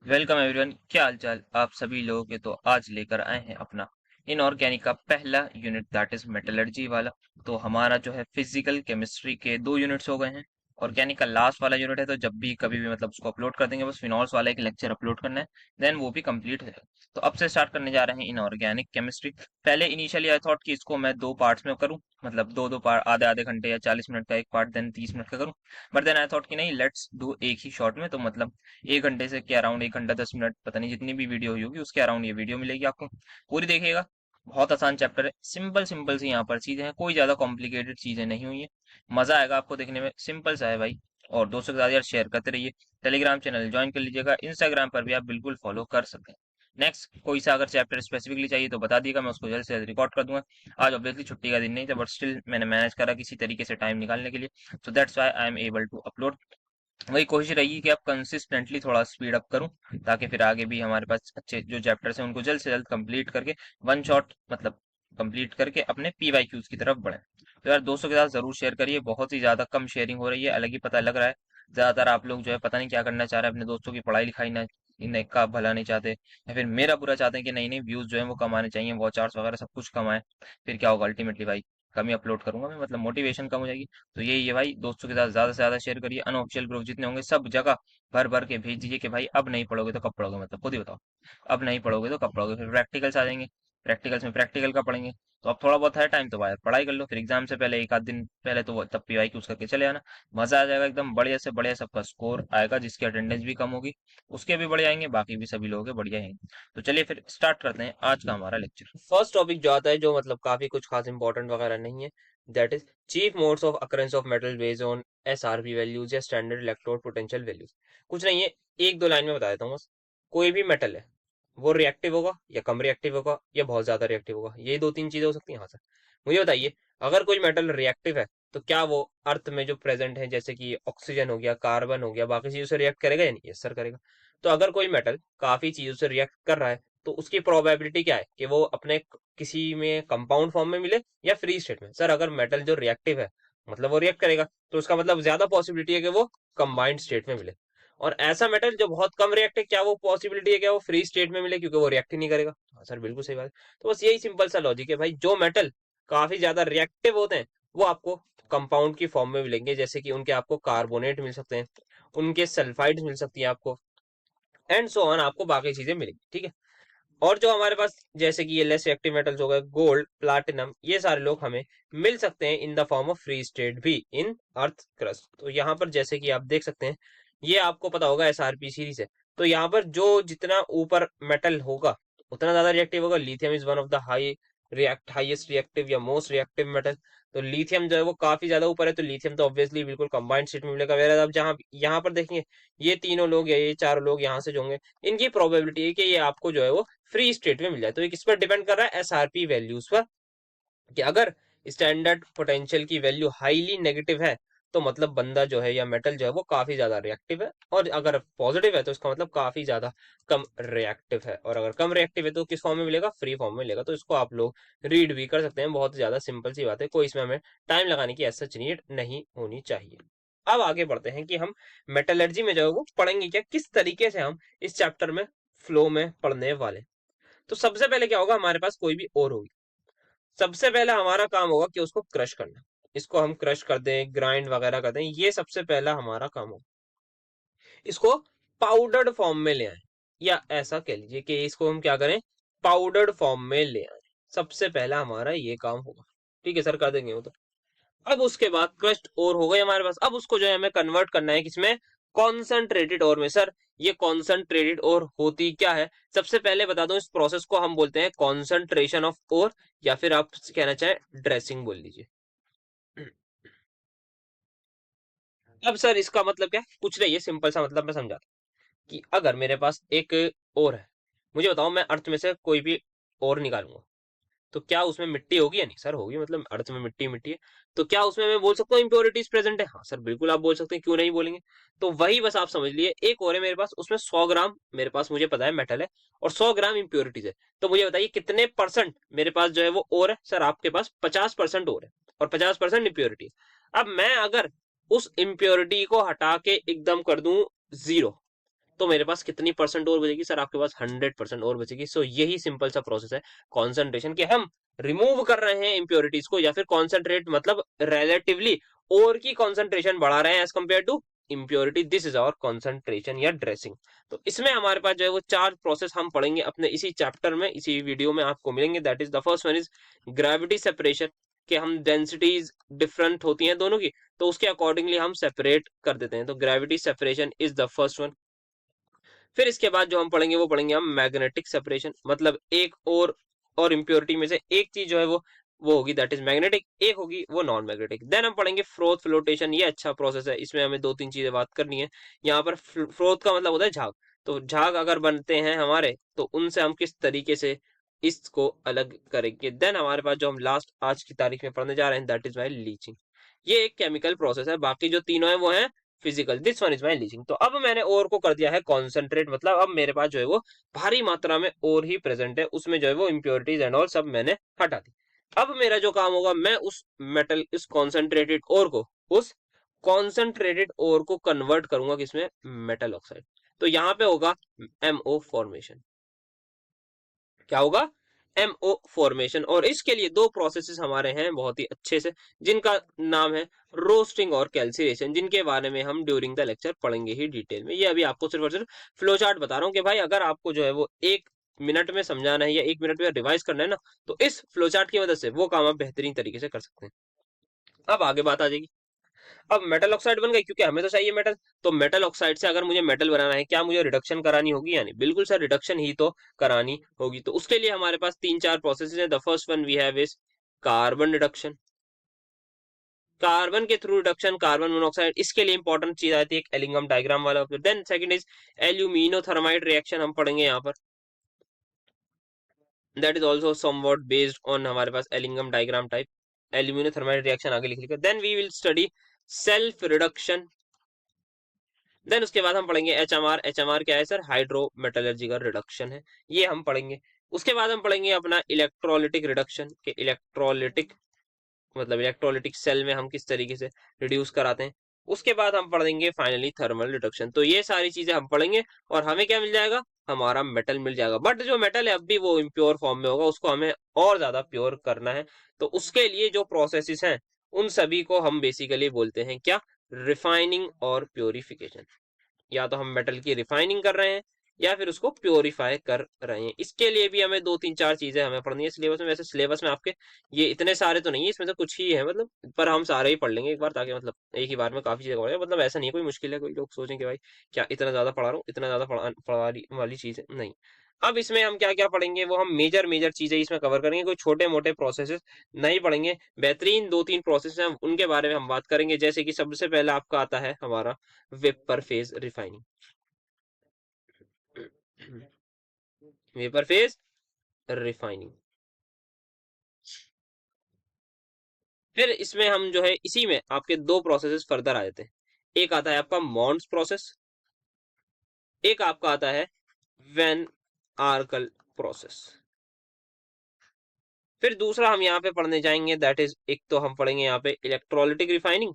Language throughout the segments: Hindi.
वेलकम एवरीवन, क्या हाल चाल आप सभी लोगों के। तो आज लेकर आए हैं अपना इनऑर्गेनिक का पहला यूनिट, दैट इज मेटलर्जी वाला। तो हमारा जो है फिजिकल केमिस्ट्री के 2 यूनिट्स हो गए हैं। ऑर्गेनिक का लास्ट वाला यूनिट है, तो जब भी कभी भी मतलब उसको अपलोड कर देंगे, बस फिनॉल्स वाला एक लेक्चर अपलोड करना है, देन वो भी कंप्लीट हो जाएगा। तो अब से स्टार्ट करने जा रहे हैं इनऑर्गेनिक केमिस्ट्री। पहले इनिशियली आई थॉट कि इसको मैं 2 पार्ट्स में करूं, मतलब दो दो पार्ट, आधे आधे घंटे या 40 मिनट का एक पार्ट, देन 30 मिनट का करूं। बट देन आई थॉट कि नहीं, लेट्स डू एक ही शॉट में। तो मतलब 1 घंटे से के अराउंड, 1 घंटा 10 मिनट, पता नहीं जितनी भी वीडियो हुई होगी उसके अराउंड ये वीडियो मिलेगी आपको। पूरी देखिएगा। बहुत आसान चैप्टर है, सिंपल सिंपल सी यहाँ पर चीजें हैं, कोई ज्यादा कॉम्प्लिकेटेड चीजें नहीं हुई है। मजा आएगा आपको देखने में, सिंपल सा है भाई। और दोस्तों के साथ यार शेयर करते रहिए। टेलीग्राम चैनल ज्वाइन कर लीजिएगा, इंस्टाग्राम पर भी आप बिल्कुल फॉलो कर सकते हैं। नेक्स्ट कोई सा अगर चैप्टर स्पेसिफिकली चाहिए तो बता दिएगा, मैं उसको जल्द से जल्द रिकॉर्ड कर दूंगा। आज ऑब्वियसली छुट्टी का दिन नहीं था, बट स्टिल मैंने मैनेज करा किसी तरीके से टाइम निकालने के लिए। So that's why I am able to upload. वही कोशिश रहेगी कि आप कंसिस्टेंटली थोड़ा स्पीड अप करूं, ताकि फिर आगे भी हमारे पास अच्छे जो चैप्टर्स हैं उनको जल्द से जल्द कंप्लीट करके वन शॉट मतलब कंप्लीट करके अपने पीवाईक्यूज की तरफ बढ़े। तो यार दोस्तों के साथ जरूर शेयर करिए, बहुत ही ज्यादा कम शेयरिंग हो रही है, अलग ही पता लग रहा है। ज्यादातर आप लोग जो है पता नहीं क्या करना चाह रहे हैं, अपने दोस्तों की पढ़ाई लिखाई ना इन्हें का भला नहीं चाहते, या फिर मेरा बुरा चाहते हैं कि नहीं नहीं व्यूज जो है वो कमाने चाहिए, वॉच आवर्स वगैरह सब कुछ कमाए। फिर क्या होगा अल्टीमेटली भाई, कम ही अपलोड करूंगा मैं, मतलब मोटिवेशन कम हो जाएगी। तो यही है भाई, दोस्तों के साथ ज्यादा से ज्यादा शेयर करिए, अनऑफिशियल ग्रुप जितने होंगे सब जगह भर भर के भेज दीजिए कि भाई अब नहीं पढ़ोगे तो कब पढ़ोगे, मतलब खुद ही बताओ। अब नहीं पढ़ोगे तो कब पढ़ोगे, फिर प्रैक्टिकल्स आ जाएंगे, प्रैक्टिकल्स में प्रैक्टिकल का पढ़ेंगे। तो अब थोड़ा बहुत है टाइम तो भाई पढ़ाई कर लो, फिर एग्जाम से पहले एक आध दिन पहले तो तब पीवाई क्यूज करके चले आना। मजा आ जाएगा एकदम, बढ़िया से बढ़िया सबका स्कोर आएगा, जिसकी अटेंडेंस भी कम होगी उसके भी बढ़िया आएंगे, बाकी भी सभी लोगों के बढ़िया आएंगे। तो चलिए फिर स्टार्ट करते हैं आज का हमारा लेक्चर। फर्स्ट टॉपिक जो आता है, जो मतलब काफी कुछ खास इंपॉर्टेंट वगैरह नहीं है, that is chief modes of occurrence of metal based on SRP values या स्टैंडर्ड इलेक्ट्रोड पोटेंशियल वैल्यूज। कुछ नहीं है, एक दो लाइन में बता देता हूँ बस। कोई भी मेटल है, वो रिएक्टिव होगा या कम रिएक्टिव होगा या बहुत ज्यादा रिएक्टिव होगा, ये दो तीन चीजें हो सकती हैं। हाँ सर, मुझे बताइए, अगर कोई मेटल रिएक्टिव है तो क्या वो अर्थ में जो प्रेजेंट है, जैसे कि ऑक्सीजन हो गया, कार्बन हो गया, बाकी चीजों से रिएक्ट करेगा या नहीं? यस सर करेगा। तो अगर कोई मेटल काफी चीजों से रिएक्ट कर रहा है, तो उसकी प्रोबेबिलिटी क्या है कि वो अपने किसी में कंपाउंड फॉर्म में मिले या फ्री स्टेट में? सर अगर मेटल जो रिएक्टिव है, मतलब वो रिएक्ट करेगा, तो उसका मतलब ज्यादा पॉसिबिलिटी है कि वो कंबाइंड स्टेट में मिले। और ऐसा मेटल जो बहुत कम रिएक्ट है, क्या वो पॉसिबिलिटी है क्या वो फ्री स्टेट में मिले, क्योंकि वो रिएक्ट ही नहीं करेगा? हाँ सर बिल्कुल सही बात है। तो बस यही सिंपल सा लॉजिक है भाई, जो मेटल काफी ज्यादा रिएक्टिव होते हैं वो आपको कंपाउंड की फॉर्म में मिलेंगे, जैसे कि उनके आपको कार्बोनेट मिल सकते हैं, उनके सल्फाइड्स मिल सकती है आपको, एंड सो ऑन, आपको बाकी चीजें मिलेंगी। ठीक है। और जो हमारे पास जैसे कि ये लेस रिएक्टिव मेटल्स हो गए, गोल्ड, प्लैटिनम, ये सारे लोग हमें मिल सकते हैं in the form of free state भी इन अर्थ क्रस्ट। तो यहाँ पर जैसे कि आप देख सकते हैं, ये आपको पता होगा एसआरपी सीरीज है। तो यहाँ पर जो जितना ऊपर मेटल होगा उतना ज्यादा रिएक्टिव होगा। Lithium is one of the highest reactive या मोस्ट रिएक्टिव मेटल। तो लिथियम जो है वो काफी ज्यादा ऊपर है, तो लिथियम तो ऑब्वियसली बिल्कुल कंबाइंड स्टेट में मिलेगा। वेयर अब जहाँ यहाँ पर देखेंगे, ये तीनों लोग या ये चारों लोग यहाँ से जो होंगे, इनकी प्रोबेबिलिटी है कि ये आपको जो है वो फ्री स्टेट में मिल जाए। तो ये किस पर डिपेंड कर रहा है? एसआरपी वैल्यूज पर, कि अगर स्टैंडर्ड पोटेंशियल की वैल्यू हाईली नेगेटिव है, तो मतलब बंदा जो है या मेटल जो है वो काफी ज्यादा रिएक्टिव है, और अगर पॉजिटिव है तो इसका मतलब काफी ज्यादा कम रिएक्टिव है। और अगर कम रिएक्टिव है तो किस फॉर्म में मिलेगा? फ्री फॉर्म में मिलेगा। तो इसको आप लोग रीड भी कर सकते हैं, बहुत ज्यादा सिंपल सी बात है, कोई इसमें हमें टाइम लगाने की ऐसा नीड नहीं होनी चाहिए। अब आगे बढ़ते हैं कि हम मेटलर्जी में जो है वो पढ़ेंगे क्या, किस तरीके से हम इस चैप्टर में फ्लो में पढ़ने वाले। तो सबसे पहले क्या होगा, हमारे पास कोई भी और होगी, सबसे पहले हमारा काम होगा कि उसको क्रश करना। इसको हम क्रश कर दें, ग्राइंड वगैरह कर दें, ये सबसे पहला हमारा काम होगा। इसको पाउडर्ड फॉर्म में ले आए, या ऐसा कह लीजिए कि इसको हम क्या करें, पाउडर्ड फॉर्म में ले आए। सबसे पहला हमारा ये काम होगा। ठीक है सर, कर देंगे वो तो। अब उसके बाद क्रस्ट और हो गई हमारे पास। अब उसको जो है हमें कन्वर्ट करना है किसमें? कॉन्सेंट्रेटेड और में। सर ये कॉन्सेंट्रेटेड और होती क्या है? सबसे पहले बता दूं, इस प्रोसेस को हम बोलते हैं कॉन्सेंट्रेशन ऑफ और, या फिर आप कहना चाहें ड्रेसिंग बोल लीजिए। अब सर इसका मतलब क्या है? कुछ नहीं है, सिंपल सा मतलब मैं समझाता हूं कि अगर मेरे पास एक और है, मुझे बताओ, मैं अर्थ में से कोई भी और निकालूंगा, तो क्या उसमें मिट्टी होगी या नहीं? सर होगी, मतलब अर्थ में मिट्टी मिट्टी है। तो क्या उसमें मैं बोल सकता हूँ इम्प्योरिटीज प्रेजेंट है? हाँ सर बिल्कुल आप बोल सकते हैं, क्यों नहीं बोलेंगे। तो वही बस आप समझ लिए, एक और है मेरे पास, उसमें 100 ग्राम मेरे पास मुझे पता है मेटल है, और 100 ग्राम इम्प्योरिटीज है। तो मुझे बताइए कितने परसेंट मेरे पास जो है वो और है? सर आपके पास 50% और है, और 50% इम्प्योरिटी। अब मैं अगर उस इम्प्योरिटी को हटा के एकदम कर दूं जीरो, तो मेरे पास कितनी परसेंट और बचेगी सर? आपके पास 100% और बचेगी। सो यही सिंपल सा प्रोसेस है कॉन्सेंट्रेशन, कि हम रिमूव कर रहे हैं इम्प्योरिटीज को, या फिर कॉन्सेंट्रेट मतलब रिलेटिवली और की कॉन्सेंट्रेशन बढ़ा रहे हैं as compare to impurity. This is our concentration या ड्रेसिंग। तो इसमें हमारे पास जो है वो 4 प्रोसेस हम पढ़ेंगे अपने इसी चैप्टर में, इसी वीडियो में आपको मिलेंगे। That is the first one is gravity separation, कि हम डेंसिटीज डिफरेंट होती हैं दोनों की, तो उसके अकॉर्डिंगली हम सेपरेट कर देते हैं। तो gravity separation is the first one. फिर इसके बाद जो हम पढ़ेंगे वो पढ़ेंगे हम मैग्नेटिक सेपरेशन, मतलब एक और इम्प्योरिटी में से एक चीज जो है वो होगी दैट इज मैग्नेटिक, एक होगी वो नॉन मैग्नेटिक। देन हम पढ़ेंगे फ्रोथ फ्लोटेशन। ये अच्छा प्रोसेस है, इसमें हमें 2-3 चीजें बात करनी है। यहाँ पर फ्रोथ का मतलब होता है झाग। तो झाग अगर बनते हैं हमारे, तो उनसे हम किस तरीके से इसको अलग करेंगे। देन हमारे पास जो हम लास्ट आज की तारीख में पढ़ने जा रहे हैं दैट इज बाय लीचिंग। ये एक केमिकल प्रोसेस है, बाकी जो तीनों है वो है physical. This one is my leaching. तो अब मैंने ओर को कर दिया है कॉन्सेंट्रेट, मतलब अब मेरे पास जो है वो भारी मात्रा में ओर ही प्रेजेंट है, उसमें जो है वो इम्प्योरिटीज एंड ऑल सब मैंने हटा दी। अब मेरा जो काम होगा, मैं उस मेटल इस कॉन्सेंट्रेटेड ओर को उस कॉन्सेंट्रेटेड ओर को कन्वर्ट करूंगा किसमें? Metal oxide. तो यहाँ पे होगा MO फॉर्मेशन। क्या होगा? MO formation. और इसके लिए दो प्रोसेसेस हमारे हैं बहुत ही अच्छे से, जिनका नाम है रोस्टिंग और कैल्सिनेशन, जिनके बारे में हम ड्यूरिंग द लेक्चर पढ़ेंगे ही डिटेल में। ये अभी आपको सिर्फ और सिर्फ फ्लो चार्ट बता रहा हूँ कि भाई अगर आपको जो है वो 1 मिनट में समझाना है या 1 मिनट में रिवाइज करना है ना, तो इस फ्लो चार्ट की मदद से वो काम आप बेहतरीन तरीके से कर सकते हैं। अब आगे बात आ जाएगी, अब मेटल ऑक्साइड बन गई, क्योंकि हमें तो चाहिए मेटल। तो मेटल ऑक्साइड से अगर मुझे मेटल बनाना है, क्या मुझे रिडक्शन करानी होगी? यानी बिल्कुल सर, रिडक्शन ही तो करानी होगी। तो उसके लिए हमारे पास 3-4 प्रोसेस है। The first one we have is carbon reduction. Carbon के थ्रू रिडक्शन, कार्बन मोनोऑक्साइड, इसके लिए इंपॉर्टेंट चीज आती है एक एलिंगम डायग्राम वाला। Then second is aluminothermic reaction, हम पढ़ेंगे यहाँ पर। That is also somewhat based on हमारे पास Ellingham diagram type. Aluminothermic reaction आगे लिख लिखा। Then we will study self reduction. देन उसके बाद हम पढ़ेंगे HMR। HMR क्या है सर? हाइड्रो मेटलर्जी का रिडक्शन है, ये हम पढ़ेंगे। उसके बाद हम पढ़ेंगे अपना इलेक्ट्रोलिटिक रिडक्शन, के इलेक्ट्रोलिटिक मतलब इलेक्ट्रोलिटिक सेल में हम किस तरीके से रिड्यूस कराते हैं। उसके बाद हम पढ़ेंगे फाइनली थर्मल रिडक्शन। तो ये सारी चीजें हम पढ़ेंगे और हमें क्या मिल जाएगा? हमारा मेटल मिल जाएगा। बट जो मेटल है अब भी वो इम्प्योर फॉर्म में होगा, उसको हमें और ज्यादा प्योर करना है। तो उसके लिए जो प्रोसेसेस हैं उन सभी को हम बेसिकली बोलते हैं क्या? रिफाइनिंग और प्योरिफिकेशन। या तो हम मेटल की रिफाइनिंग कर रहे हैं या फिर उसको प्योरीफाई कर रहे हैं। इसके लिए भी हमें 2-3-4 चीजें हमें पढ़नी है सिलेबस में। वैसे सिलेबस में आपके ये इतने सारे तो नहीं है, इसमें से कुछ ही है मतलब, पर हम सारे ही पढ़ लेंगे एक बार, ताकि मतलब एक ही बार में काफी चीजें पढ़ेंगे। मतलब ऐसा नहीं है कोई मुश्किल है, कोई लोग सोचेंगे भाई क्या इतना ज्यादा पढ़ा रहा हूँ, इतना ज्यादा पढ़ा वाली चीज है नहीं। अब इसमें हम क्या क्या पढ़ेंगे वो हम मेजर मेजर चीजें इसमें कवर करेंगे, कोई छोटे मोटे प्रोसेसेस नहीं पढ़ेंगे। बेहतरीन 2-3 प्रोसेस हैं, उनके बारे में हम बात करेंगे। जैसे कि सबसे पहले आपका आता है हमारा vapour phase refining. Vapour phase refining. फिर इसमें हम जो है इसी में आपके दो प्रोसेसेस फर्दर आ जाते हैं। एक आता है आपका मॉन्स प्रोसेस, एक आपका आता है वैन आर्कल प्रोसेस। फिर दूसरा हम यहाँ पे पढ़ने जाएंगे दैट इज, एक तो हम पढ़ेंगे यहाँ पे इलेक्ट्रोलिटिक रिफाइनिंग,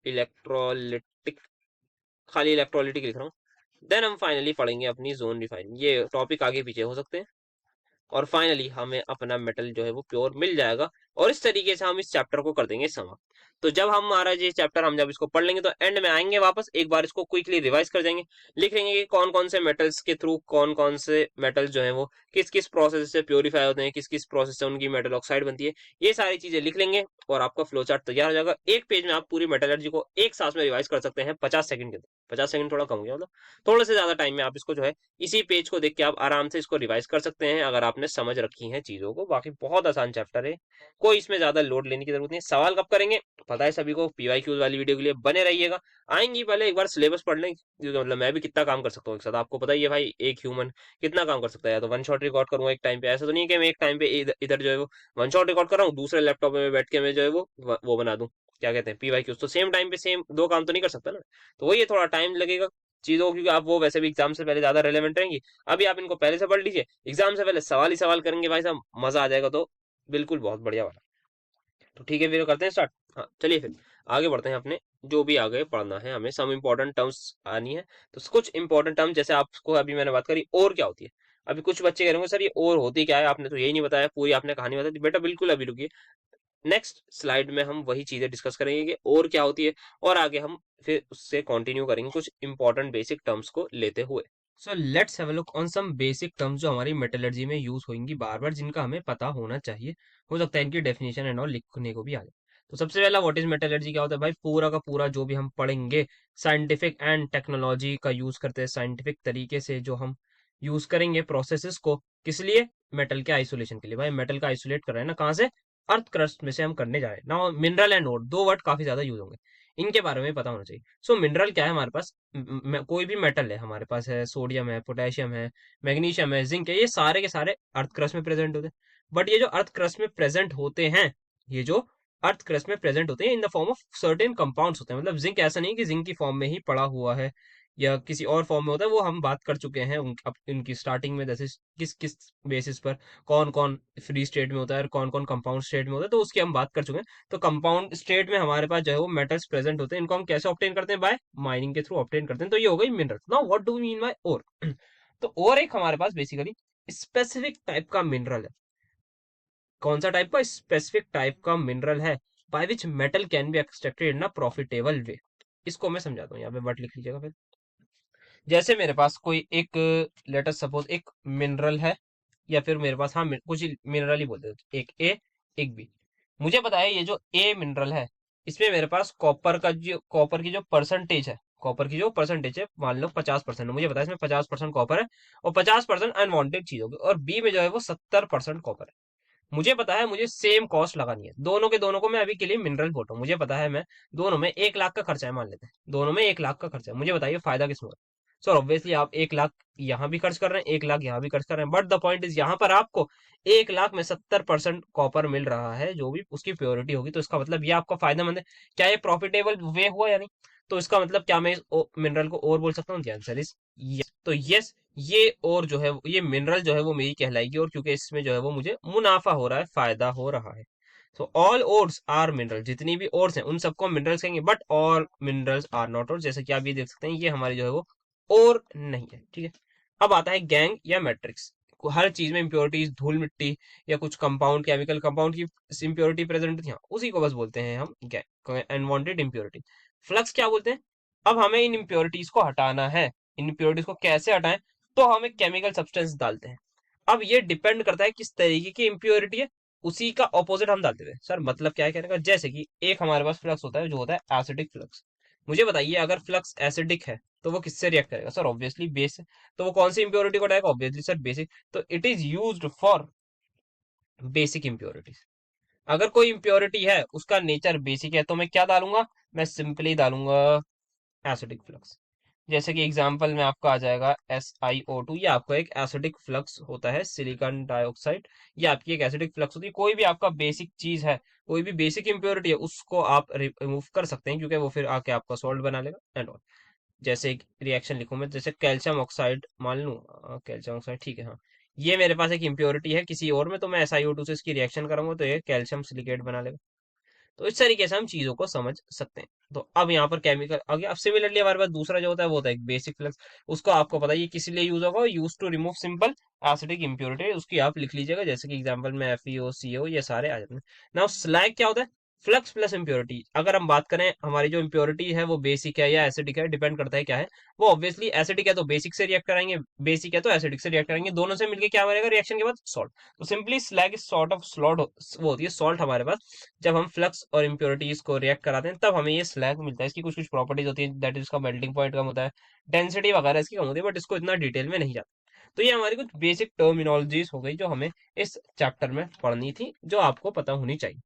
इलेक्ट्रोलिटिक, खाली इलेक्ट्रोलिटिक लिख रहा हूँ। देन हम फाइनली पढ़ेंगे अपनी जोन रिफाइनिंग। ये टॉपिक आगे पीछे हो सकते हैं। और फाइनली हमें अपना मेटल जो है वो प्योर मिल जाएगा। और इस तरीके से हम इस चैप्टर को कर देंगे समाप्त। तो जब हमारा ये चैप्टर हम जब इसको पढ़ लेंगे, तो एंड में आएंगे वापस एक बार इसको क्विकली रिवाइज कर देंगे, लिख लेंगे कि कौन कौन से मेटल्स के थ्रू कौन कौन से मेटल जो है वो किस किस प्रोसेस से प्योरीफाई होते हैं, किस किस प्रोसेस से उनकी मेटल ऑक्साइड बनती है। ये सारी चीजें लिख लेंगे और आपका फ्लो चार्ट तैयार हो जाएगा। एक पेज में आप पूरी मेटलर्जी को एक सांस में रिवाइज कर सकते हैं 50 सेकंड के अंदर। 50 सेकंड थोड़ा कम हो गया, मतलब थोड़े से ज्यादा टाइम में आप इसको जो है इसी पेज को देख के आप आराम से इसको रिवाइज कर सकते हैं, अगर आपने समझ रखी हैं चीजों को। बाकी बहुत आसान चैप्टर है, कोई इसमें ज्यादा लोड लेने की जरूरत नहीं। सवाल कब करेंगे पता है सभी को, PYQ वाली वीडियो के लिए बने रहिएगा। आएंगी, पहले एक बार सिलेबस पढ़ लें, क्योंकि मतलब मैं भी कितना काम कर सकता हूँ एक साथ, आपको पता ही है भाई एक ह्यूमन कितना काम कर सकता है। या तो वन शॉट रिकॉर्ड करूंगा एक टाइम पे, ऐसा तो नहीं कि मैं एक टाइम पे इधर जो है वो वन शॉट रिकॉर्ड कर रहा हूँ, दूसरे लैपटॉप में बैठ के मैं जो है वो बना दूं, क्या कहते हैं, PYQ। तो सेम टाइम पे सेम दो काम तो नहीं कर सकता ना। तो वही है, थोड़ा टाइम लगेगा चीजों को, क्योंकि आप वो वैसे भी एग्जाम से पहले ज्यादा रेलेवेंट रहेंगी। अभी आप इनको पहले से पढ़ लीजिए, एग्जाम से पहले सवाल ही सवाल करेंगे भाई साहब, मजा आ जाएगा। तो बिल्कुल बहुत बढ़िया वाला। तो ठीक है फिर करते हैं स्टार्ट। हाँ चलिए फिर आगे बढ़ते हैं अपने जो भी आगे पढ़ना है हमें, सम इंपॉर्टेंट टर्म्स आनी है। तो कुछ इंपॉर्टेंट टर्म जैसे आपको अभी मैंने बात करी और क्या होती है। अभी कुछ बच्चे कह रहे होंगे सर ये और होती क्या है, आपने तो यही नहीं बताया, पूरी आपने कहानी बता दी। बेटा बिल्कुल अभी रुकिए, नेक्स्ट स्लाइड में हम वही चीजें डिस्कस करेंगे कि और क्या होती है, और आगे हम फिर उससे कंटिन्यू करेंगे कुछ इंपॉर्टेंट बेसिक टर्म्स को लेते हुए। So let's have a look on some basic terms जो हमारी मेटलर्जी में यूज होंगी बार बार, जिनका हमें पता होना चाहिए। हो सकता है इनकी डेफिनेशन एंड ऑल लिखने को भी आ जाए। तो सबसे पहला व्हाट इज मेटलर्जी क्या होता है भाई, पूरा का पूरा जो भी हम पढ़ेंगे साइंटिफिक एंड टेक्नोलॉजी का यूज करते हैं, साइंटिफिक तरीके से जो हम यूज करेंगे प्रोसेसेस को, किस लिए, मेटल के आइसोलेशन के लिए। भाई मेटल का आइसोलेट कर रहे हैं ना, कहाँ से, अर्थ क्रस्ट में से हम करने जा रहे हैं ना। मिनरल एंड ओर दो वर्ड काफी ज्यादा यूज होंगे, इनके बारे में पता होना चाहिए। सो मिनरल क्या है हमारे पास, कोई भी मेटल है हमारे पास, है सोडियम है, पोटेशियम है, मैग्नीशियम है, जिंक है, ये सारे के सारे अर्थ क्रस्ट में प्रेजेंट होते हैं। बट ये जो अर्थ क्रस्ट में प्रेजेंट होते हैं, ये जो अर्थ क्रस्ट में प्रेजेंट होते हैं in the form of certain compounds होते हैं। मतलब जिंक ऐसा नहीं कि जिंक की फॉर्म में ही पड़ा हुआ है या किसी और फॉर्म में होता है, वो हम बात कर चुके हैं इनकी स्टार्टिंग में, जैसे किस किस बेसिस पर कौन कौन फ्री स्टेट में होता है और कौन कौन कंपाउंड स्टेट में होता है, तो उसकी हम बात कर चुके हैं। तो कंपाउंड स्टेट में हमारे पास जो है वो मेटल्स प्रेजेंट होते हैं, इनको हम कैसे ऑब्टेन करते हैं, बाय माइनिंग के थ्रू ऑब्टेन करते हैं। तो ये हो गई mineral. Now what do we mean by ore तो और एक हमारे पास बेसिकली स्पेसिफिक टाइप का मिनरल है। कौन सा टाइप का, स्पेसिफिक टाइप का मिनरल है, by which metal can be extracted in a profitable way. इसको मैं समझाता हूँ, यहाँ पे वर्ड लिख लीजिएगा फिर। जैसे मेरे पास कोई एक, लेटर सपोज एक मिनरल है, या फिर मेरे पास हाँ कुछ मिनरल ही बोलते हैं, एक ए एक बी। मुझे पता है ये जो ए मिनरल है, इसमें मेरे पास कॉपर की जो परसेंटेज है, कॉपर की जो परसेंटेज है मान लो 50% है, मुझे पता है इसमें 50% कॉपर है और 50% अनवांटेड चीज होगी, और बी में जो है वो 70% कॉपर है। मुझे पता है मुझे सेम कॉस्ट लगानी है दोनों के दोनों को, मैं अभी के लिए मिनरल बोल रहा हूँ। मुझे पता है मैं दोनों में 1 लाख का खर्चा है, मान लेते हैं दोनों में 1 लाख का खर्चा है, मुझे बताइए फायदा किसमें हो रहा है। सो ऑब्वियसली आप 1 लाख यहाँ भी खर्च कर रहे हैं, 1 लाख यहाँ भी खर्च कर रहे हैं, बट द पॉइंट इज यहाँ पर आपको 1 लाख में 70% कॉपर मिल रहा है, जो भी उसकी प्योरिटी होगी, तो इसका मतलब ये आपका फायदेमंद है। क्या ये प्रॉफिटेबल वे हुआ या नहीं, तो इसका मतलब क्या मैं इस मिनरल को और बोल सकता हूँ, आंसर इज यस। तो यस, ये और जो है ये मिनरल जो है वो मेरी कहलाएगी, और क्योंकि इसमें जो है वो मुझे मुनाफा हो रहा है, फायदा हो रहा है। तो ऑल ओर्स आर मिनरल, जितनी भी ओर्स हैं उन सबको हम मिनरल्स कहेंगे, but all minerals are not ore. जैसे कि आप ये देख सकते हैं ये हमारी जो है वो और नहीं है, ठीक है। अब आता है गैंग या मैट्रिक्स। हर चीज में इंप्योरिटीज, धूल मिट्टी या कुछ कंपाउंड, केमिकल कंपाउंड की इंप्योरिटी प्रेजेंट होती है, उसी को बस बोलते हैं हम गैंग, अनवांटेड इंप्योरिटी। फ्लक्स क्या बोलते हैं, अब हमें इन इंप्योरिटीज को हटाना है। इन इंप्योरिटीज को कैसे हटाएं, तो हम एक केमिकल सब्सटेंस डालते हैं। अब ये डिपेंड करता है किस तरीके की इंप्योरिटी है, उसी का ऑपोजिट हम डाल देते हैं। सर मतलब क्या है कहने का, जैसे कि एक हमारे पास फ्लक्स होता है जो होता है एसिडिक फ्लक्स। मुझे बताइए अगर फ्लक्स एसिडिक है तो वो किससे रिएक्ट करेगा, सर ऑब्वियसली बेस से। तो वो कौन सी इंप्योरिटी को हटाएगा, ऑब्वियसली सर बेसिक। तो it is used for basic impurities. अगर कोई इंप्योरिटी है उसका नेचर बेसिक है, तो मैं क्या डालूंगा, मैं सिंपली डालूंगा एसिडिक फ्लक्स। जैसे कि एग्जांपल में आपका आ जाएगा SiO2, ये आपका एक एसिडिक फ्लक्स होता है, सिलिकॉन डाइऑक्साइड, ये आपकी एक एसिडिक फ्लक्स होती है। कोई भी आपका बेसिक चीज है, कोई भी बेसिक इंप्योरिटी है, उसको आप रिमूव कर सकते हैं, क्योंकि वो फिर आके आपका सॉल्ट बना लेगा एंड ऑल। जैसे एक रिएक्शन लिखूं मैं, जैसे कैल्शियम ऑक्साइड मान लूं, कैल्शियम ऑक्साइड ठीक है हाँ, ये मेरे पास एक इंप्योरिटी है किसी और में, तो मैं SiO2 से इसकी रिएक्शन करूंगा तो ये कैल्शियम सिलिकेट बना लेगा। तो इस तरीके से हम चीजों को समझ सकते हैं। तो अब यहाँ पर केमिकल आ गया। अब सिमिलरली हमारे पास दूसरा जो होता है वो होता है एक बेसिक फ्लक्स। उसको आपको पता है ये किस लिए यूज होगा, use to remove simple acidic impurity, उसकी आप लिख लीजिएगा, जैसे कि एग्जांपल में FeO CO ये सारे आ जाते हैं। नाउ स्लैग क्या होता है, फ्लक्स प्लस इंप्योरिटी। अगर हम बात करें हमारी जो इंप्योरिटी है वो बेसिक है या एसिडिक है, डिपेंड करता है क्या है। वो ऑब्वियसली एसिडिक है तो बेसिक से रिएक्ट कराएंगे, बेसिक है तो एसिडिक से रिएक्ट करेंगे, दोनों से मिलकर क्या बनेगा रिएक्शन के बाद, सॉल्ट। तो simply slag is sort of slot, वो होती है सॉल्ट हमारे पास। जब हम फ्लक्स और इम्प्योरिटीज को रिएक्ट कराते हैं तब हमें ये स्लैग मिलता है। इसकी कुछ कुछ प्रॉपर्टीज होती है, दैट इज इसका मेल्टिंग पॉइंट कम होता है, डेंसिटी वगैरह इसकी कम होती है, बट इसको इतना डिटेल में नहीं जाता। तो ये हमारी कुछ बेसिक टर्मिनोलॉजीज हो गई जो हमें इस चैप्टर में पढ़नी थी, जो आपको पता होनी चाहिए।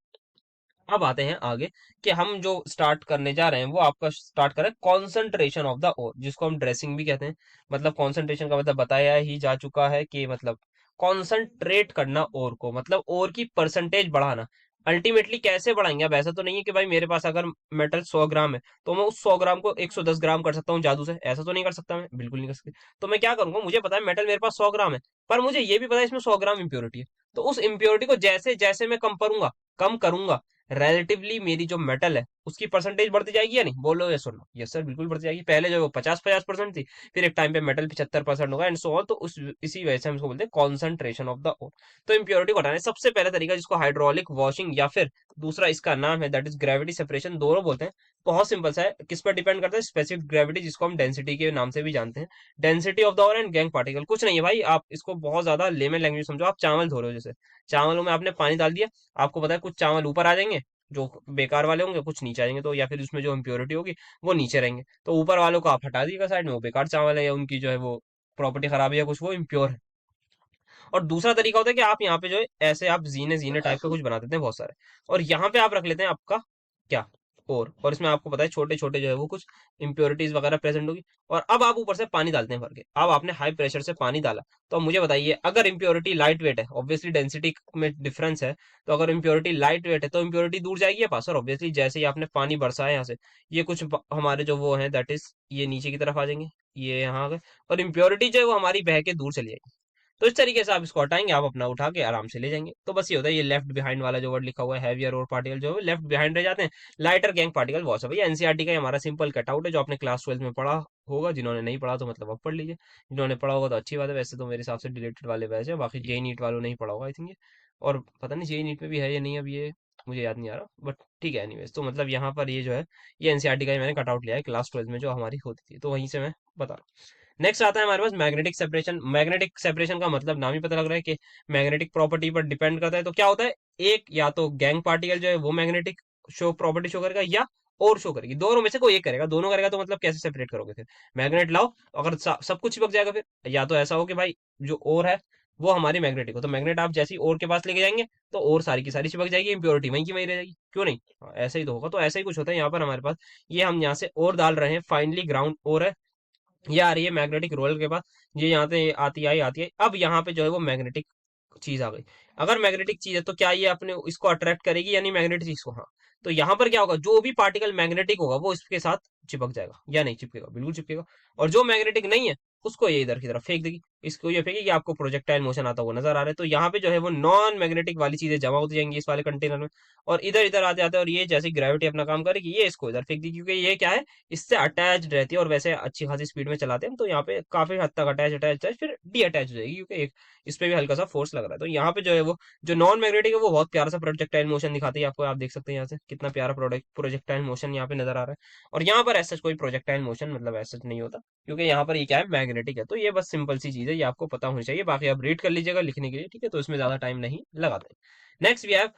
अब आते हैं आगे कि हम जो स्टार्ट करने जा रहे हैं वो आपका स्टार्ट करें कॉन्सेंट्रेशन ऑफ द ओर, जिसको हम ड्रेसिंग भी कहते हैं। मतलब कॉन्सेंट्रेशन का मतलब बताया ही जा चुका है कि मतलब कॉन्सेंट्रेट करना ओर को, मतलब ओर की परसेंटेज बढ़ाना। अल्टीमेटली कैसे बढ़ाएंगे, अब ऐसा तो नहीं है कि भाई मेरे पास अगर मेटल 100 ग्राम है तो मैं उस 100 ग्राम को 110 ग्राम कर सकता हूँ जादू से, ऐसा तो नहीं कर सकता, मैं बिल्कुल नहीं कर सकती। तो मैं क्या करूंगा, मुझे पता है मेटल मेरे पास 100 ग्राम है, पर मुझे ये भी पता है इसमें 100 ग्राम इंप्योरिटी है। तो उस इंप्योरिटी को जैसे जैसे मैं कम करूंगा, कम करूंगा, रिलेटिवली मेरी जो मेटल है उसकी परसेंटेज बढ़ती जाएगी या नहीं, बोलो ये सुनो, यस सर बिल्कुल बढ़ती जाएगी। पहले जो वो 50-50% थी, फिर एक टाइम पे मेटल 75% होगा एंड सो ऑन। तो उस इसी वजह से हम इसको बोलते हैं कॉन्सेंट्रेशन ऑफ द ओर। तो इम्प्योरिटी को हटाने सबसे पहला तरीका जिसको हाइड्रोलिक वॉशिंग या फिर दूसरा इसका नाम है दैट इज ग्रेविटी सेपरेशन, दोनों बोलते हैं। बहुत सिंपल सा है, किस पर डिपेंड करता है, स्पेसिफिक ग्रेविटी जिसको हम डेंसिटी के नाम से भी जानते हैं। Density of the ore and gangue particle, कुछ नहीं है भाई, आप इसको बहुत ज्यादा लेमन लैंग्वेज समझो। आप चावल धो रहे हो, जैसे चावलों में आपने पानी डाल दिया, आपको पता है कुछ चावल ऊपर आ जाएंगे जो बेकार वाले होंगे, कुछ नीचे आएंगे, तो या फिर उसमें जो इम्प्योरिटी होगी वो नीचे रहेंगे। तो ऊपर वालों को आप हटा दीजिएगा साइड में, वो बेकार चावल है या उनकी जो है वो प्रॉपर्टी खराब है या कुछ वो इम्प्योर है। और दूसरा तरीका होता है कि आप यहाँ पे जो है ऐसे आप जीने जीने टाइप का कुछ बना देते हैं बहुत सारे, और यहाँ पे आप रख लेते हैं आपका क्या, और इसमें आपको पता है छोटे छोटे जो है वो कुछ इंप्योरिटीज वगैरह प्रेजेंट होगी। और अब आप ऊपर से पानी डालते हैं भर के। अब आपने हाई प्रेशर से पानी डाला, तो अब मुझे बताइए, अगर इंप्योरिटी लाइट वेट है, ऑब्वियसली डेंसिटी में डिफरेंस है, तो अगर इंप्योरिटी लाइट वेट है तो इंप्योरिटी दूर जाएगी या पास, और ऑब्वियसली जैसे ही आपने पानी बरसाया यहाँ से, ये कुछ हमारे जो वो है दैट इज ये नीचे की तरफ आ जाएंगे, ये यहाँ आ गए, और इंप्योरिटी जो है वो हमारी बह के दूर चली जाएगी। तो इस तरीके से आप इसको हटाएंगे, आप अपना उठा के आराम से ले जाएंगे। तो बस ये होता है, ये लेफ्ट बिहाइंड वाला जो वर्ड लिखा हुआ है हैवियर और पार्टिकल जो है लेफ्ट बिहाइंड रह जाते हैं, लाइटर गैंग पार्टिकल वॉश है। भैया एनसीईआरटी का ही हमारा सिंपल कटआउट है जो आपने क्लास 12 में पढ़ा होगा। जिन्होंने नहीं पढ़ा तो मतलब अब पढ़ लीजिए, जिन्होंने पढ़ा होगा तो अच्छी बात है, वैसे तो मेरे हिसाब से डिलेटेड वाले बैच है, बाकी जेई नीट वालों ने ही पढ़ा होगा आई थिंक ये। और पता नहीं जेई नीट में भी है या नहीं, अब ये मुझे याद नहीं आ रहा, बट ठीक है एनीवेज। तो मतलब यहाँ पर ये जो है ये एनसीईआरटी का ही मैंने कटआउट लिया है क्लास 12 में जो हमारी होती थी, तो वहीं से मैं बता रहा हूँ। नेक्स्ट आता है हमारे पास मैग्नेटिक सेपरेशन। मैग्नेटिक सेपरेशन का मतलब नाम ही पता लग रहा है कि मैग्नेटिक प्रॉपर्टी पर डिपेंड करता है। तो क्या होता है, एक या तो गैंग पार्टिकल जो है वो मैग्नेटिक शो प्रॉपर्टी शो करेगा, या और शो करेगी, दोनों में से कोई एक करेगा। दोनों करेगा तो मतलब कैसे सेपरेट करोगे फिर, मैग्नेट लाओ, अगर सब कुछ चिपक जाएगा फिर। या तो ऐसा हो कि भाई जो और है वो हमारी मैग्नेटिक हो, तो मैग्नेट आप जैसे ही और के पास लेके जाएंगे तो और सारी की सारी चिपक जाएगी, इंप्योरिटी वहीं की वहीं रह जाएगी, क्यों नहीं। हाँ, ऐसा ही तो होगा। तो ऐसा ही कुछ होता है यहाँ पर हमारे पास। ये हम यहाँ से और डाल रहे हैं, फाइनली ग्राउंड और है, ये आ रही है मैग्नेटिक रोलर के पास, ये यहाँ से आती है। अब यहाँ पे जो है वो मैग्नेटिक चीज आ गई। अगर मैग्नेटिक चीज है तो क्या ये अपने इसको अट्रैक्ट करेगी, यानी मैग्नेटिक चीज को, हाँ। तो यहाँ पर क्या होगा, जो भी पार्टिकल मैग्नेटिक होगा वो इसके साथ चिपक जाएगा, या नहीं चिपकेगा, बिल्कुल चिपकेगा। और जो मैग्नेटिक नहीं है उसको ये इधर की तरफ फेंक देगी, इसको ये फेंकेगी, आपको प्रोजेक्टाइल मोशन आता हुआ नजर आ रहा है। तो यहाँ पे जो है वो नॉन मैग्नेटिक वाली चीजें जमा होती जाएंगी इस वाले कंटेनर में, और इधर इधर आते आते, और ये जैसे ग्रेविटी अपना काम करेगी ये इसको इधर फेंक देगी, क्योंकि ये क्या है, इससे अटैच रहती है, और वैसे अच्छी खासी स्पीड में चलाते हैं, तो यहाँ पे काफी हद तक अटैच अटैच अटैच फिर डी अटैच हो जाएगी, क्योंकि एक इस पे भी हल्का सा फोर्स लग रहा है। तो यहाँ पे जो है वो जो नॉन मैग्नेटिक है वो बहुत प्यारा सा प्रोजेक्टाइल मोशन दिखाती है आपको, आप देख सकते हैं यहाँ से कितना प्यारा प्रोजेक्टाइल मोशन यहाँ पे नजर आ रहा है। और यहाँ पर ऐसा कोई प्रोजेक्टाइल मोशन मतलब ऐसा नहीं होता, क्योंकि यहाँ पर ये क्या है, मैग्नेटिक है। तो ये बस सिंपल सी चीज है, ये आपको पता होनी चाहिए, बाकी आप रीड कर लीजिएगा लिखने के लिए, ठीक है, तो इसमें ज्यादा टाइम नहीं लगाते। Next we have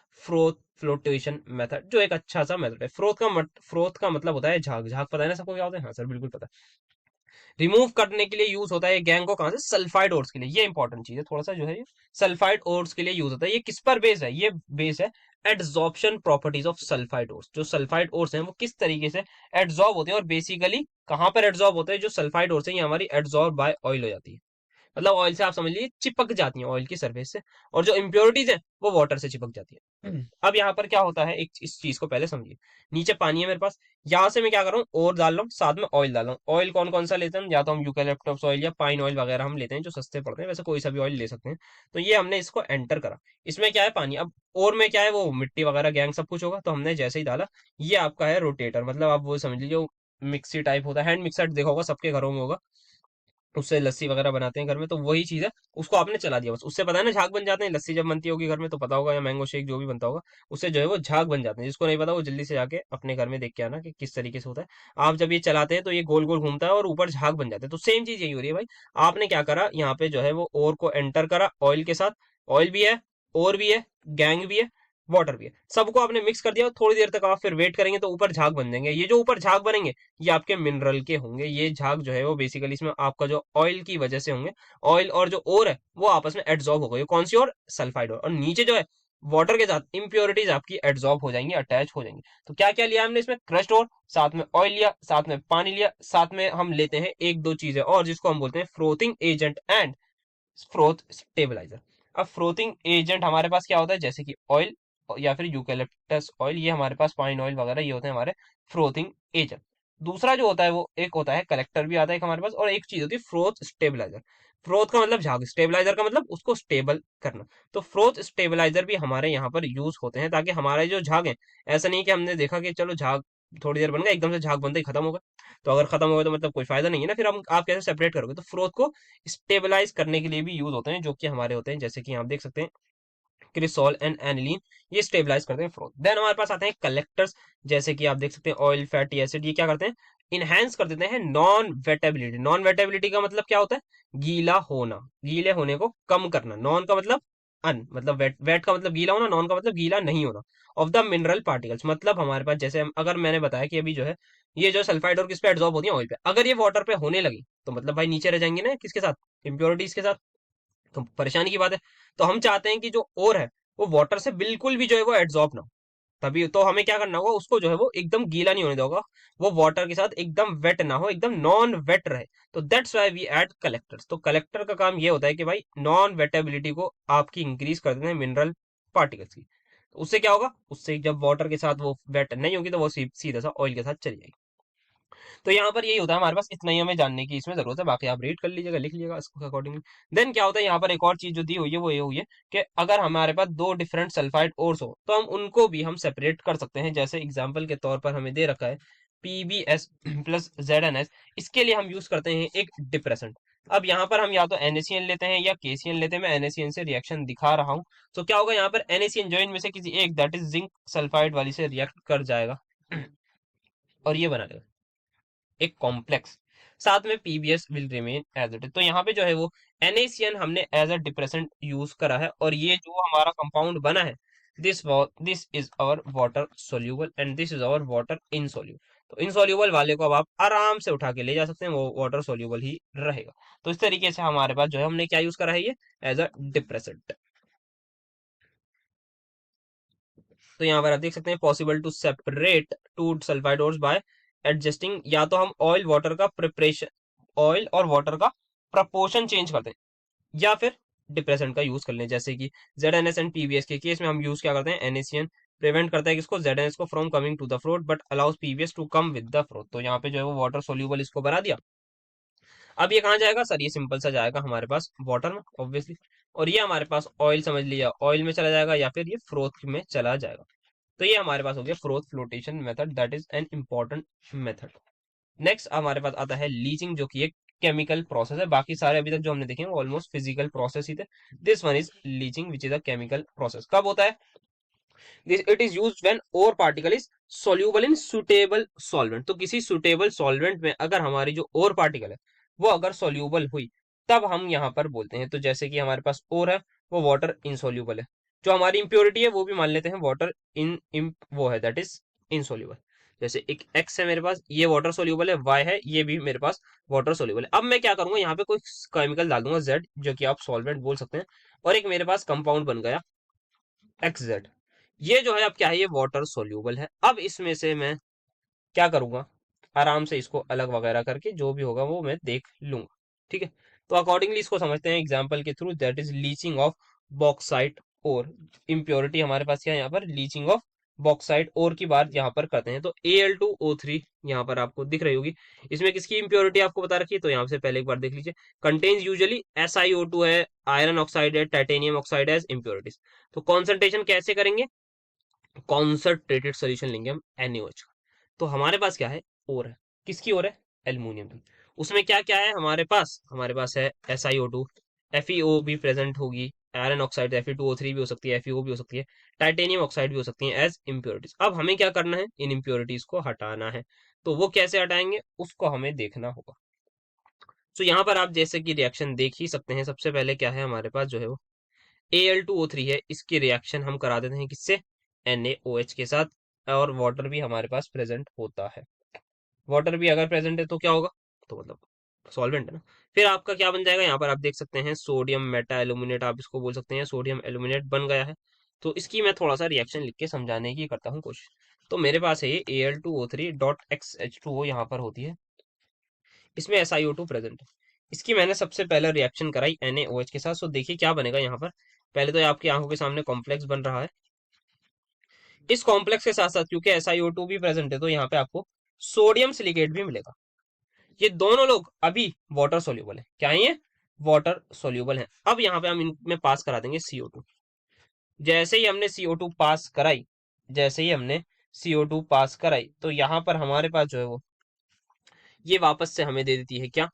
flotation method, जो एक अच्छा सा मेथड है। फ्रोथ का मतलब होता है झाग। झाग पता है ना सबको क्या होता है, हाँ सर बिल्कुल पता है। रिमूव करने के लिए यूज होता है गैंग को, कहां से, सल्फाइड ओर्स के लिए। ये इंपॉर्टेंट चीज है थोड़ा सा, जो है ये सल्फाइड ओर्स के लिए यूज होता है। ये किस पर बेस है, ये बेस है adsorption properties of sulphide ores. जो सल्फाइड ओर्स हैं वो किस तरीके से एडजॉर्ब होते हैं, और बेसिकली कहां पर एडजॉर्ब होते हैं, जो सल्फाइड ओर्स हैं ये हमारी एडजॉर्ब बाय ऑयल हो जाती है, मतलब ऑयल से आप समझ लीजिए चिपक जाती हैं ऑयल की सरफेस से, और जो इम्प्योरिटीज है वो वाटर से चिपक जाती है। अब यहाँ पर क्या होता है, एक इस चीज को पहले समझिए। नीचे पानी है मेरे पास, यहाँ से मैं क्या कर रहा हूँ, और डाल रहा हूँ, साथ में ऑयल डाल रहा हूँ। ऑयल कौन कौन सा लेते हैं हम, या तो हम यूकेलिप्टस ऑयल या पाइन ऑयल वगैरह हम लेते हैं जो सस्ते पड़ते हैं, वैसे कोई सा भी ऑयल ले सकते हैं। तो ये हमने इसको एंटर करा, इसमें क्या है पानी, अब और में क्या है वो मिट्टी वगैरह गैंग सब कुछ होगा, तो हमने जैसे ही डाला, ये आपका है रोटेटर, मतलब आप वो समझ लीजिए मिक्सी टाइप होता है, हैंड मिक्सर देखा होगा सबके घरों में होगा, उससे लस्सी वगैरह बनाते हैं घर में, तो वही चीज है। उसको आपने चला दिया बस, उससे पता है ना झाग बन जाते हैं, लस्सी जब बनती होगी घर में तो पता होगा, या मैंगो शेक जो भी बनता होगा, उससे जो है वो झाग बन जाते हैं। जिसको नहीं पता वो जल्दी से जाके अपने घर में देख के आना कि किस तरीके से होता है। आप जब ये चलाते हैं तो ये गोल गोल घूमता है और ऊपर झाग बन जाते हैं, तो सेम चीज यही हो रही है भाई। आपने क्या करा, यहाँ पे जो है वो ओर को एंटर करा ऑयल के साथ, ऑयल भी है, और भी है, गैंग भी है, वाटर भी है, सबको आपने मिक्स कर दिया। थोड़ी देर तक आप फिर वेट करेंगे तो ऊपर झाग बन जाएंगे। ये जो ऊपर झाग बनेंगे ये आपके मिनरल के होंगे। ये झाग जो है वो बेसिकली इसमें आपका जो ऑयल की वजह से होंगे, ऑयल और जो ओर है वो आपस में एड्सॉर्ब हो गई, कौन सी और, सल्फाइड और नीचे जो है वाटर के साथ इंप्योरिटीज आपकी एड्सॉर्ब हो जाएंगी, अटैच हो जाएंगी। तो क्या क्या लिया हमने इसमें, क्रस्ट और, साथ में ऑयल लिया, साथ में पानी लिया, साथ में हम लेते हैं एक दो चीजें और जिसको हम बोलते हैं फ्रोथिंग एजेंट एंड फ्रोथ स्टेबलाइजर। अब फ्रोथिंग एजेंट हमारे पास क्या होता है, जैसे कि ऑयल या फिर यूकेलिप्टस ऑयल, ये हमारे पास पाइन ऑयल वगैरह ये होते हैं हमारे फ्रोथिंग एजेंट। दूसरा जो होता है वो एक होता है कलेक्टर भी आता है एक हमारे पास, और एक चीज होती है फ्रोथ स्टेबलाइजर। फ्रोथ का मतलब झाग, स्टेबलाइजर का मतलब उसको स्टेबल करना। तो फ्रोथ स्टेबलाइजर भी हमारे यहाँ पर यूज होते हैं ताकि हमारे जो झाग है, ऐसा नहीं कि हमने देखा कि चलो झाग थोड़ी देर बन गया, एकदम से झाग बनते ही खत्म हो गया। तो अगर खत्म हो गया तो मतलब कोई फायदा नहीं है ना, फिर हम आप कैसे सेपरेट करोगे? तो फ्रोथ को स्टेबलाइज करने के लिए भी यूज होते हैं, जो कि हमारे होते हैं, जैसे कि आप देख सकते हैं क्रिसोल एंड एनिलीन, ये स्टेबलाइज करते हैं फ्रोथ। देन हमारे पास आते हैं कलेक्टर्स, जैसे कि आप देख सकते हैं ऑयल, फैटी एसिड, ये क्या करते हैं? इनहेंस कर देते हैं नॉन वेटेबिलिटी। नॉन वेटेबिलिटी का मतलब क्या होता है? गीला होना, गीले होने को कम करना। नॉन का मतलब मतलब वेट, वेट का मतलब गीला होना, नॉन का मतलब गीला नहीं होना। ऑफ द मिनरल पार्टिकल्स, मतलब हमारे पास जैसे अगर मैंने बताया कि अभी जो है ये जो सल्फाइड और किस पे एड्सॉर्ब होती है? ऑयल पे। अगर ये वाटर पे होने लगी तो मतलब भाई नीचे रह जाएंगे ना, किसके साथ? इम्प्योरिटीज के साथ। तो परेशानी की बात है। तो हम चाहते हैं कि जो ओर है वो वाटर से बिल्कुल भी जो है वो एड्सॉर्ब ना हो। तभी तो हमें क्या करना होगा, उसको जो है वो एकदम गीला नहीं होने देगा, वो वाटर के साथ एकदम वेट ना हो, एकदम नॉन वेट रहे। तो that's why we add collectors. तो कलेक्टर का काम ये होता है कि भाई नॉन वेटेबिलिटी को आपकी इंक्रीज कर देते हैं मिनरल पार्टिकल्स की। तो उससे क्या होगा? उससे जब वाटर के साथ वो वेट नहीं होगी तो वो सीधा सा ऑयल के साथ चली जाएगी। तो यहाँ पर यही होता है हमारे पास, इतना ही हमें जानने की इसमें जरूरत है, बाकी आप रीड कर लीजिएगा, लिख लीजिएगा इसको अकॉर्डिंगली। देन क्या होता है यहाँ पर, एक और चीज जो दी हुई है वो ये हुई है कि अगर हमारे पास दो डिफरेंट सल्फाइड ओर्स हो तो हम उनको भी हम सेपरेट कर सकते हैं। जैसे एग्जाम्पल के तौर पर हमें दे रखा है PbS प्लस ZnS, इसके लिए हम यूज करते हैं एक डिप्रेसेंट। अब यहाँ पर हम या तो NaCN लेते हैं या KCN लेते हैं। मैं NaCN से रिएक्शन दिखा रहा हूँ। तो क्या होगा यहाँ पर, NaCN जो इनमें से किसी एक, दैट इज जिंक सल्फाइड वाली से रिएक्ट कर जाएगा और ये बना देगा एक कॉम्प्लेक्स। साथ में PbS will remain as it is. तो यहाँ पे जो है वो NaCN हमने एज अ डिप्रेसेंट यूज करा है, और ये जो हमारा कंपाउंड बना है, this is our water soluble and this is our water insoluble. तो इनसोल्यूबल वाले को अब आप आराम से उठा के ले जा सकते हैं, वो वाटर सोल्यूबल ही रहेगा। तो इस तरीके से हमारे पास जो है हमने क्या यूज करा है, ये एज अ डिप्रेसेंट। तो यहाँ पर आप देख सकते हैं possible to separate two sulphide ores by adjusting, या तो हम ऑयल वाटर का प्रिपरेशन, ऑयल और वाटर का प्रपोर्शन चेंज करते हैं, या फिर डिप्रेसेंट का यूज कर लें। जैसे कि ZnS एंड PbS के केस में हम यूज क्या करते हैं, NaCN प्रिवेंट करता है किसको, ZnS को, from coming to the float but allows PbS to come with the float. तो यहाँ पे जो है वो वाटर सोल्यूबल इसको बना दिया। अब ये कहाँ जाएगा सर? ये सिंपल सा जाएगा हमारे पास वाटर में ऑब्वियसली, और ये हमारे पास ऑयल समझ लिया, ऑयल में चला जाएगा, या फिर ये फ्रोथ में चला जाएगा। तो ये हमारे पास हो गया froth flotation method, that is an important method. Next हमारे पास आता है लीचिंग, जो कि एक केमिकल प्रोसेस है। बाकी सारे अभी तक जो हमने देखे वो ऑलमोस्ट फिजिकल प्रोसेस ही थे। This one is leaching which is a chemical process. कब होता है? This it is used when ore particle is soluble in suitable solvent. तो किसी सुटेबल सॉल्वेंट में अगर हमारी जो ओर पार्टिकल है वो अगर सॉल्यूबल हुई, तब हम यहाँ पर बोलते हैं। तो जैसे कि हमारे पास ओर है, वो वाटर इनसॉल्यूबल है। जो हमारी इंप्योरिटी है वो भी मान लेते हैं वाटर इन वो है, दैट इज इनसॉल्यूबल। जैसे एक x है मेरे पास, ये वाटर सोल्यूबल है, y है, ये भी मेरे पास वाटर सोल्यूबल है। अब मैं क्या करूंगा, यहाँ पे कोई केमिकल डाल दूंगा Z, जो कि आप सॉल्वेंट बोल सकते हैं, और एक मेरे पास कंपाउंड बन गया XZ। ये जो है अब क्या है, ये वाटर सोल्यूबल है। अब इसमें से मैं क्या करूंगा, आराम से इसको अलग वगैरह करके जो भी होगा वो मैं देख लूंगा। ठीक है, तो अकॉर्डिंगली इसको समझते हैं एग्जाम्पल के through, that is leaching of bauxite और इम्प्योरिटी हमारे पास क्या है यहाँ पर, लीचिंग ऑफ बॉक्साइट और की बात यहाँ पर करते हैं। तो Al2O3 यहाँ पर आपको दिख रही होगी, इसमें किसकी इम्प्योरिटी आपको बता रखी है, तो यहाँ से पहले एक बार देख लीजिए। कंटेन्स यूजुअली SiO2 है, आयरन ऑक्साइड है, टाइटेनियम ऑक्साइड है इम्प्योरिटीज। तो कॉन्सेंट्रेशन कैसे करेंगे, कॉन्सनट्रेटेड सोल्यूशन लेंगे हम NaOH का। तो हमारे पास क्या है, और है, किसकी और है, एल्यूमिनियम की। उसमें क्या क्या है हमारे पास है SiO2, FeO भी प्रेजेंट होगी, आयरन ऑक्साइड Fe2O3 भी हो सकती है, FeO भी हो सकती है, टाइटेनियम ऑक्साइड भी हो सकती है एज इम्प्योरिटीज। अब हमें क्या करना है, इन इम्प्योरिटीज को हटाना है। तो वो कैसे हटाएंगे उसको हमें देखना होगा। तो यहाँ पर आप जैसे कि रिएक्शन देख ही सकते हैं, सबसे पहले क्या है हमारे पास जो है वो Al2O3 है, इसकी रिएक्शन हम करा देते हैं किससे, NaOH के साथ, और वाटर भी हमारे पास प्रेजेंट होता है। वाटर भी अगर प्रेजेंट है तो क्या होगा, तो मतलब सॉल्वेंट है ना। फिर आपका क्या बन जाएगा, यहाँ पर आप देख सकते हैं सोडियम मेटा एल्यूमिनेट, आप इसको बोल सकते हैं, सोडियम एल्यूमिनेट बन गया है। तो इसकी मैं थोड़ा सा रिएक्शन लिख के समझाने की करता हूँ कोशिश। तो मेरे पास है ये Al2O3.XH2O यहाँ पर होती है, इसमें SiO2 प्रेजेंट है। इसकी मैंने सबसे पहले रिएक्शन कराई NaOH के साथ। सो देखिए क्या बनेगा यहाँ पर, पहले तो आपकी आंखों के सामने कॉम्प्लेक्स बन रहा है। इस कॉम्प्लेक्स के साथ साथ क्योंकि SiO2 भी प्रेजेंट है, तो यहाँ पे आपको सोडियम सिलिकेट भी मिलेगा। ये दोनों लोग अभी वाटर सोल्यूबल है, क्या है ये, वाटर सोल्यूबल है। अब यहाँ पे हम इनमें पास करा देंगे CO2। जैसे ही हमने CO2 पास कराई, जैसे ही हमने CO2 पास कराई, तो यहाँ पर हमारे पास जो है वो ये वापस से हमें दे देती है क्या,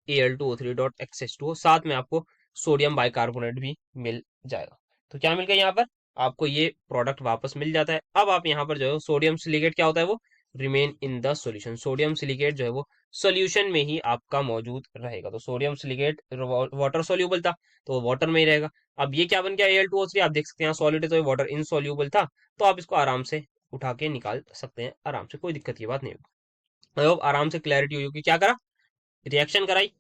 Al2O3.XH2O, साथ में आपको सोडियम बाइकार्बोनेट भी मिल जाएगा। तो क्या मिल गया यहाँ पर, आपको ये प्रोडक्ट वापस मिल जाता है। अब आप यहाँ पर जो है सोडियम सिलिकेट क्या होता है, वो remain in the solution, sodium silicate जो है वो सॉल्यूशन में ही आपका मौजूद रहेगा। तो सोडियम सिलिकेट वाटर सोल्यूबल था, तो वो वाटर में ही रहेगा। अब ये क्या बन गया, Al2O3, आप देख सकते हैं सॉलिड है तो ये वाटर इनसॉल्यूबल था, तो आप इसको आराम से उठा के निकाल सकते हैं आराम से, कोई दिक्कत की बात नहीं होगी। अब आराम से क्लैरिटी हुई होगी, क्या करा, रिएक्शन कराई,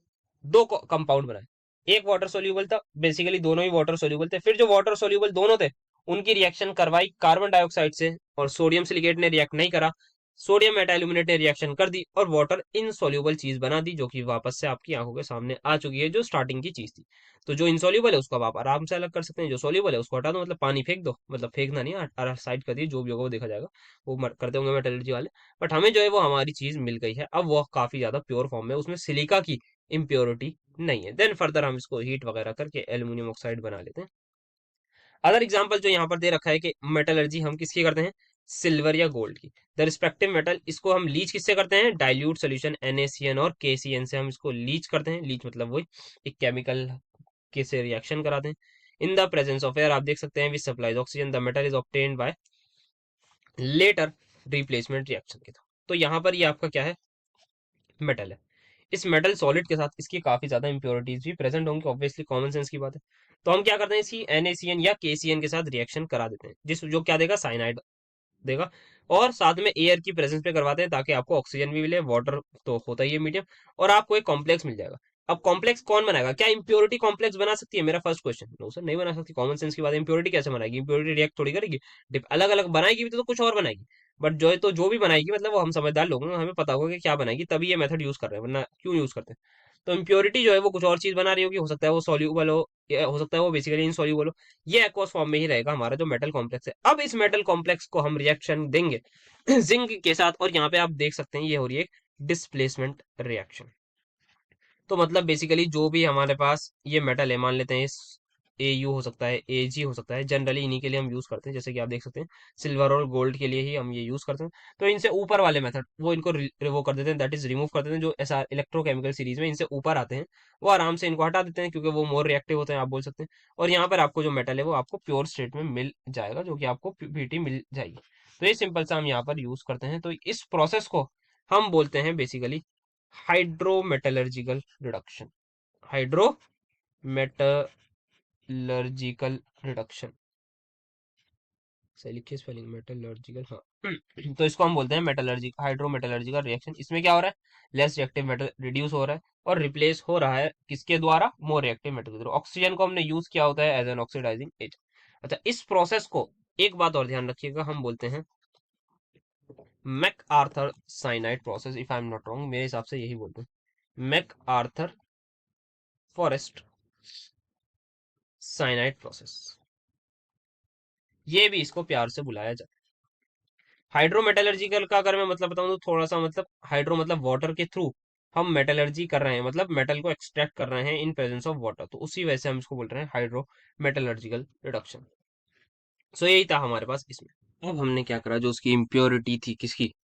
दो कंपाउंड बनाए, एक वाटर सोल्यूबल था, बेसिकली दोनों ही वाटर सोल्यूबल थे, फिर जो वाटर सोल्यूबल दोनों थे उनकी रिएक्शन करवाई कार्बन डाइऑक्साइड से, और सोडियम सिलिकेट ने रिएक्ट नहीं करा, सोडियम मेटाल्यूमिनेट ने रिएक्शन कर दी और वाटर इनसॉल्यूबल चीज बना दी, जो कि वापस से आपकी आंखों के सामने आ चुकी है, जो स्टार्टिंग की चीज थी। तो जो इनसॉल्यूबल है उसको अब आप आराम से अलग कर सकते हैं, जो सोल्यूबल है उसको हटा दो, मतलब पानी फेंक दो, मतलब फेंकना नहीं, साइड कर दिए, जो भी होगा वो देखा जाएगा, वो करते होंगे मेटलर्जी वाले। बट हमें जो है वो हमारी चीज मिल गई है, अब वो काफी ज्यादा प्योर फॉर्म में, उसमें सिलिका की इम्प्योरिटी नहीं है। देन फर्दर हम इसको हीट वगैरह करके एल्यूमिनियम ऑक्साइड बना लेते हैं। अदर एग्जांपल जो यहाँ पर दे रखा है कि मेटलर्जी हम किसकी करते हैं, सिल्वर या गोल्ड की, द रिस्पेक्टिव मेटल, इसको हम लीच किससे करते हैं, डाइल्यूट सोल्यूशन NaCN और KCN से हम इसको लीच करते हैं। लीच मतलब वही एक केमिकल के से रिएक्शन कराते हैं। In the presence of air, आप देख सकते हैं, which supplies oxygen, the metal is obtained by later replacement reaction के थ्रू। तो यहाँ पर ये आपका क्या है, मेटल है। इस मेटल सॉलिड के साथ इसकी काफी ज्यादा इंप्योरिटीज भी प्रेजेंट होंगी, ऑब्वियसली कॉमन सेंस की बात है। तो हम क्या करते हैं, इसकी NaCN या KCN के साथ रिएक्शन करा देते हैं, जिस जो क्या देगा, साइनाइड देगा, और साथ में एयर की प्रेजेंस पे करवाते हैं ताकि आपको ऑक्सीजन भी मिले, वाटर तो होता ही है मीडियम, और आपको एक कॉम्प्लेक्स मिल जाएगा। अब कॉम्प्लेक्स कौन बनाएगा, क्या इंप्योरिटी कॉम्प्लेक्स बना सकती है, मेरा फर्स्ट क्वेश्चन, नो सर नहीं बना सकती, कॉमन सेंस की बात है, इंप्योरिटी कैसे बनाएगी, इंप्योरिटी रिएक्ट थोड़ी करेगी, अलग अलग बनाएगी भी तो कुछ और बनाएगी। बट जो है तो जो भी बनाएगी, मतलब वो हम समझदार लोग हैं, हमें पता होगा कि क्या बनाएगी, तभी ये मेथड यूज कर रहे हैं, वरना क्यों यूज करते हैं। तो इम्प्योरिटी जो है वो कुछ और चीज बना रही होगी, हो सकता है वो सॉल्यूबल हो, या हो सकता है वो बेसिकली इनसॉल्यूबल हो, ये एक्वस फॉर्म में ही रहेगा हमारा जो मेटल कॉम्प्लेक्स है। अब इस मेटल कॉम्प्लेक्स को हम रिएक्शन देंगे जिंक के साथ, और यहाँ पे आप देख सकते हैं ये हो रही है डिस्प्लेसमेंट रिएक्शन। तो मतलब बेसिकली जो भी हमारे पास ये मेटल है, मान लेते हैं इस AU हो सकता है, AG हो सकता है, जनरली इन्हीं के लिए हम यूज करते हैं, जैसे कि आप देख सकते हैं सिल्वर और गोल्ड के लिए ही हम ये यूज करते हैं। तो इनसे ऊपर वाले मेथड वो इनको वो कर देते हैं, दैट इज रिमूव कर देते हैं, जो SR इलेक्ट्रोकेमिकल सीरीज में इनसे ऊपर आते हैं वो आराम से इनको हटा देते हैं, क्योंकि वो मोर रिएक्टिव होते हैं, आप बोल सकते हैं। और यहाँ पर आपको जो मेटल है वो आपको प्योर स्टेट में मिल जाएगा, जो कि आपको PET मिल जाएगी। तो ये सिंपल सा हम यहाँ पर यूज करते हैं। तो इस प्रोसेस को हम बोलते हैं basically hydrometallurgical reduction, hydrometallurgical reduction, सही लिखिए स्पेलिंग, मेटलर्जिकल, हाँ तो इसको हम बोलते हैं मेटलर्जी हाइड्रोमेटलर्जिकल रिएक्शन। इसमें क्या हो रहा है, लेस रिएक्टिव मेटल रिड्यूस हो रहा है और रिप्लेस हो रहा है किसके द्वारा, मोर रिएक्टिव मेटल के द्वारा। ऑक्सीजन को हमने यूज किया होता है एज एन ऑक्सीडाइजिंग एजेंट। अच्छा, इस प्रोसेस को एक बात और ध्यान रखिएगा, हम बोलते हैं MacArthur cyanide process, if I am not wrong, मेरे हिसाब से यही बोलते हैं, MacArthur Forrest cyanide process, ये भी इसको प्यार से बुलाया जाता है। हाइड्रोमेटलर्जिकल का अगर मैं मतलब बताऊं तो थोड़ा सा मतलब, हाइड्रो मतलब वाटर के थ्रू हम मेटलर्जी कर रहे हैं, मतलब मेटल को एक्सट्रैक्ट कर रहे हैं इन प्रेजेंस ऑफ वाटर, तो उसी वजह से हम इसको बोल रहे हैं हाइड्रो मेटलर्जिकल रिडक्शन। सो यही था हमारे पास इसमें। अब हमने क्या करा, जो उसकी इम्प्योरिटी थी किसकी,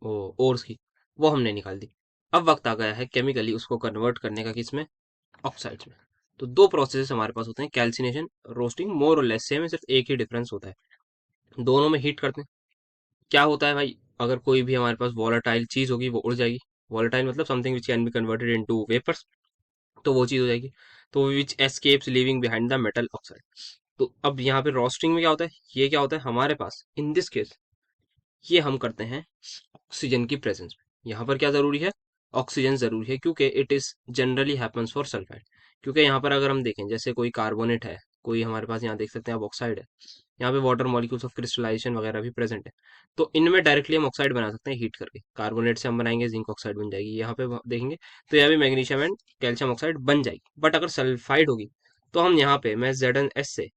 वो ओर्स की, वो हमने निकाल दी। अब वक्त आ गया है केमिकली उसको कन्वर्ट करने का, किसमें, ऑक्साइड्स में। तो दो प्रोसेस हमारे पास होते हैं, कैल्सिनेशन, रोस्टिंग, मोर और लेस सेम है, सिर्फ एक ही डिफरेंस होता है, दोनों में हीट करते हैं। क्या होता है भाई, अगर कोई भी हमारे पास वॉलेटाइल चीज होगी वो उड़ जाएगी, वॉलेटाइल मतलब something which can be converted into vapours, तो वो चीज हो जाएगी, तो which escapes living behind the metal oxide. तो अब यहाँ पे रोस्टिंग में क्या होता है, ये क्या होता है हमारे पास इन दिस केस, ये हम करते हैं ऑक्सीजन की प्रेजेंस में। यहाँ पर क्या जरूरी है, ऑक्सीजन जरूरी है, क्योंकि it is generally happens for sulphide. क्योंकि यहाँ पर अगर हम देखें, जैसे कोई कार्बोनेट है, कोई हमारे पास यहाँ देख सकते हैं आप ऑक्साइड है, यहाँ पे वाटर मॉलिक्यूल्स ऑफ क्रिस्टलाइजेशन वगैरह भी प्रेजेंट है, तो इनमें डायरेक्टली हम ऑक्साइड बना सकते हैं हीट करके। कार्बोनेट से हम बनाएंगे जिंक ऑक्साइड बन जाएगी, यहाँ पे देखेंगे तो यहाँ भी मैग्नीशियम एंड कैल्शियम ऑक्साइड बन जाएगी। बट अगर सल्फाइड होगी तो हम यहाँ पे, मैं ZnS से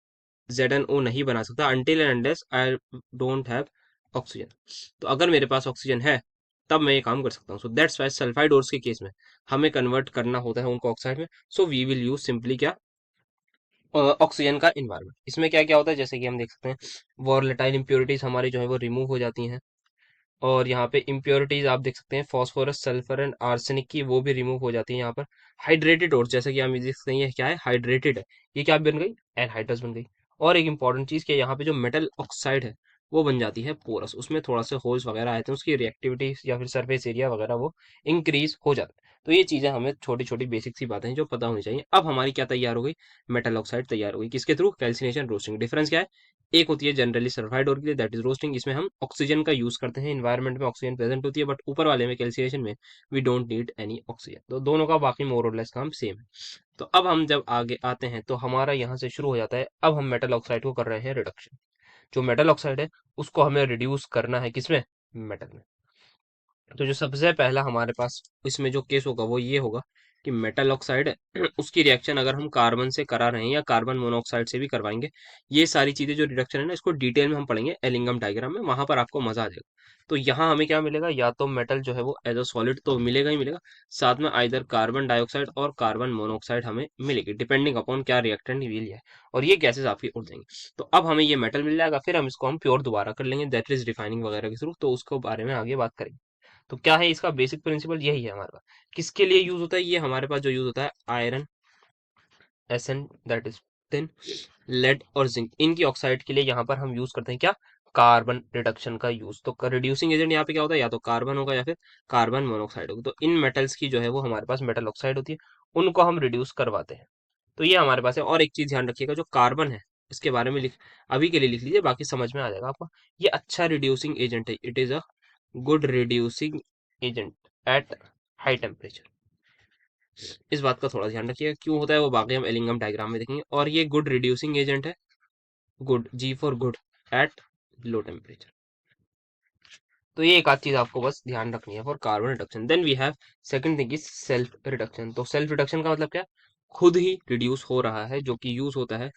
ZnO नहीं बना सकता, until and unless I don't have oxygen. तो अगर मेरे पास ऑक्सीजन है तब मैं ये काम कर सकता हूँ। So that's why sulphide ores के केस में हमें कन्वर्ट करना होता है उनको ऑक्साइड में, so we will use simply क्या, ऑक्सीजन का इन्वायरमेंट। इसमें क्या क्या होता है, जैसे कि हम देख सकते हैं वॉलेटाइल इंप्योरिटीज हमारी जो है वो रिमूव हो जाती हैं। और यहाँ पे इम्प्योरिटीज आप देख सकते हैं फॉस्फोरस, सल्फर एंड आर्सेनिक की, वो भी रिमूव हो जाती है यहाँ पर। हाइड्रेटेड और जैसे कि हम ये देख सकते हैं ये क्या है, हाइड्रेटेड है। ये क्या बन गई, एनहाइड्रस बन गई। और एक इंपॉर्टेंट चीज कि यहाँ पे जो मेटल ऑक्साइड है वो बन जाती है पोरस, उसमें थोड़ा सा होल्स वगैरह आए थे, उसकी रिएक्टिविटी या फिर सरफेस एरिया वगैरह वो इंक्रीज हो जाता है। तो ये चीजें हमें छोटी छोटी बेसिक सी बातें हैं जो पता होनी चाहिए। अब हमारी क्या तैयार हो गई, मेटल ऑक्साइड तैयार हो गई, किसके थ्रू, कैल्सिनेशन रोस्टिंग। डिफरेंस क्या है, एक होती है जनरली सल्फाइड और के लिए, दैट इज रोस्टिंग, इसमें हम ऑक्सीजन का यूज करते हैं, इन्वायरमेंट में ऑक्सीजन प्रेजेंट होती है, बट ऊपर वाले में कैल्सिनेशन में we don't need any oxygen. तो दोनों का बाकी मोर और लेस काम सेम है। तो अब हम जब आगे आते हैं तो हमारा यहाँ से शुरू हो जाता है, अब हम मेटल ऑक्साइड को कर रहे हैं रिडक्शन। जो मेटल ऑक्साइड है उसको हमें रिड्यूस करना है किसमें, मेटल में। तो जो सबसे पहला हमारे पास इसमें जो केस होगा वो ये होगा कि मेटल ऑक्साइड है उसकी रिएक्शन अगर हम कार्बन से करा रहे हैं या कार्बन मोनोऑक्साइड से भी करवाएंगे, ये सारी चीजें जो रिडक्शन है ना, इसको डिटेल में हम पढ़ेंगे एलिंगम डायग्राम में, वहां पर आपको मजा आ जाएगा। तो यहाँ हमें क्या मिलेगा, या तो मेटल जो है वो एज अ सॉलिड तो मिलेगा ही मिलेगा, साथ में आइदर कार्बन डाइऑक्साइड और कार्बन मोनोऑक्साइड हमें मिलेगी, डिपेंडिंग अपॉन क्या रिएक्टेंट भी लिया है, और ये गैसेस आपकी उड़ जाएंगी। तो अब हमें ये मेटल मिल जाएगा, फिर हम इसको हम प्योर दोबारा कर लेंगे, दैट इज रिफाइनिंग वगैरह के थ्रू, तो उसको बारे में आगे बात करेंगे। तो क्या है इसका बेसिक प्रिंसिपल, यही है हमारे पास। किसके लिए यूज होता है ये, हमारे पास जो यूज होता है iron, S N that is tin, lead और जिंक, इनकी ऑक्साइड के लिए यहाँ पर हम यूज करते हैं क्या, कार्बन रिडक्शन का यूज। तो रिड्यूसिंग एजेंट यहाँ पे क्या होता है, या तो कार्बन होगा या फिर कार्बन मोनोऑक्साइड होगा। तो इन मेटल्स की जो है वो हमारे पास मेटल ऑक्साइड होती है, उनको हम रिड्यूस करवाते हैं। तो ये हमारे पास है। और एक चीज ध्यान रखिएगा, जो कार्बन है इसके बारे में लिख, अभी के लिए लिख लीजिए, बाकी समझ में आ जाएगा आपको। ये अच्छा रिड्यूसिंग एजेंट है, it is a good reducing agent at high temperature. इस बात का थोड़ा ध्यान रखिएगा, क्यों होता है वो बाकी हम एलिंगम डायग्राम में देखेंगे। और ये गुड रिड्यूसिंग एजेंट है, good, G for good, at low temperature. तो ये एक आध चीज आपको बस ध्यान रखनी है for carbon reduction. Then we have second thing is self reduction. तो सेल्फ रिडक्शन का मतलब क्या, खुद ही रिड्यूस हो रहा है, जो कि यूज होता है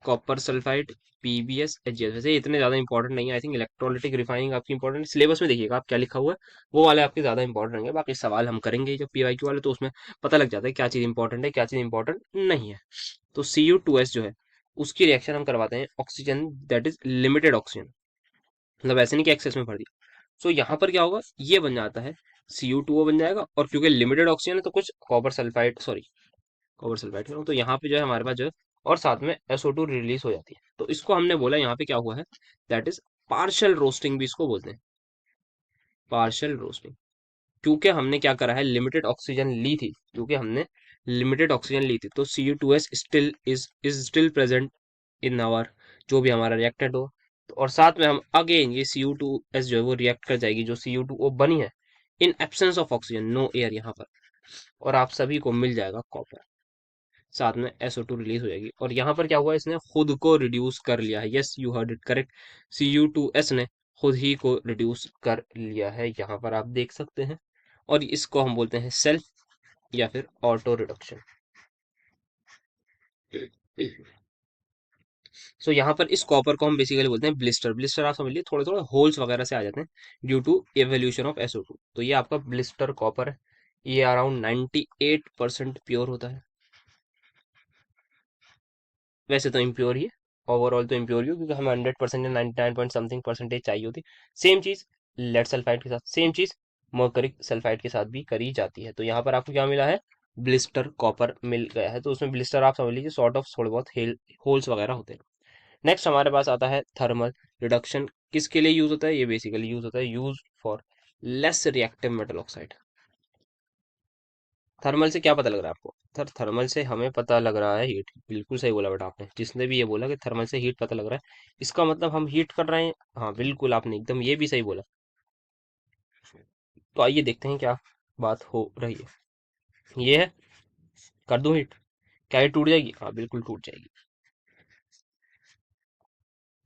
कॉपर सल्फाइड, पीबीएस, एचजीएस। वैसे इतने ज्यादा इंपॉर्टेंट नहीं है, आई थिंक इलेक्ट्रोलिटिक रिफाइनिंग आपकी इंपॉर्टेंट, सिलेबस में देखिएगा आप क्या लिखा हुआ है, वो वाले आपके ज्यादा इंपॉर्टेंट रहेंगे। बाकी सवाल हम करेंगे जब पीवाईक्यू वाले, तो उसमें पता लग जाता है क्या चीज इंपॉर्टेंट है क्या चीज इंपॉर्टेंट नहीं है। तो Cu2S जो है उसकी रिएक्शन हम करवाते हैं oxygen, that is limited oxygen, मतलब ऐसे नहीं कि एक्सेस में भर दिया। सो यहाँ पर क्या होगा, ये बन जाता है Cu2O बन जाएगा, और क्योंकि लिमिटेड ऑक्सीजन है तो कुछ copper sulphide, sorry copper sulphide कह रहा हूँ, तो यहाँ पे जो है हमारे पास जो है, और साथ में SO2 रिलीज हो जाती है। तो इसको हमने बोला यहाँ पे क्या हुआ है, दैट इज पार्शियल रोस्टिंग भी इसको बोलते हैं, पार्शियल रोस्टिंग। क्योंकि हमने क्या करा है, लिमिटेड ऑक्सीजन ली थी, क्योंकि हमने लिमिटेड ऑक्सीजन ली थी, तो Cu2S still still present in our, जो भी हमारा रिएक्टेंट हो। तो और साथ में हम अगेन ये Cu2S जो है वो रिएक्ट कर जाएगी, जो Cu2O बनी है in absence of oxygen, no air यहाँ पर, और आप सभी को मिल जाएगा कॉपर, साथ में SO2 रिलीज हो जाएगी। और यहाँ पर क्या हुआ, इसने खुद को रिड्यूस कर लिया है, yes you heard it correct, Cu2S ने खुद ही को रिड्यूस कर लिया है, यहाँ पर आप देख सकते हैं। और इसको हम बोलते हैं सेल्फ या फिर ऑटो रिडक्शन। सो यहाँ पर इस कॉपर को हम बेसिकली बोलते हैं ब्लिस्टर। ब्लिस्टर आप समझ लीजिए थोड़े थोड़े होल्स वगैरह से आ जाते हैं due to evolution of SO2। तो ये आपका ब्लिस्टर कॉपर है, ये अराउंड 98% प्योर होता है। वैसे तो इम्प्योर ही है, ओवरऑल तो इम्प्योर ही हो, क्योंकि हमें 100% या 99 पॉइंट समथिंग परसेंटेज चाहिए होती। सेम चीज लेड सल्फाइड के साथ, सेम चीज मर्करिक सल्फाइड के साथ भी करी जाती है। तो यहाँ पर आपको क्या मिला है, ब्लिस्टर कॉपर मिल गया है। तो उसमें ब्लिस्टर आप समझ लीजिए सॉर्ट ऑफ थोड़े बहुत होल्स वगैरह होते हैं। नेक्स्ट हमारे पास आता है थर्मल रिडक्शन। किसके लिए यूज होता है, ये बेसिकली यूज होता है use for less reactive metal oxide. Thermal से क्या पता लग रहा है आपको, थर्मल से हमें पता लग रहा है हीट, बिल्कुल सही बोला बेटा आपने, जिसने भी ये बोला कि थर्मल से हीट पता लग रहा है, इसका मतलब हम हीट कर रहे हैं। हाँ बिल्कुल, आपने एकदम ये भी सही बोला। तो आइए देखते हैं क्या बात हो रही है। ये है, कर दूं हीट, क्या ये टूट जाएगी, हाँ बिल्कुल टूट जाएगी।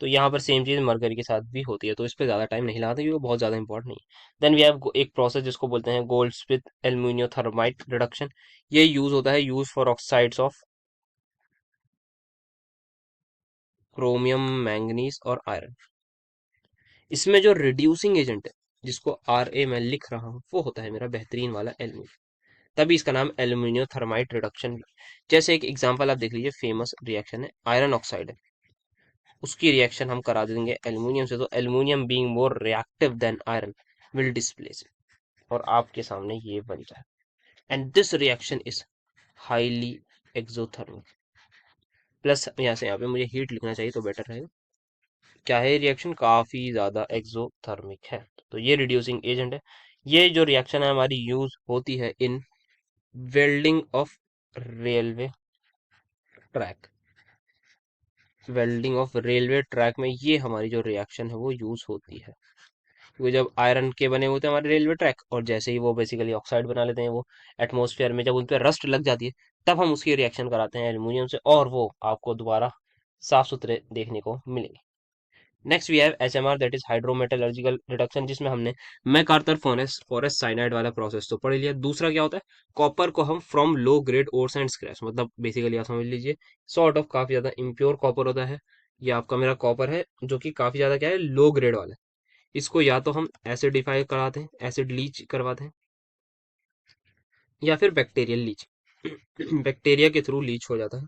तो यहाँ पर सेम चीज मरकरी के साथ भी होती है, तो इस पे ज्यादा टाइम नहीं लगाते क्योंकि बहुत ज्यादा इंपॉर्टेंट नहीं है। देन वी हैव एक प्रोसेस जिसको बोलते हैं गोल्ड स्मिथ एल्यूमिनियोथर्माइट रिडक्शन। ये यूज होता है use for oxides of chromium, manganese और आयरन। इसमें जो रिड्यूसिंग एजेंट है जिसको RA मैं लिख रहा हूँ वो होता है मेरा बेहतरीन वाला एल्यूमिनियम। तभी इसका नाम एल्यूमिनियम थर्माइट रिडक्शन। जैसे एक एग्जांपल आप देख लीजिए, फेमस रिएक्शन है आयरन ऑक्साइड है, उसकी रिएक्शन हम करा देंगे एल्यूमिनियम से, तो aluminium being more reactive than iron will displace, और आपके सामने ये बन जाए। And this reaction is highly exothermic. Plus यहाँ पे मुझे हीट लिखना चाहिए तो बेटर रहेगा। क्या है रिएक्शन? काफी ज्यादा एक्सोथर्मिक है। तो ये रिड्यूसिंग एजेंट है। ये जो रिएक्शन है हमारी यूज होती है इन welding of railway track. Welding of railway track में ये हमारी जो रिएक्शन है वो यूज होती है, क्योंकि जब आयरन के बने होते हैं हमारे रेलवे ट्रैक, और जैसे ही वो बेसिकली ऑक्साइड बना लेते हैं वो एटमॉस्फेयर में, जब उन पर रस्ट लग जाती है तब हम उसकी रिएक्शन कराते हैं एल्यूमिनियम से, और वो आपको दोबारा साफ सुथरे देखने को मिलेंगे। Next we have HMR, that is hydrometallurgical reduction, जिसमें हमने मैकार्थर फॉरेस्ट साइनाइड वाला प्रोसेस तो पढ़ लिया। दूसरा क्या होता है? कॉपर को हम from low grade ores and scraps, मतलब बेसिकली आप समझ लीजिए सॉर्ट ऑफ काफी ज्यादा इम्प्योर कॉपर होता है। ये आपका मेरा कॉपर है जो कि काफी ज्यादा क्या है, लो ग्रेड वाला है। इसको या तो हम एसिडिफाई कराते हैं, एसिड लीच करवाते हैं, या फिर बैक्टीरियल लीच बैक्टीरिया के थ्रू लीच हो जाता है।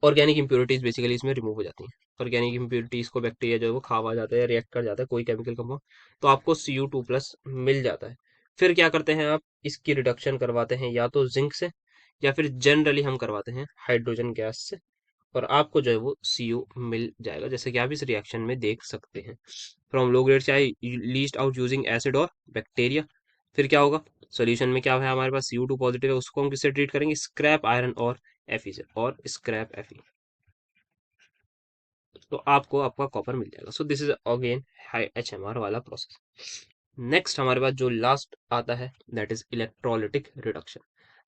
ऑर्गेनिक इंप्योरिटीज बेसिकली इसमें रिमूव हो जाती हैं। ऑर्गेनिक इंप्योरिटीज को बैक्टीरिया जो है वो खा जाता है, रिएक्ट कर जाता है कोई केमिकल कंपाउंड, तो आपको Cu2+ मिल जाता है। फिर क्या करते हैं आप, इसकी रिडक्शन करवाते हैं या तो जिंक से, या फिर जनरली हम करवाते हैं हाइड्रोजन गैस से, और आपको जो है वो Cu मिल जाएगा, जैसे कि आप इस रिएक्शन में देख सकते हैं। फ्रॉम लो ग्रेड चाहे लीस्ट आउट यूजिंग एसिड और बैक्टीरिया। फिर क्या होगा, सोल्यूशन में क्या है हमारे पास Cu2 पॉजिटिव है, उसको हम किससे ट्रीट करेंगे? स्क्रैप आयरन और Fe से, और स्क्रैप Fe, तो आपको आपका कॉपर मिल जाएगा। So this is again high HMR वाला प्रोसेस। नेक्स्ट हमारे पास जो लास्ट आता है दैट इज इलेक्ट्रोलिटिक रिडक्शन।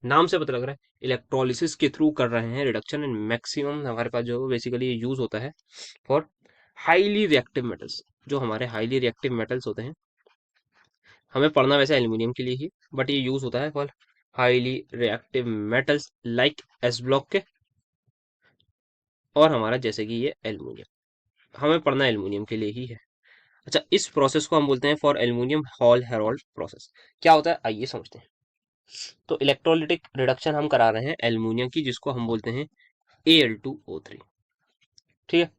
नाम से पता लग रहा है इलेक्ट्रोलिसिस के थ्रू कर रहे हैं रिडक्शन, एंड मैक्सिमम हमारे पास जो बेसिकली यूज होता है फॉर हाईली रिएक्टिव मेटल्स। जो हमारे हाईली रिएक्टिव मेटल्स होते हैं, हमें पढ़ना वैसे एल्यूमिनियम के लिए ही, बट ये यूज होता है for highly reactive metals like S block के, और हमारा जैसे कि ये एल्यूमिनियम, हमें पढ़ना एल्यूमिनियम के लिए ही है। अच्छा, इस प्रोसेस को हम बोलते हैं for aluminium hall Heroult process. क्या होता है आइए समझते हैं। तो इलेक्ट्रोलिटिक रिडक्शन हम करा रहे हैं एल्यूमिनियम की, जिसको हम बोलते हैं Al2O3। ठीक है,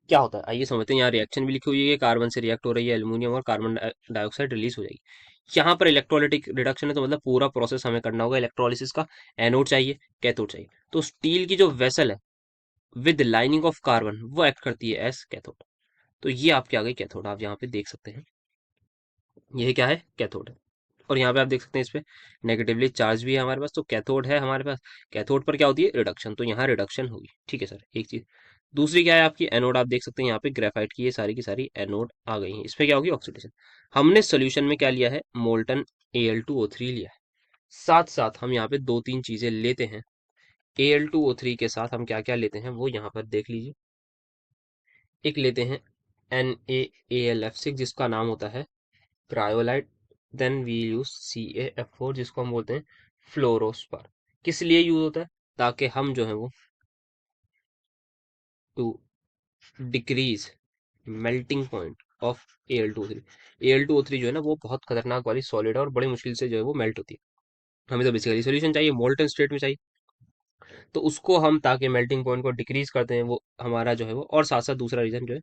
क्या होता है आइए समझते हैं। यहाँ रिएक्शन भी लिखी हुई है, कार्बन से रिएक्ट हो रही है एल्यूमिनियम, और कार्बन डाइऑक्साइड रिलीज हो जाएगी। यहाँ पर इलेक्ट्रोलिटिक रिडक्शन है, तो मतलब पूरा प्रोसेस हमें करना होगा इलेक्ट्रोलिसिस का। एनोड चाहिए, कैथोड चाहिए, तो स्टील की जो वेसल है विद लाइनिंग ऑफ कार्बन वो एक्ट करती है एज कैथोड। तो ये आपके आ गई कैथोड, आप यहाँ पे देख सकते हैं ये क्या है, कैथोड है। और यहाँ पे आप देख सकते हैं इस पे नेगेटिवली चार्ज भी है हमारे पास, तो कैथोड है हमारे पास। कैथोड पर क्या होती है, रिडक्शन, तो यहाँ रिडक्शन होगी। ठीक है सर, एक चीज। दूसरी क्या है आपकी एनोड, आप देख सकते हैं यहाँ पे ग्रेफाइट की ये सारी की सारी एनोड आ गई हैं। इस पे क्या होगी, ऑक्सीडेशन। हमने सोल्यूशन में क्या लिया है, मोल्टन Al2O3 लिया है। साथ साथ हम यहाँ पे दो तीन चीजें लेते हैं। Al2O3 के साथ हम क्या क्या लेते हैं वो यहाँ पर देख लीजिए। एक लेते हैं NaAlF6 जिसका नाम होता है cryolite. Then we use CaF4 जिसको हम बोलते हैं फ्लोरोस्पर। किस लिए यूज होता है, ताकि हम जो है वो to decrease melting point of Al2O3। Al2O3 जो है ना वो बहुत खतरनाक वाली सॉलिड है, और बड़ी मुश्किल से जो है वो मेल्ट होती है। हमें तो बेसिकली सोल्यूशन चाहिए, मोल्टन स्टेट में चाहिए, तो उसको हम ताकि मेल्टिंग पॉइंट को डिक्रीज करते हैं वो हमारा जो है वो, और साथ साथ दूसरा रीजन जो है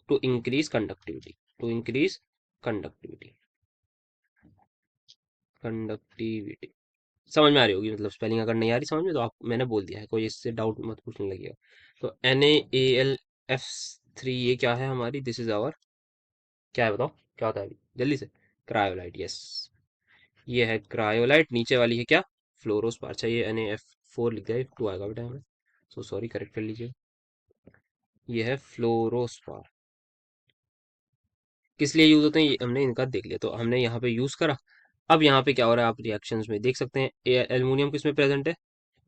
to increase conductivity, to increase conductivity, conductivity. समझ में आ रही होगी, मतलब स्पेलिंग अगर नहीं आ रही समझ में तो आप, मैंने बोल दिया है, कोई इससे डाउट मत पूछने लगेगा। तो NaAlF3 ये क्या है हमारी, दिस इज आवर, क्या है बताओ क्या होता है अभी जल्दी से, क्रायोलाइट। यस, ये है क्रायोलाइट। नीचे वाली है क्या, फ्लोरोस्पार। अच्छा ये NaF4 लिख दिया, 2 आएगा बेटा हमें, सो सॉरी, करेक्ट कर लीजिए। ये है फ्लोरोस्पार। किस लिए यूज होते हैं ये हमने इनका देख लिया, तो हमने यहाँ पे यूज करा। अब यहाँ पे क्या हो रहा है आप रिएक्शंस में देख सकते हैं, एल्यूमिनियम किसमें प्रेजेंट है,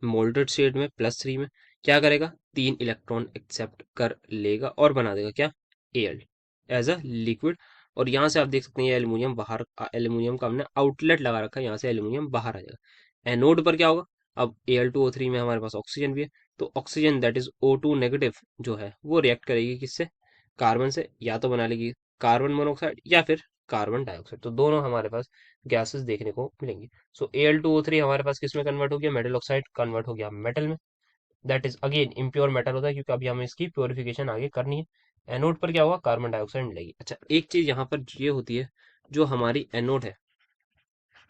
मोल्टेड स्टेट में +3 में। क्या करेगा, 3 इलेक्ट्रॉन एक्सेप्ट कर लेगा और बना देगा क्या, Al एज अ लिक्विड। और यहाँ से आप देख सकते हैं ये एल्यूमिनियम बाहर, एल्यूमिनियम का हमने आउटलेट लगा रखा है, यहाँ से एल्यूमिनियम बाहर आ जाएगा। एनोड पर क्या होगा, अब Al2O3 में हमारे पास ऑक्सीजन भी है, तो oxygen that is O2 negative जो है वो रिएक्ट करेगी किससे, कार्बन से, या तो बना लेगी कार्बन मोनोऑक्साइड, या फिर कार्बन डाइऑक्साइड। तो दोनों हमारे पास गैसेस देखने को मिलेंगी। सो Al2O3 हमारे पास किस में कन्वर्ट हो गया, मेटल ऑक्साइड कन्वर्ट हो गया मेटल में। That is again impure metal होता है, क्योंकि अभी हमें इसकी प्योरिफिकेशन आगे करनी है। एनोड पर क्या होगा, कार्बन डाइऑक्साइड मिलेगी। अच्छा, एक चीज यहाँ पर ये होती है, जो हमारी एनोड है,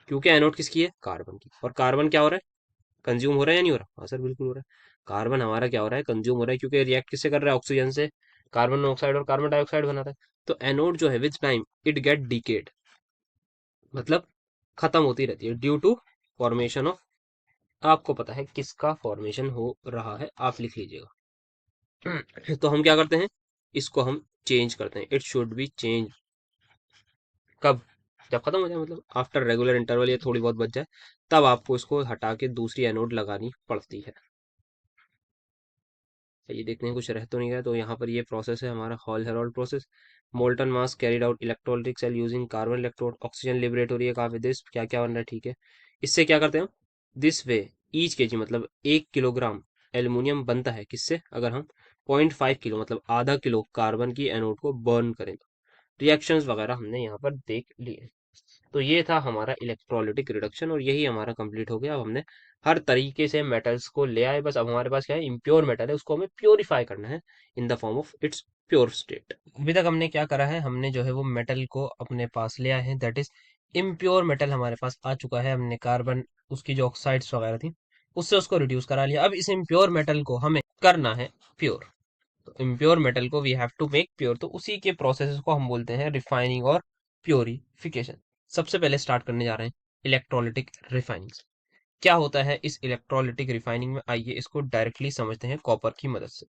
क्योंकि एनोड किसकी है, कार्बन की, और कार्बन क्या हो रहा है, कंज्यूम हो रहा है या नहीं हो रहा, हाँ सर बिल्कुल हो रहा है। कार्बन हमारा क्या हो रहा है, कंज्यूम हो रहा है, क्योंकि रिएक्ट किससे कर रहा है, ऑक्सीजन से कार्बन मोनोऑक्साइड और कार्बन डाइऑक्साइड बना रहा है। तो एनोड जो है with time it get decade, मतलब खत्म होती रहती है ड्यू टू फॉर्मेशन ऑफ, आपको पता है किसका फॉर्मेशन हो रहा है, आप लिख लीजिएगा। तो हम क्या करते हैं, इसको हम चेंज करते हैं, इट शुड बी चेंज। कब, जब खत्म हो जाए, मतलब आफ्टर रेगुलर इंटरवल, ये थोड़ी बहुत बच जाए, तब आपको इसको हटा के दूसरी एनोड लगानी पड़ती है। ये देखते हैं कुछ रह तो नहीं गया। तो यहाँ पर ये प्रोसेस है हमारा Hall Heroult process. Molten mass carried out electrolytic cell using carbon electrode, oxygen liberate हो रही है, काफी दिस क्या क्या बन रहा है, ठीक है। इससे क्या करते हैं हम, दिस वे ईच केजी, मतलब 1 किलोग्राम एल्यूमिनियम बनता है किससे, अगर हम 0.5 किलो मतलब आधा किलो कार्बन की एनोड को बर्न करें। रिएक्शंस वगैरह हमने यहाँ पर देख लिए। तो ये था हमारा इलेक्ट्रोलिटिक रिडक्शन, और यही हमारा कंप्लीट हो गया। अब हमने हर तरीके से मेटल्स को ले आए, बस अब हमारे पास क्या है, इम्प्योर मेटल है, उसको हमें प्योरीफाई करना है in the form of its pure state. अभी तक हमने क्या करा है, हमने जो है वो मेटल को अपने पास ले आए हैं, दैट इज इम्प्योर मेटल हमारे पास आ चुका है। हमने कार्बन, उसकी जो ऑक्साइड्स वगैरह थी, उससे उसको रिड्यूस करा लिया। अब इस इम्प्योर मेटल को हमें करना है प्योर। तो इम्प्योर मेटल को we have to make pure, तो उसी के प्रोसेस को हम बोलते हैं रिफाइनिंग और प्योरिफिकेशन। सबसे पहले स्टार्ट करने जा रहे हैं इलेक्ट्रोलिटिक रिफाइनिंग। क्या होता है इस इलेक्ट्रोलिटिक रिफाइनिंग में, आइए इसको डायरेक्टली समझते हैं कॉपर की मदद से।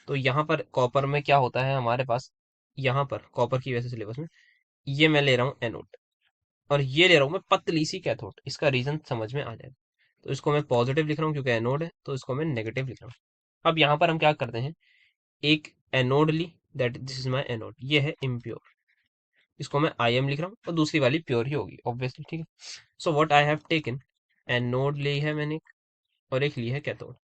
तो यहाँ पर कॉपर में क्या होता है हमारे पास, यहाँ पर कॉपर की वजह से सिलेबस में ये मैं ले रहा हूँ एनोड, और ये ले रहा हूँ मैं पतली सी कैथोड। इसका रीजन समझ में आ जाएगा। तो इसको मैं पॉजिटिव लिख रहा हूँ क्योंकि एनोड है, तो इसको मैं नेगेटिव लिख रहा हूँ। अब यहाँ पर हम क्या करते हैं, एक एनोड ली, that this is my anode, ये है इम्प्योर, इसको मैं आई एम लिख रहा हूँ, और दूसरी वाली प्योर ही होगी ऑब्वियसली, ठीक है। So what I have taken, anode ली है मैंने और एक ली है कैथोड।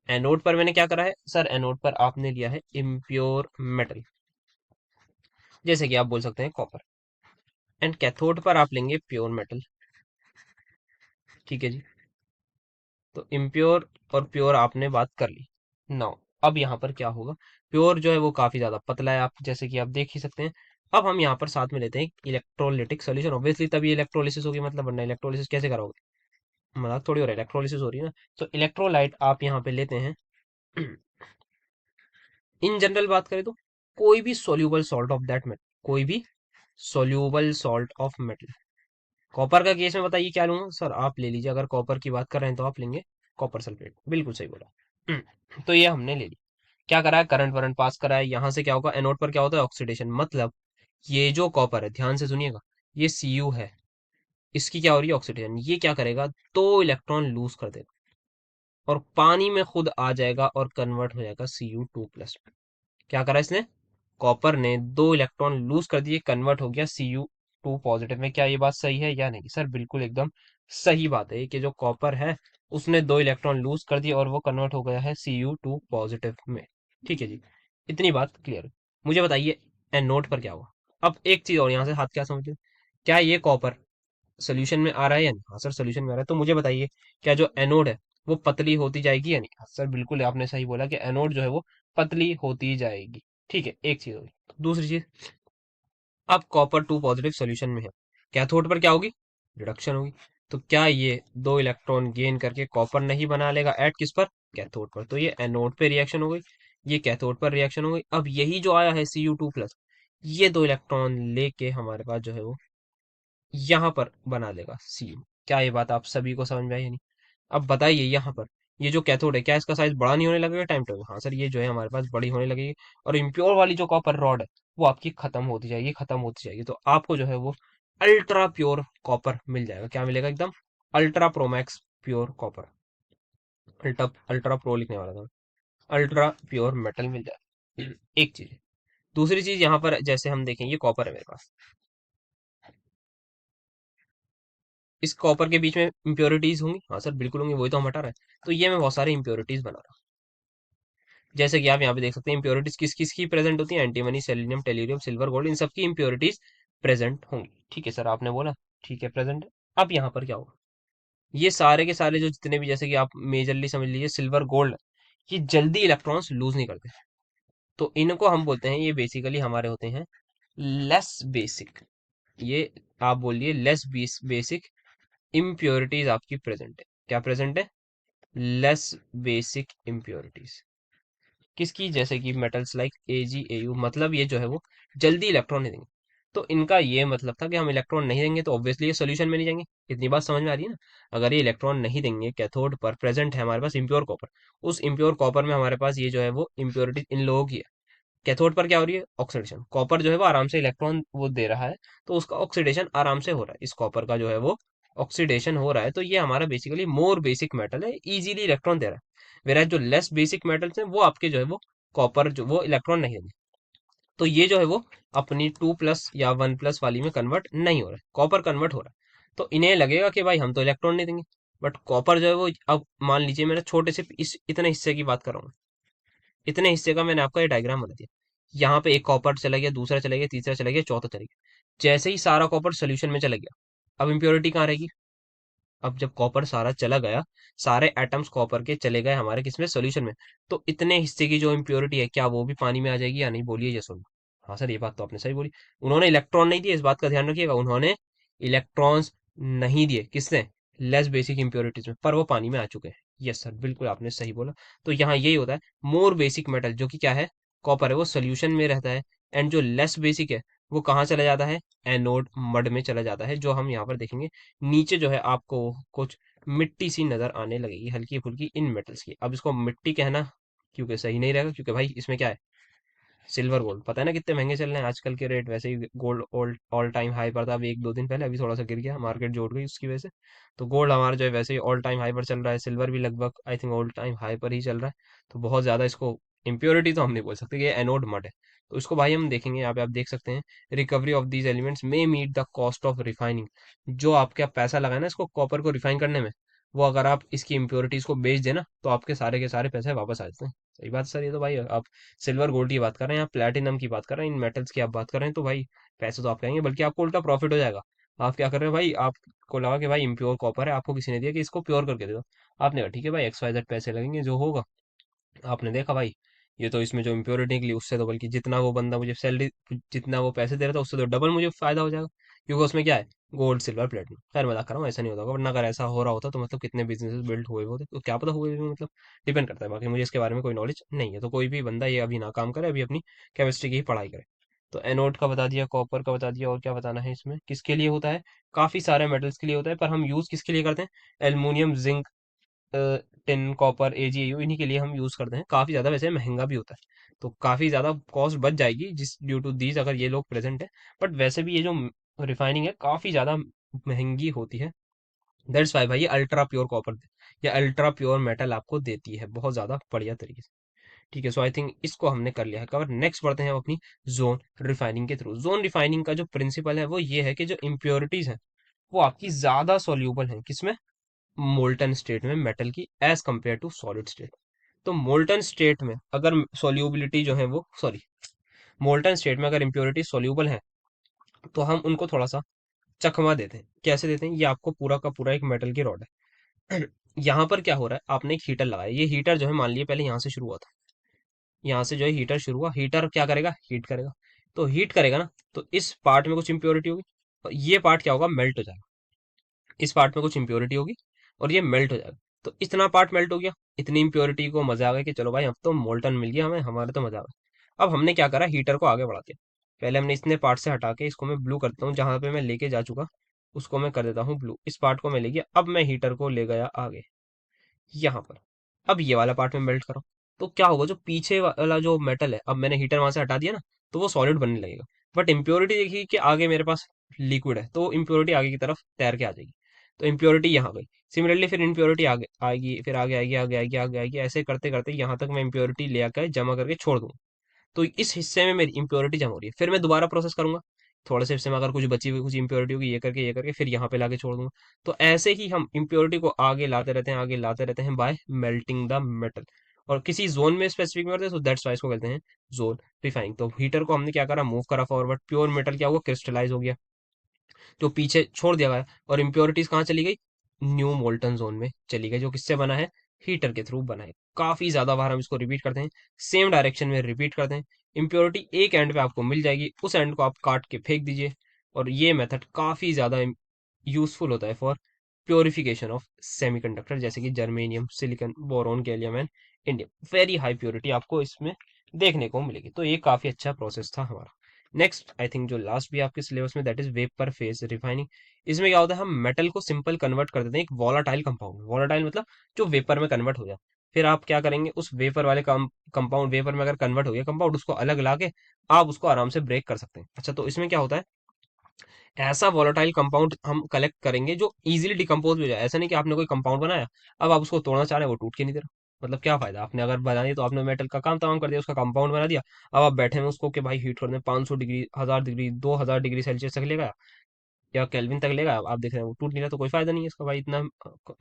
एनोड पर मैंने क्या करा है सर, एनोड पर आपने लिया है इम्प्योर मेटल, जैसे कि आप बोल सकते हैं कॉपर, एंड कैथोड पर आप लेंगे प्योर मेटल, ठीक है जी। तो इम्प्योर और प्योर आपने बात कर ली। नाउ अब यहाँ पर क्या होगा, प्योर जो है वो काफी ज्यादा पतला है, आप जैसे कि आप देख ही सकते हैं। अब हम यहाँ पर साथ में लेते हैं इलेक्ट्रोलिटिक सोल्यूशन, ऑब्वियसली तभी इलेक्ट्रोलिसिस होगी, मतलब वरना इलेक्ट्रोलिसिस कैसे करोगे, मजाक थोड़ी हो रहा है, इलेक्ट्रोलिसिस हो रही है ना। तो इलेक्ट्रोलाइट आप यहाँ पे लेते हैं। इन जनरल बात करें तो कोई भी soluble salt of that metal, कोई भी soluble salt of metal. Copper का केस में बताइए क्या लूंगा सर, आप ले लीजिए, अगर कॉपर की बात कर रहे हैं तो आप लेंगे कॉपर सल्फेट, बिल्कुल सही बोला। तो ये हमने ले ली, क्या करा है, करंट वरंट पास करा है। यहाँ से क्या होगा, एनोड पर क्या होता है, ऑक्सीडेशन, मतलब ये जो कॉपर है, ध्यान से सुनिएगा, ये Cu है, इसकी क्या हो रही है, ऑक्सीडेशन। ये क्या करेगा, 2 इलेक्ट्रॉन लूज कर देगा, और पानी में खुद आ जाएगा और कन्वर्ट हो जाएगा Cu2+। क्या करा इसने, कॉपर ने 2 इलेक्ट्रॉन लूज कर दिए, कन्वर्ट हो गया Cu2 पॉजिटिव में। क्या ये बात सही है या नहीं सर, बिल्कुल एकदम सही बात है कि जो कॉपर है उसने 2 इलेक्ट्रॉन लूज कर दिए और वो कन्वर्ट हो गया है Cu2 पॉजिटिव में, ठीक है जी। इतनी बात क्लियर है। मुझे बताइए एनोड पर क्या हुआ। अब एक चीज और, यहाँ से हाथ क्या समझ, क्या ये कॉपर सोल्यूशन में आ रहा है या नहीं, हाँ सर सोल्यूशन में आ रहा है। तो मुझे बताइए क्या जो एनोड है वो पतली होती जाएगी या नहीं, हाँ सर बिल्कुल आपने सही बोला कि एनोड जो है वो पतली होती जाएगी, ठीक है। एक चीज होगी, दूसरी चीज, अब कॉपर 2 पॉजिटिव सोल्यूशन में है, कैथोड पर क्या होगी, रिडक्शन होगी। तो क्या ये 2 इलेक्ट्रॉन गेन करके कॉपर नहीं बना लेगा, एट किस पर, कैथोड पर। तो ये एनोड पे रिएक्शन हो गई, ये कैथोड पर रिएक्शन हो गई। अब यही जो आया है Cu2+, ये 2 इलेक्ट्रॉन लेके हमारे पास जो है वो यहाँ पर बना लेगा Cu। क्या ये बात आप सभी को समझ में आई या नहीं। अब बताइए यहाँ पर ये जो कैथोड है, क्या इसका साइज बड़ा नहीं होने लगेगा टाइम टू टाइम, हाँ सर ये जो है हमारे पास बड़ी होने लगेगी, और इम्प्योर वाली जो कॉपर रॉड है वो आपकी खत्म होती जाएगी, खत्म होती जाएगी। तो आपको जो है वो अल्ट्रा प्योर कॉपर मिल जाएगा, क्या मिलेगा, एकदम ultra Pro Max pure copper, ultra ultra pro लिखने वाला था, अल्ट्रा प्योर मेटल मिल जाएगा। एक चीज है। दूसरी चीज यहाँ पर जैसे हम देखेंगे, कॉपर है मेरे पास, इस कॉपर के बीच में इंप्योरिटीज होंगी, हाँ सर बिल्कुल होंगी, वही तो हम हटा रहे हैं। तो ये मैं बहुत सारी इंप्योरिटीज बना रहा हूँ, जैसे कि आप यहाँ पे देख सकते हैं इंप्योरिटीज किस किस की प्रेजेंट होती है, antimony, selenium, tellurium, silver, gold, इन सब की इंप्योरिटीज प्रेजेंट होंगी। ठीक है सर, आपने बोला ठीक है प्रेजेंट है। अब यहाँ पर क्या होगा, ये सारे के सारे जो जितने भी, जैसे कि आप मेजरली समझ लीजिए सिल्वर गोल्ड, ये जल्दी इलेक्ट्रॉन्स लूज नहीं करते, तो इनको हम बोलते हैं, ये बेसिकली हमारे होते हैं लेस बेसिक। ये आप बोलिए लेस बेसिक इम्प्योरिटीज आपकी प्रेजेंट है। क्या प्रेजेंट है? लेस बेसिक इम्प्योरिटीज किसकी, जैसे कि मेटल्स लाइक AgAu, मतलब ये जो है वो जल्दी इलेक्ट्रॉन नहीं देंगे। तो इनका ये मतलब था कि हम इलेक्ट्रॉन नहीं देंगे तो ऑब्वियसली ये सोल्यूशन में नहीं जाएंगे। इतनी बात समझ में आ रही है ना? अगर ये इलेक्ट्रॉन नहीं देंगे, कैथोड पर प्रेजेंट है हमारे पास इम्प्योर कॉपर, उस इम्प्योर कॉपर में हमारे पास ये जो है वो इम्प्योरिटी इन लोगों की है। कैथोड पर क्या हो रही है? ऑक्सीडेशन। कॉपर जो है वो आराम से इलेक्ट्रॉन वो दे रहा है, तो उसका ऑक्सीडेशन आराम से हो रहा है, इस कॉपर का जो है वो ऑक्सीडेशन हो रहा है, तो ये हमारा बेसिकली मोर बेसिक मेटल है, इजीली इलेक्ट्रॉन दे रहा है। वेरा जो लेस बेसिक मेटल्स हैं वो आपके जो है वो कॉपर जो वो इलेक्ट्रॉन नहीं देंगे, तो ये जो है वो अपनी 2+ या 1+ वाली में कन्वर्ट नहीं हो रहा है, कॉपर कन्वर्ट हो रहा है। तो इन्हें लगेगा कि भाई हम तो इलेक्ट्रॉन नहीं देंगे, बट कॉपर जो है वो, अब मान लीजिए मैंने छोटे से इस इतने हिस्से की बात कर रहा हूँ, इतने हिस्से का मैंने आपका ये डायग्राम बना दिया। यहाँ पे एक कॉपर चला गया, दूसरा चला गया, तीसरा चला गया, चौथा चला गया। जैसे ही सारा कॉपर सोल्यूशन में चला गया, अब इम्प्योरिटी कहाँ रहेगी? अब जब कॉपर सारा चला गया, सारे एटम्स कॉपर के चले गए हमारे किसमें? सॉल्यूशन में, तो इतने हिस्से की जो इम्प्योरिटी है, क्या वो भी पानी में आ जाएगी या नहीं? बोलिए ये सुन। हाँ सर, ये बात तो आपने सही बोली। उन्होंने इलेक्ट्रॉन नहीं दिए, इस बात का ध्यान रखिएगा, उन्होंने इलेक्ट्रॉन्स नहीं दिए, किसने? लेस बेसिक इम्प्योरिटीज में, पर वो पानी में आ चुके हैं। यस सर, बिल्कुल आपने सही बोला। तो यहाँ यही होता है, मोर बेसिक मेटल जो कि क्या है? कॉपर है, वो सोल्यूशन में रहता है, एंड जो लेस बेसिक है वो कहाँ चला जाता है? एनोड मड में चला जाता है, जो हम यहाँ पर देखेंगे। नीचे जो है आपको कुछ मिट्टी सी नजर आने लगेगी, हल्की फुल्की, इन मेटल्स की। अब इसको मिट्टी कहना क्योंकि सही नहीं रहेगा, क्योंकि भाई इसमें क्या है? सिल्वर गोल्ड, पता है ना कितने महंगे चल रहे हैं आजकल के रेट, वैसे ही gold all all time high पर था अभी 1-2 दिन पहले, अभी थोड़ा सा गिर गया, मार्केट जोड़ गई उसकी वजह से। तो गोल्ड हमारा जो है वैसे ही ऑल टाइम हाई पर चल रहा है, सिल्वर भी लगभग I think all time high पर ही चल रहा है। तो बहुत ज्यादा इसको इम्प्योरिटी तो हम नहीं बोल सकते, ये एनोड मड है। तो इसको भाई हम देखेंगे, यहाँ पे आप देख सकते हैं, recovery of these elements may meet the cost of refining. जो आपके आप पैसा लगाए ना इसको कॉपर को रिफाइन करने में, वो अगर आप इसकी इम्प्योरिटीज को बेच देना तो आपके सारे के सारे पैसे वापस आ जाते हैं। सही बात सर, ये तो भाई आप सिल्वर गोल्ड की बात कर रहे हैं, आप प्लेटिनम की बात कर रहे हैं, इन मेटल्स की आप बात कर रहे हैं, तो भाई पैसे तो आप कहेंगे, बल्कि आपको उल्टा प्रॉफिट हो जाएगा। आप क्या कर रहे हो भाई, आपको लगा कि भाई इम्प्योर कॉपर है, आपको किसी ने दिया कि इसको प्योर करके दे दो, आपने कहा ठीक है भाई XYZ पैसे लगेंगे जो होगा। आपने देखा भाई, ये तो इसमें जो इम्प्योरिटी निकली उससे तो बल्कि जितना वो बंदा मुझे सैलरी, जितना वो पैसे दे रहा था उससे तो डबल मुझे फायदा हो जाएगा, क्योंकि उसमें क्या है? Gold silver platinum. खैर मजाक कर रहा हूँ, ऐसा नहीं होता होगा, वरना अगर ऐसा हो रहा होता तो मतलब कितने बिजनेसेस बिल्ड हुए होते, तो क्या पता हुए भी, मतलब डिपेंड करता है। बाकी मुझे इसके बारे में कोई नॉलेज नहीं है, तो कोई भी बंदा ये अभी ना काम करे, अभी अपनी केमिस्ट्री की ही पढ़ाई करे। तो एनोड का बता दिया, कॉपर का बता दिया, और क्या बताना है इसमें किसके लिए होता है? काफी सारे मेटल्स के लिए होता है, पर हम यूज किसके लिए करते हैं? Aluminium, zinc, tin, copper, AgAu, इन्हीं के लिए हम यूज करते हैं। काफी ज्यादा वैसे महंगा भी होता है, तो काफी ज्यादा कॉस्ट बच जाएगी जिस ड्यू टू दीज, अगर ये लोग प्रेजेंट है। बट वैसे भी ये जो रिफाइनिंग है काफी ज्यादा महंगी होती है। दैट्स वाई भाई ये अल्ट्रा प्योर कॉपर या अल्ट्रा प्योर मेटल आपको देती है बहुत ज्यादा बढ़िया तरीके से। ठीक है, सो आई थिंक इसको हमने कर लिया है कवर। नेक्स्ट बढ़ते हैं हम अपनी जोन रिफाइनिंग के थ्रू। जोन रिफाइनिंग का जो प्रिंसिपल है वो ये है कि जो इम्प्योरिटीज है वो आपकी ज्यादा सोल्यूबल है, किसमें? मोल्टन स्टेट में मेटल की, as compare to solid state. तो मोल्टन स्टेट में अगर सोल्यूबिलिटी जो है वो, सॉरी, मोल्टन स्टेट में अगर इम्प्योरिटी सोल्यूबल है, तो हम उनको थोड़ा सा चकमा देते हैं। कैसे देते हैं? ये आपको पूरा का पूरा एक मेटल की रॉड है। यहाँ पर क्या हो रहा है, आपने एक हीटर लगाया, ये हीटर जो है मान लिए पहले यहाँ से शुरू हुआ था, यहाँ से जो है हीटर शुरू हुआ, हीटर क्या करेगा? हीट करेगा। तो हीट करेगा ना, तो इस पार्ट में कुछ इम्प्योरिटी होगी, और ये पार्ट क्या होगा? मेल्ट हो जाएगा। इस पार्ट में कुछ इम्प्योरिटी होगी और ये मेल्ट हो जाएगा। तो इतना पार्ट मेल्ट हो गया, इतनी इम्प्योरिटी को मजा आ गया कि चलो भाई अब तो मोल्टन मिल गया हमें, हमारे तो मजा आ गया। अब हमने क्या करा, हीटर को आगे बढ़ा दिया। पहले हमने इतने पार्ट से हटा के इसको मैं ब्लू करता हूँ, जहां पे मैं लेके जा चुका उसको मैं कर देता हूँ ब्लू। इस पार्ट को मैं ले गया, अब मैं हीटर को ले गया आगे यहाँ पर। अब ये वाला पार्ट में मेल्ट करो, तो क्या होगा? जो पीछे वाला जो मेटल है, अब मैंने हीटर वहां से हटा दिया ना, तो वो सॉलिड बनने लगेगा। बट इम्प्योरिटी देखिए कि आगे मेरे पास लिक्विड है, तो इम्प्योरिटी आगे की तरफ तैर के आ जाएगी, तो इम्प्योरिटी यहाँ गई। सिमिलरली फिर इम्प्योरिटी आगे आएगी, फिर आगे आएगी, आगे आएगी, आगे आएगी, ऐसे करते करते यहाँ तक मैं इम्प्योरिटी ले आकर जमा करके छोड़ दूंगा। तो इस हिस्से में मेरी इम्प्योरिटी जमा हो रही है, फिर मैं दोबारा प्रोसेस करूंगा, थोड़े से हिस्से में अगर कुछ बची हुई कुछ इम्प्योरिटी होगी, ये करके फिर यहाँ पे लाके छोड़ दूंगा। तो ऐसे ही हम इम्प्योरिटी को आगे लाते रहते हैं, आगे लाते रहते हैं, बाय मेल्टिंग द मेटल। और किसी जोन में स्पेसिफिक में करते हैं, तो दैट्स वाई इसको कहते हैं जोन रिफाइनिंग। तो हीटर को हमने क्या करा, मूव करा फॉरवर्ड, प्योर मेटल क्या हुआ, क्रिस्टलाइज हो गया, जो पीछे छोड़ दिया गया, और इम्प्योरिटीज कहाँ चली गई, न्यू मोल्टन जोन में चली गई, जो किससे बना है, हीटर के थ्रू बना है। काफी ज्यादा बार हम इसको रिपीट करते हैं, सेम डायरेक्शन में रिपीट करते हैं। इम्प्योरिटी एक एंड पे आपको मिल जाएगी, उस एंड को आप काट के फेंक दीजिए। और ये मेथड काफी ज्यादा यूजफुल होता है फॉर प्योरिफिकेशन ऑफ सेमीकंडक्टर, जैसे कि germanium, silicon, boron, gallium and indium. Very high purity आपको इसमें देखने को मिलेगी। तो ये काफी अच्छा प्रोसेस था हमारा। नेक्स्ट आई थिंक जो लास्ट भी आपके सिलेबस में, that is vapour phase refining. इसमें क्या होता है, हम मेटल को सिंपल कन्वर्ट कर देते हैं एक वॉलाटाइल कंपाउंड, वॉलाटाइल मतलब जो वेपर में कन्वर्ट हो जाए। फिर आप क्या करेंगे, उस वेपर वाले कंपाउंड, वेपर में अगर कन्वर्ट हो गया कंपाउंड, उसको अलग ला के आप उसको आराम से ब्रेक कर सकते हैं। अच्छा, तो इसमें क्या होता है, ऐसा वॉलेटाइल कंपाउंड हम कलेक्ट करेंगे जो इजीली डिकम्पोज हो जाए। ऐसा नहीं कि आपने कोई कंपाउंड बनाया, अब आप उसको तोड़ना चाह रहे हैं, वो टूट के नहीं दे रहा, मतलब क्या फायदा, आपने अगर बना दिया तो आपने मेटल का काम तमाम कर दिया, उसका कंपाउंड बना दिया। अब आप बैठे हैं उसको कि भाई हीट करने 500 डिग्री, 1000 डिग्री, 2000 डिग्री सेल्सियस तक लेगा या केल्विन तक लेगा, आप देख रहे हैं वो टूट नहीं रहा, तो कोई फायदा नहीं है इसका भाई। इतना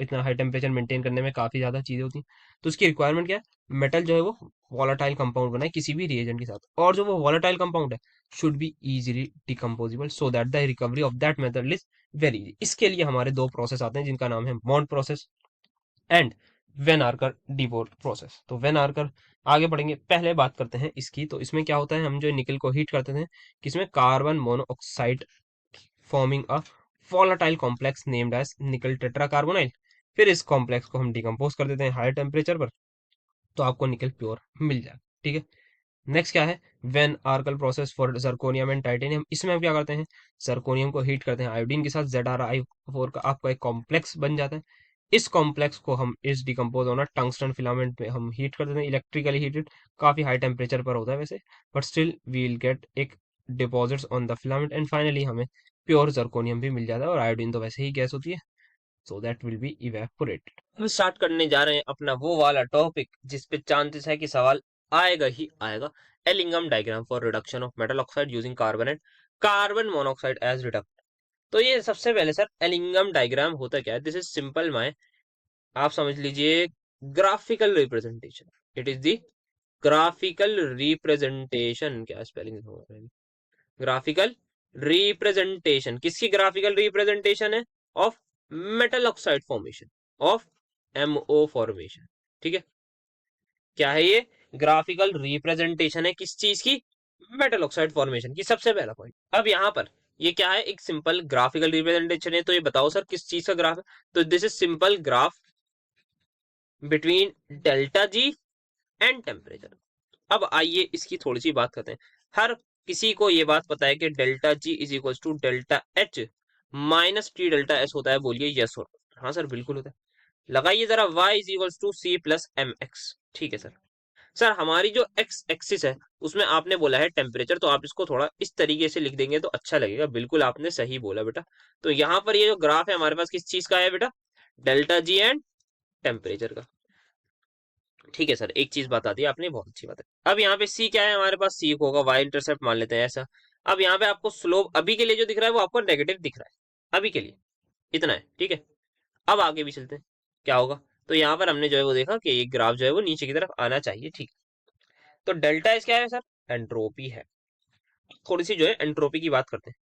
इतना हाई टेम्परेचर मेंटेन करने में काफी ज्यादा चीजें होती हैं। तो इसकी रिक्वायरमेंट क्या है, मेटल जो है वो वॉलेटाइल कंपाउंड बनाए किसी भी रिएजेंट के साथ, और जो वो वॉलेटाइल कंपाउंड है should be easily decomposable, so that the recovery of that metal is very easy. इसके लिए हमारे दो प्रोसेस आते हैं जिनका नाम है Mond process and van Arkel डिवोर्ट प्रोसेस। तो वेन आर्कर आगे बढ़ेंगे, पहले बात करते हैं इसकी। तो इसमें क्या होता है, हम जो निकल को हीट करते थे, किसमें, carbon monoxide forming a volatile complex named as निकल टेट्राकार्बोनाइल। फिर इस कॉम्प्लेक्स को हम डिकम्पोज कर देते हैं हाई टेम्परेचर पर, तो आपको निकल प्योर मिल जाएगा। ठीक है, नेक्स्ट क्या है, van Arkel process for zirconium and titanium. इसमें हम क्या करते हैं, जर्कोनियम को हीट करते हैं आयोडीन के साथ, ZrI4 का आपका एक कॉम्प्लेक्स बन जाता है। इस कॉम्प्लेक्स को हम इस डिकम्पोज होना टंगस्टन फिलामेंट में हम हीट कर देते हैं, इलेक्ट्रिकली हीटेड, काफी हाई टेम्परेचर पर होता है वैसे, but still we will get एक deposits on the filament, and finally हमें प्योर जर्कोनियम भी मिल जाता है, और आयोडीन तो वैसे ही गैस होती है, so that will be evaporated. हम स्टार्ट करने जा रहे हैं अपना वो वाला टॉपिक जिस पे चांसेस है कि सवाल आएगा ही आएगा, Ellingham diagram for reduction of metal oxide using carbon and carbon monoxide as reductant. तो ये सबसे पहले सर एलिंगम डायग्राम होता क्या है, दिस इज सिंपल माय, आप समझ लीजिए, graphical representation. It is the graphical representation, क्या स्पेलिंग होगा, ग्राफिकल रिप्रेजेंटेशन, किसकी ग्राफिकल रिप्रेजेंटेशन है, of metal oxide formation, of MO formation. ठीक है, क्या है ये, ग्राफिकल रिप्रेजेंटेशन है किस चीज की, मेटल ऑक्साइड फॉर्मेशन की। सबसे पहला पॉइंट, अब यहाँ पर ये क्या है, एक सिंपल ग्राफिकल रिप्रेजेंटेशन है, तो ये बताओ सर किस चीज का ग्राफ है, तो this is simple graph between delta G and temperature. अब आइए इसकी थोड़ी सी बात करते हैं। हर किसी को ये बात पता है कि delta G is equal to delta H minus T delta S होता है, बोलिए यस और हाँ सर बिल्कुल होता है। लगाइए जरा, y is equal to C plus M X. ठीक है सर, सर हमारी जो एक्स एक्सिस है उसमें आपने बोला है टेम्परेचर, तो आप इसको थोड़ा इस तरीके से लिख देंगे तो अच्छा लगेगा। बिल्कुल आपने सही बोला बेटा। तो यहाँ पर ये जो ग्राफ है हमारे पास किस चीज का है बेटा, डेल्टा जी एंड टेम्परेचर का। ठीक है सर, एक चीज बता दी आपने, बहुत अच्छी बात है। अब यहाँ पे सी क्या है हमारे पास, सी होगा वाई इंटरसेप्ट मान लेते हैं ऐसा। अब यहाँ पे आपको स्लोप अभी के लिए जो दिख रहा है वो आपको नेगेटिव दिख रहा है अभी के लिए, इतना है। ठीक है, अब आगे भी चलते हैं, क्या होगा, तो यहाँ पर हमने जो है वो देखा कि ये ग्राफ जो है वो नीचे की तरफ आना चाहिए। ठीक, तो डेल्टा एस क्या है सर, एंट्रोपी है। थोड़ी सी जो है एंट्रोपी की बात करते हैं।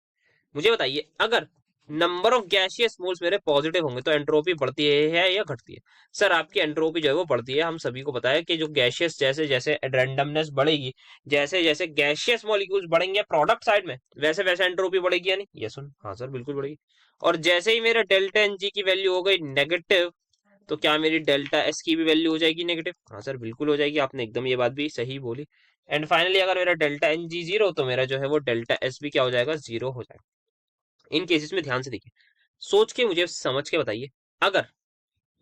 मुझे बताइए, अगर नंबर ऑफ गैसियस मोल्स मेरे पॉजिटिव होंगे तो एंट्रोपी बढ़ती है या घटती है, सर आपकी एंट्रोपी जो है वो बढ़ती है। हम सभी को पता है कि जो गैसियस, जैसे जैसे रैंडमनेस बढ़ेगी, जैसे जैसे गैसियस मॉलिक्यूल्स बढ़ेंगे प्रोडक्ट साइड में, वैसे वैसे एंट्रोपी बढ़ेगी या नहीं, ये सुन, हाँ सर बिल्कुल बढ़ेगी। और जैसे ही मेरा डेल्टा एन जी की वैल्यू हो गई नेगेटिव, तो क्या मेरी डेल्टा एस की भी वैल्यू हो जाएगी नेगेटिव, हाँ सर बिल्कुल हो जाएगी, आपने एकदम ये बात भी सही बोली। एंड फाइनली अगर मेरा डेल्टा एन जी जीरो, तो मेरा जो है वो डेल्टा एस भी क्या हो जाएगा, जीरो हो जाएगा। इन केसेस में ध्यान से देखिए, सोच के मुझे समझ के बताइए, अगर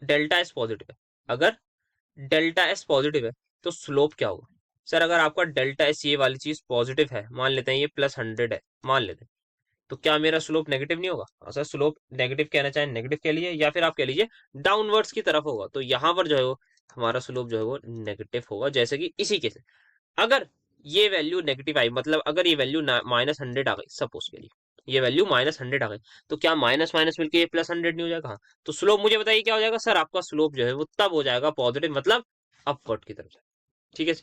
डेल्टा एस पॉजिटिव है, अगर डेल्टा एस पॉजिटिव है तो स्लोप क्या होगा, सर अगर आपका डेल्टा एस ये वाली चीज पॉजिटिव है, मान लेते हैं ये +100 है, मान लेते हैं, तो क्या मेरा स्लोप नेगेटिव नहीं होगा, हाँ सर स्लोप नेगेटिव कहना चाहे नेगेटिव कह लीजिए, या फिर आप कह लीजिए डाउनवर्ड्स की तरफ होगा, तो यहाँ पर जो है वो हमारा स्लोप जो है वो नेगेटिव होगा। जैसे कि इसी केस में अगर ये वैल्यू नेगेटिव आई, मतलब अगर ये वैल्यू -100 आ गई, सपोज के लिए ये वैल्यू -100 आ गई, तो क्या माइनस माइनस मिलके ये +100 नहीं हो जाएगा, हाँ। तो स्लोप मुझे बताइए क्या हो जाएगा, सर आपका स्लोप जो है वो तब हो जाएगा पॉजिटिव, मतलब अपवर्ड की तरफ। ठीक है।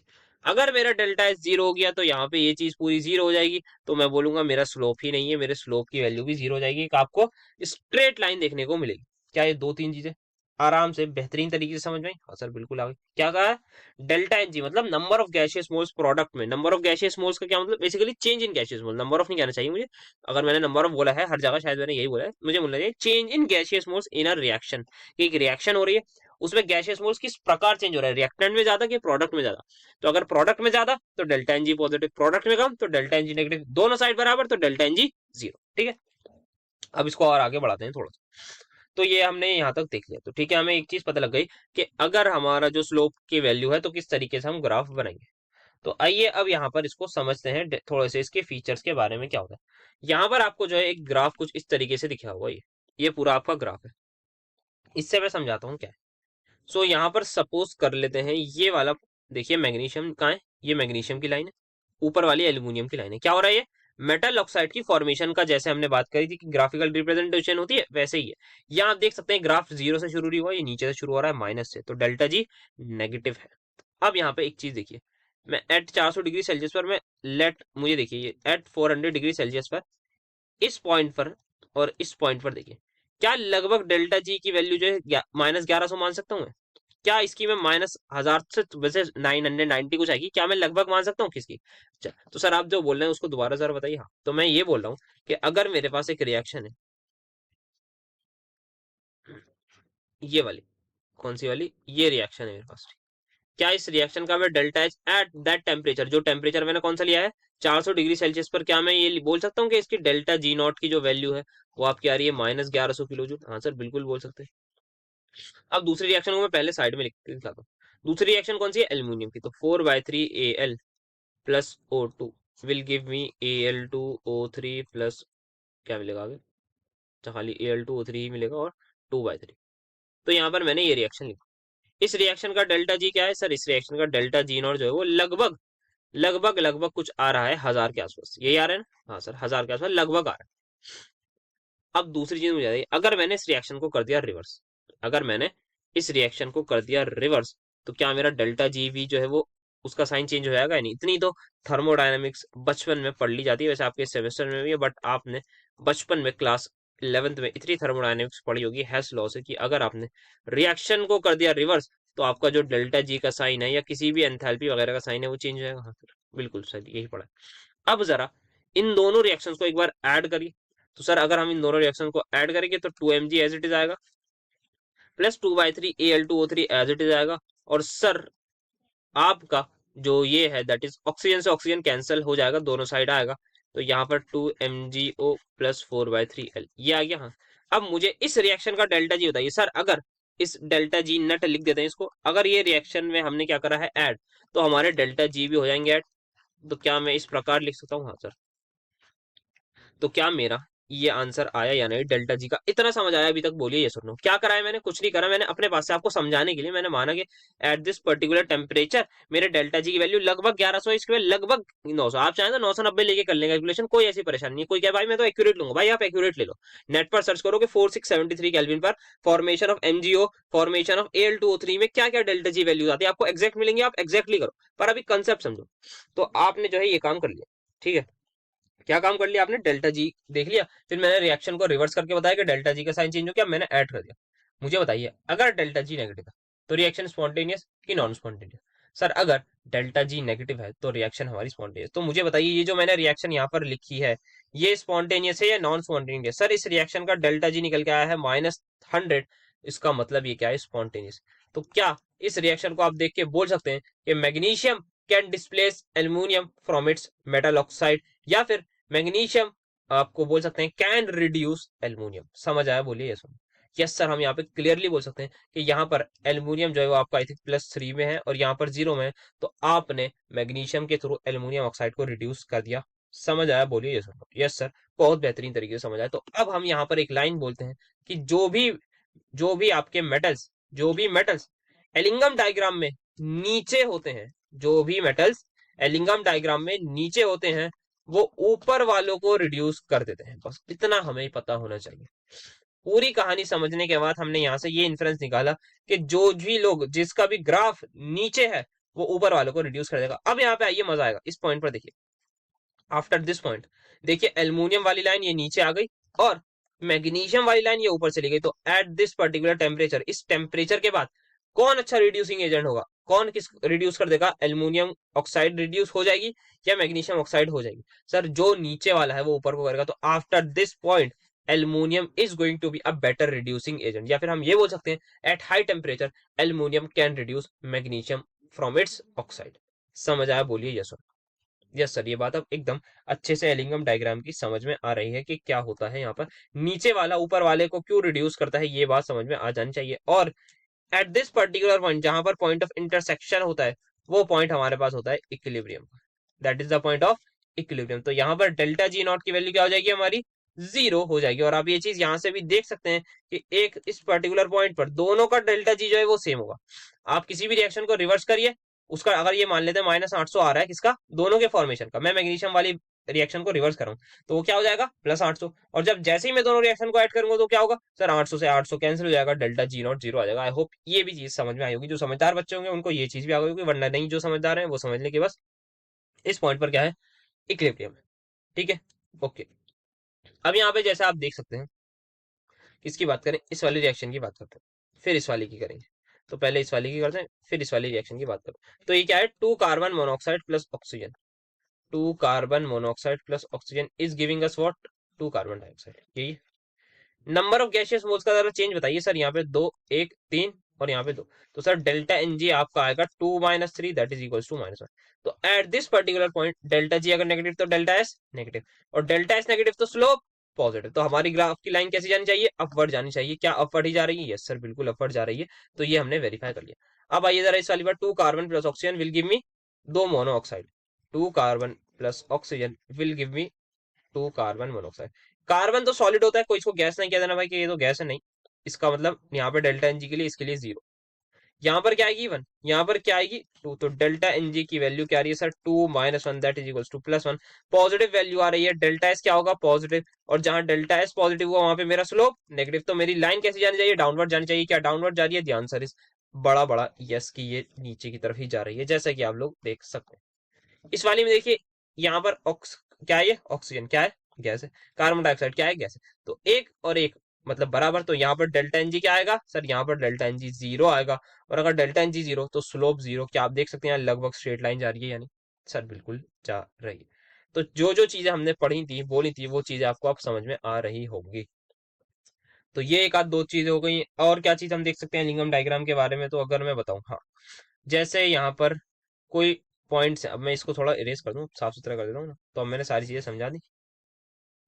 अगर मेरा डेल्टा एस 0 हो गया तो यहाँ पे ये चीज पूरी 0 हो जाएगी, तो मैं बोलूंगा मेरा स्लोप ही नहीं है, मेरे स्लोप की वैल्यू भी 0 हो जाएगी। आपको स्ट्रेट लाइन देखने को मिलेगी। क्या ये दो तीन चीजें आराम से बेहतरीन तरीके से समझ में आई? हाँ सर बिल्कुल आ गई। क्या कहा है? डेल्टा एन जी मतलब number of gaseous moles product में। नंबर ऑफ गैसियस मोल्स का क्या मतलब? Basically change in gaseous mole. Number of नहीं कहना चाहिए मुझे, अगर मैंने नंबर ऑफ बोला है हर जगह शायद मैंने यही बोला है, मुझे बोलना चाहिए change in gaseous moles in a reaction. एक रिएक्शन हो रही है, उसमें गैसियस मोल्स किस प्रकार चेंज हो रहा है, रिएक्टेंट में ज्यादा कि प्रोडक्ट में ज्यादा। तो अगर प्रोडक्ट में ज्यादा तो delta N G positive, product में कम तो डेल्टा एन जी नेगेटिव, दोनों साइड बराबर तो डेल्टा एन जी 0। ठीक है। अब इसको और आगे बढ़ाते हैं थोड़ा सा। तो ये हमने यहाँ तक देख लिया, तो ठीक है, हमें एक चीज पता लग गई कि अगर हमारा जो स्लोप की वैल्यू है तो किस तरीके से हम ग्राफ बनाएंगे। तो आइए अब यहाँ पर इसको समझते हैं थोड़े से इसके फीचर्स के बारे में क्या होता है। यहाँ पर आपको जो है एक ग्राफ कुछ इस तरीके से दिखा हुआ, ये पूरा आपका ग्राफ है। इससे मैं समझाता हूँ क्या है। सो यहाँ पर सपोज कर लेते हैं ये वाला, देखिए मैग्नीशियम कहाँ है, ये मैग्नीशियम की लाइन है, ऊपर वाली एल्यूमिनियम की लाइन है। क्या हो रहा है? ये मेटल ऑक्साइड की फॉर्मेशन का, जैसे हमने बात करी थी कि ग्राफिकल रिप्रेजेंटेशन होती है, वैसे ही है। यहाँ आप देख सकते हैं ग्राफ 0 से शुरू नहीं हुआ, ये नीचे से शुरू हो रहा है माइनस से, तो डेल्टा जी नेगेटिव है। अब यहाँ पे एक चीज देखिए, मैं एट 400 डिग्री सेल्सियस पर मैं लेट मुझे देखिए ये एट 400 डिग्री सेल्सियस पर इस पॉइंट पर और इस पॉइंट पर देखिए, क्या लगभग डेल्टा जी की वैल्यू जो है -1100 मान सकता हूँ मैं? क्या इसकी मैं -1000 से वैसे 990 कुछ आएगी, क्या मैं लगभग मान सकता हूँ किसकी? अच्छा, तो सर आप जो बोल रहे हैं उसको दोबारा जरा बताइए। हाँ, तो मैं ये बोल रहा हूँ कि अगर मेरे पास एक रिएक्शन है, ये वाली, कौन सी वाली? ये रिएक्शन है मेरे पास। क्या इस रिएक्शन का मैं delta H at that temperature, जो टेम्परेचर मैंने कौन सा लिया है 400 डिग्री सेल्सियस पर, क्या मैं ये बोल सकता हूँ कि इसकी डेल्टा जी नॉट की जो वैल्यू है वो आपकी आ रही है -1100 किलो जूल? हाँ सर बिल्कुल बोल सकते हैं। अब दूसरी रिएक्शन को मैं पहले साइड में लिख के दिखाता हूँ। दूसरी रिएक्शन कौन सी है? एल्यूमिनियम की। तो 4/3 Al plus O2 will give me Al2O3 plus, क्या मिलेगा आगे? अच्छा, खाली Al2O3 ही मिलेगा और 2/3। तो यहाँ पर मैंने ये रिएक्शन लिखा। इस रिएक्शन का डेल्टा जी क्या है सर? इस रिएक्शन का डेल्टा जी नॉट जो है वो लगभग लगभग लगभग कुछ आ रहा है 1000 के आसपास। यही आ रहा है ना? हाँ सर 1000 के आसपास लगभग आ रहा है। अब दूसरी चीज मुझे आ रही है, अगर मैंने इस रिएक्शन को कर दिया रिवर्स, अगर मैंने इस रिएक्शन को कर दिया रिवर्स, तो क्या मेरा डेल्टा जी भी जो है वो उसका साइन चेंज हो जाएगा? नहीं, इतनी तो थर्मोडायनेमिक्स बचपन में पढ़ ली जाती है, वैसे आपके सेमेस्टर में भी है, बट आपने बचपन में क्लास 11th में इतनी थर्मोडायनेमिक्स पढ़ी होगी हेस लॉ से कि अगर आपने रिएक्शन को कर दिया रिवर्स तो आपका जो डेल्टा जी का साइन है या किसी भी एंथैल्पी वगैरह का साइन है वो चेंज हो जाएगा। हाँ सर बिल्कुल सर यही पढ़ा है। अब जरा इन दोनों रिएक्शंस को एक बार ऐड करिए। तो सर अगर हम इन दोनों रिएक्शन को ऐड करेंगे तो 2mg एज इट इज आएगा plus 2/3 Al2O3 as it is आएगा। और सर आपका जो ये है दैट इज ऑक्सीजन से ऑक्सीजन कैंसिल हो जाएगा, दोनों साइड आएगा, तो यहाँ पर 2mgO प्लस 4/3L ये आ गया। हाँ, अब मुझे इस रिएक्शन का डेल्टा जी बताइए सर। अगर इस डेल्टा जी नट लिख देते हैं इसको, अगर ये रिएक्शन में हमने क्या करा है ऐड, तो हमारे डेल्टा जी भी हो जाएंगे ऐड। तो क्या मैं इस प्रकार लिख सकता हूँ? हाँ सर। तो क्या मेरा ये आंसर आया या नहीं डेल्टा जी का? इतना समझ आया अभी तक? बोलिए ये सुनो। क्या करा है मैंने? कुछ नहीं करा, मैंने अपने पास से आपको समझाने के लिए मैंने माना कि एट दिस पर्टिकुलर टेम्परेचर मेरे डेल्टा जी की वैल्यू लगभग 1100, इसके बाद लगभग 900, आप चाहें तो 990 लेके कर लेंगे कैलकुलेशन, कोई ऐसी परेशानी नहीं। कोई क्या भाई मैं तो एक्यूरेट लूंगा, भाई आप एक्यूरेट ले लो। नेट पर सर्च करोगे 4673 केल्विन पर formation of MgO, formation of Al2O3 में क्या क्या डेल्टा जी वैल्यूज आती है आपको एग्जैक्ट मिलेंगे, आप एग्जैक्टली करो। पर अभी कंसेप्ट समझो। तो आपने जो है ये काम कर लिया, ठीक है। क्या काम कर लिया आपने? डेल्टा जी देख लिया, फिर मैंने रिएक्शन को रिवर्स करके बताया कि डेल्टा जी का साइन चेंज हो गया, मैंने ऐड कर दिया। मुझे बताइए अगर डेल्टा जी नेगेटिव है तो रिएक्शन स्पॉन्टेनियस कि नॉन स्पॉन्टेनियस? सर अगर डेल्टा जी नेगेटिव है तो रिएक्शन हमारी स्पॉन्टेनियस। तो मुझे बताइए ये जो मैंने रिएक्शन यहाँ पर लिखी है ये स्पॉन्टेनियस है या नॉन स्पॉन्टेनियस? सर इस रिएक्शन का डेल्टा जी निकल के आया है -100, इसका मतलब ये क्या है? स्पॉन्टेनियस। तो क्या इस रिएक्शन को आप देख के बोल सकते हैं कि magnesium can displace aluminium from its metal oxide, या फिर मैग्नीशियम आपको बोल सकते हैं कैन रिड्यूस एल्यूमिनियम? समझ आया? बोलिए यस। यस सर, हम यहाँ पे क्लियरली बोल सकते हैं कि यहाँ पर एल्यूमिनियम जो है वो आपका आई थिंक +3 में है और यहाँ पर 0 में है, तो आपने मैग्नीशियम के थ्रू एल्यूमिनियम ऑक्साइड को रिड्यूस कर दिया। समझ आया? बोलिए यस सर। यस सर, बहुत बेहतरीन तरीके से समझ आया। तो अब हम यहाँ पर एक लाइन बोलते हैं कि जो भी आपके मेटल्स, जो भी मेटल्स एलिंगम डायग्राम में नीचे होते हैं, जो भी मेटल्स एलिंगम डायग्राम में नीचे होते हैं वो ऊपर वालों को रिड्यूस कर देते हैं। बस इतना हमें पता होना चाहिए। पूरी कहानी समझने के बाद हमने यहाँ से ये इन्फ्रेंस निकाला कि जो भी लोग जिसका भी ग्राफ नीचे है वो ऊपर वालों को रिड्यूस कर देगा। अब यहाँ पे आइए मजा आएगा, इस पॉइंट पर देखिए, आफ्टर दिस पॉइंट देखिए एल्युमिनियम वाली लाइन ये नीचे आ गई और मैग्नीशियम वाली लाइन ये ऊपर चली गई। तो एट दिस पर्टिकुलर टेम्परेचर, इस टेम्परेचर के बाद कौन अच्छा रिड्यूसिंग एजेंट होगा, कौन किस रिड्यूस कर देगा, एल्युमिनियम ऑक्साइड रिड्यूस हो जाएगी या मैग्नीशियम ऑक्साइड हो जाएगी। सर जो नीचे वाला है वो ऊपर को करेगा। तो after this point aluminium is going to be a better reducing agent, या फिर हम ये बोल सकते हैं at high temperature aluminium can reduce magnesium from its oxide. समझ आया? बोलिए यस। यस सर, ये बात अब एकदम अच्छे से एलिंगम डायग्राम की समझ में आ रही है कि क्या होता है यहाँ पर, नीचे वाला ऊपर वाले को क्यों रिड्यूस करता है, ये बात समझ में आ जानी चाहिए। और एट दिस पर्टिकुलर पॉइंट जहां पर पॉइंट ऑफ इंटरसेक्शन होता है वो पॉइंट हमारे पास होता है equilibrium, that is the point of equilibrium. तो यहाँ पर डेल्टा जी नॉट की वैल्यू क्या हो जाएगी हमारी, जीरो हो जाएगी। और आप ये चीज यहाँ से भी देख सकते हैं कि एक इस पर्टिकुलर पॉइंट पर दोनों का डेल्टा जी जो है वो सेम होगा। आप किसी भी रिएक्शन को रिवर्स करिए, उसका अगर ये मान लेते हैं -800 आ रहा है किसका, दोनों के फॉर्मेशन का, मैं मैग्नीशियम वाली रिएक्शन को रिवर्स कर रहा हूँ तो वो क्या हो जाएगा +800। और जब जैसे ही मैं दोनों रिएक्शन को ऐड करूंगा तो क्या होगा सर, 800 से 800 कैंसिल हो जाएगा, डेल्टा जी नॉट जीरो आ जाएगा। आई होप ये भी चीज समझ में आई होगी, जो समझदार बच्चे होंगे उनको ये चीज भी आ गई होगी, वरना नहीं जो समझदार है वो समझ ले कि बस इस पॉइंट पर क्या है, इक्विलिब्रियम है। ठीक है, ओके। अब यहाँ पे जैसे आप देख सकते हैं, किसकी बात करें, इस वाली रिएक्शन की बात करते हैं, फिर इस वाली की करेंगे। तो पहले इस वाली की करते हैं, फिर इस वाली रिएक्शन की बात करते हैं। तो ये क्या है, 2 carbon monoxide plus oxygen, 2 carbon monoxide plus oxygen is giving us what, 2 carbon dioxide. यही नंबर ऑफ गैसियस मोल्स का जरा चेंज बताइए सर, यहाँ पे 2 1 3 और यहाँ पे 2। तो सर डेल्टा एन जी आपका आएगा 2 - 3 दैट इज इक्वल्स टू -1। तो at this particular point delta G अगर नेगेटिव तो डेल्टा एस नेगेटिव, और डेल्टा एस नेगेटिव तो स्लोप पॉजिटिव। तो हमारी ग्राफ की लाइन कैसी जानी चाहिए, अपवर्ड जानी चाहिए। क्या अपवर्ड ही जा रही है? यस सर, बिल्कुल अपवर्ड जा रही है। तो ये हमने वेरीफाई कर लिया। अब आइए जरा इस वाली बात, 2 carbon plus oxygen will give me 2 mono oxide, 2 carbon plus oxygen will give me 2 carbon monoxide. Carbon तो सॉलिड होता है, कोई इसको गैस नहीं कह देना भाई कि ये तो गैस है, नहीं। इसका मतलब यहाँ पे डेल्टा एनजी के लिए, इसके लिए 0। यहाँ पर क्या आएगी 1, यहाँ पर क्या आएगी 2। तो डेल्टा एनजी की वैल्यू क्या आ रही है sir, 2 - 1 that is equals to +1। Positive value आ रही है, डेल्टा एस क्या होगा, पॉजिटिव। और जहां डेल्टा एस पॉजिटिव हुआ वहां पे मेरा स्लोप नेगेटिव। तो मेरी लाइन कैसी जानी चाहिए, डाउनवर्ड जानी चाहिए। क्या डाउनवर्ड जा रही है? ध्यान सर इस बड़ा बड़ा यस की ये नीचे की तरफ ही जा रही है, जैसा कि आप लोग देख सकते हैं। इस वाली में देखिए, यहाँ पर क्या है, ये ऑक्सीजन क्या है, गैस है। कार्बन डाइऑक्साइड क्या है, गैस है। तो एक और एक मतलब बराबर। तो यहाँ पर डेल्टा एनजी क्या आएगा सर, यहाँ पर डेल्टा एनजी 0 आएगा। और अगर डेल्टा एनजी 0 तो स्लोप 0। क्या आप देख सकते हैं लगभग स्ट्रेट लाइन जा रही है, यानी सर बिल्कुल जा रही है। तो जो जो चीजें हमने पढ़ी थी बोली थी वो चीजें आपको आप समझ में आ रही होंगी। तो ये एक आध दो चीजें हो गई। और क्या चीज हम देख सकते हैं लिंगम डायग्राम के बारे में, तो अगर मैं बताऊं, हाँ, जैसे यहाँ पर कोई पॉइंट्स है, अब मैं इसको थोड़ा इरेज कर दूं, साफ सुथरा कर देता हूँ ना, तो अब मैंने सारी चीजें समझा दी।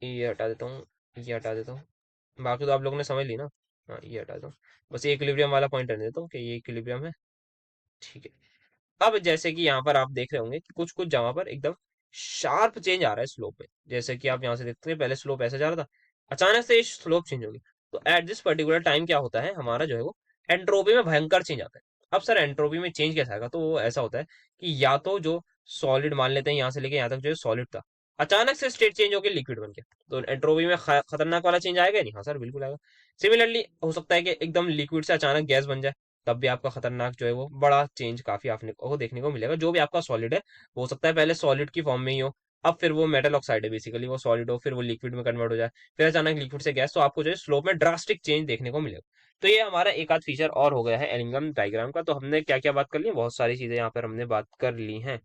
ये हटा देता हूँ, ये हटा देता हूँ, बाकी तो आप लोगों ने समझ ली ना। हाँ, ये हटा देता हूँ, बस ये इक्विलिब्रियम वाला पॉइंट रहने देता हूँ कि ये इक्विलिब्रियम है। ठीक है। अब जैसे कि यहाँ पर आप देख रहे होंगे कि कुछ कुछ जगह पर एकदम शार्प चेंज आ रहा है स्लोप में। जैसे कि आप यहाँ से देखते हैं, पहले स्लोप ऐसे जा रहा था, अचानक से स्लोप चेंज हो गई। तो एट दिस पर्टिकुलर टाइम क्या होता है, हमारा जो है वो एंट्रोपी में भयंकर चेंज आता है। अब सर एंट्रोपी में चेंज कैसा आएगा, तो वो ऐसा होता है कि या तो जो सॉलिड मान लेते हैं यहाँ से लेके यहाँ तक जो सॉलिड था, अचानक से स्टेट चेंज होकर लिक्विड बन गया, तो एंट्रोपी में खतरनाक वाला चेंज आएगा नहीं? हाँ सर बिल्कुल आएगा। सिमिलरली हो सकता है कि एकदम लिक्विड से अचानक गैस बन जाए, तब भी आपका खतरनाक जो है वो बड़ा चेंज काफी आपने को देखने को मिलेगा। जो भी आपका सॉलिड है, हो सकता है पहले सॉलिड की फॉर्म में ही हो, अब फिर वो मेटल ऑक्साइड है बेसिकली, वो सॉलिड हो, फिर वो लिक्विड में कन्वर्ट हो जाए, फिर अचानक लिक्विड से गैस, तो आपको जो है स्लोप में ड्रास्टिक चेंज देखने को मिलेगा। तो ये हमारा एक आध फीचर और हो गया है एलिंगम डायग्राम का। तो हमने क्या क्या बात कर ली, बहुत सारी चीजें यहाँ पर हमने बात कर ली हैं।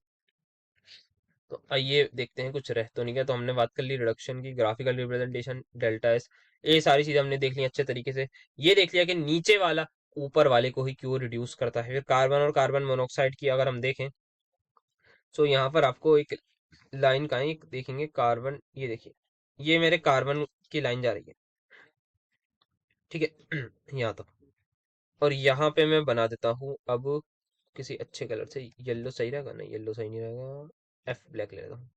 तो आइए देखते हैं कुछ रह तो नहीं गया। तो हमने बात कर ली रिडक्शन की, ग्राफिकल रिप्रेजेंटेशन, डेल्टा एस, ये सारी चीजें हमने देख ली अच्छे तरीके से। ये देख लिया कि नीचे वाला ऊपर वाले को ही क्यों रिड्यूस करता है। फिर कार्बन और कार्बन मोनोऑक्साइड की अगर हम देखें, तो यहाँ पर आपको एक लाइन का एक देखेंगे, कार्बन, ये देखिए, ये मेरे कार्बन की लाइन जा रही है, ठीक है, यहाँ तक। और यहाँ पे मैं बना देता हूँ अब किसी अच्छे कलर से, येलो सही रहेगा, नहीं येलो सही नहीं रहेगा, एफ ब्लैक ले लेता हूँ।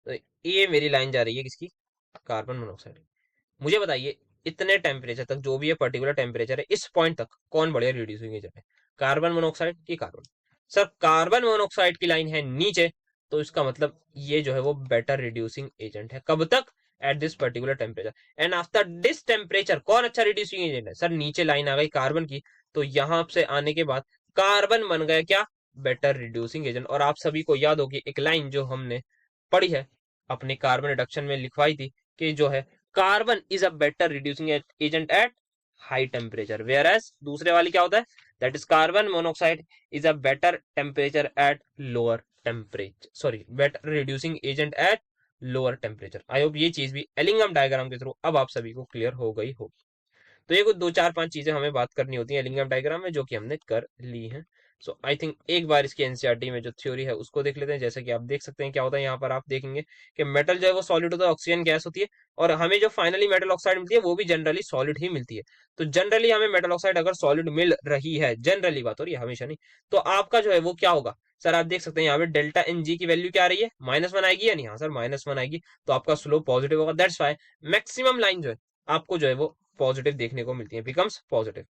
तो ये मेरी लाइन जा रही है किसकी, कार्बन मोनोऑक्साइड। मुझे बताइए इतने टेम्परेचर तक, जो भी ये पर्टिकुलर टेम्परेचर है, इस पॉइंट तक कौन बढ़िया रिड्यूसिंग एजेंट है, कार्बन मोनोऑक्साइड की कार्बन? सर कार्बन मोनोऑक्साइड की लाइन है नीचे, तो इसका मतलब ये जो है वो बेटर रिड्यूसिंग एजेंट है। कब तक, eight this particular temperature and after this temperature. कौन अच्छा रिड्यूसिंग एजेंट है सर? नीचे लाइन आ गई कार्बन की, तो यहां से आने के बाद कार्बन बन गया क्या? Better reducing agent. और आप सभी को याद होगी एक लाइन जो हमने पढ़ी है अपने कार्बन रिडक्शन में लिखवाई थी कि जो है carbon is a better reducing agent at high temperature, whereas दूसरे वाली क्या होता है? That is carbon monoxide is a better temperature at lower temperature, sorry better reducing agent at lower temperature. I hope ये चीज भी एलिंगम डायग्राम के थ्रू अब आप सभी को क्लियर हो गई हो। तो ये कुछ 2 4 5 चीजें हमें बात करनी होती है एलिंगम डायग्राम में, जो कि हमने कर ली है। सो आई थिंक एक बार इसकी एनसीईआरटी में जो थ्योरी है उसको देख लेते हैं। जैसे कि आप देख सकते हैं क्या होता है यहाँ पर, आप देखेंगे कि मेटल जो है वो सॉलिड होता है, ऑक्सीजन गैस होती है, और हमें जो फाइनली मेटल ऑक्साइड मिलती है वो भी जनरली सॉलिड ही मिलती है। तो जनरली हमें मेटल ऑक्साइड अगर सॉलिड मिल रही है, जनरली बात हो रही है, हमेशा नहीं, तो आपका जो है वो क्या होगा सर? आप देख सकते हैं यहाँ पे डेल्टा एन जी की वैल्यू क्या आ रही है? -1 आएगी या नहीं? हाँ सर -1 आएगी, तो आपका स्लोप पॉजिटिव होगा। दैट्स वाई मैक्सिमम लाइन जो है आपको जो है वो पॉजिटिव देखने को मिलती है, बिकम्स पॉजिटिव।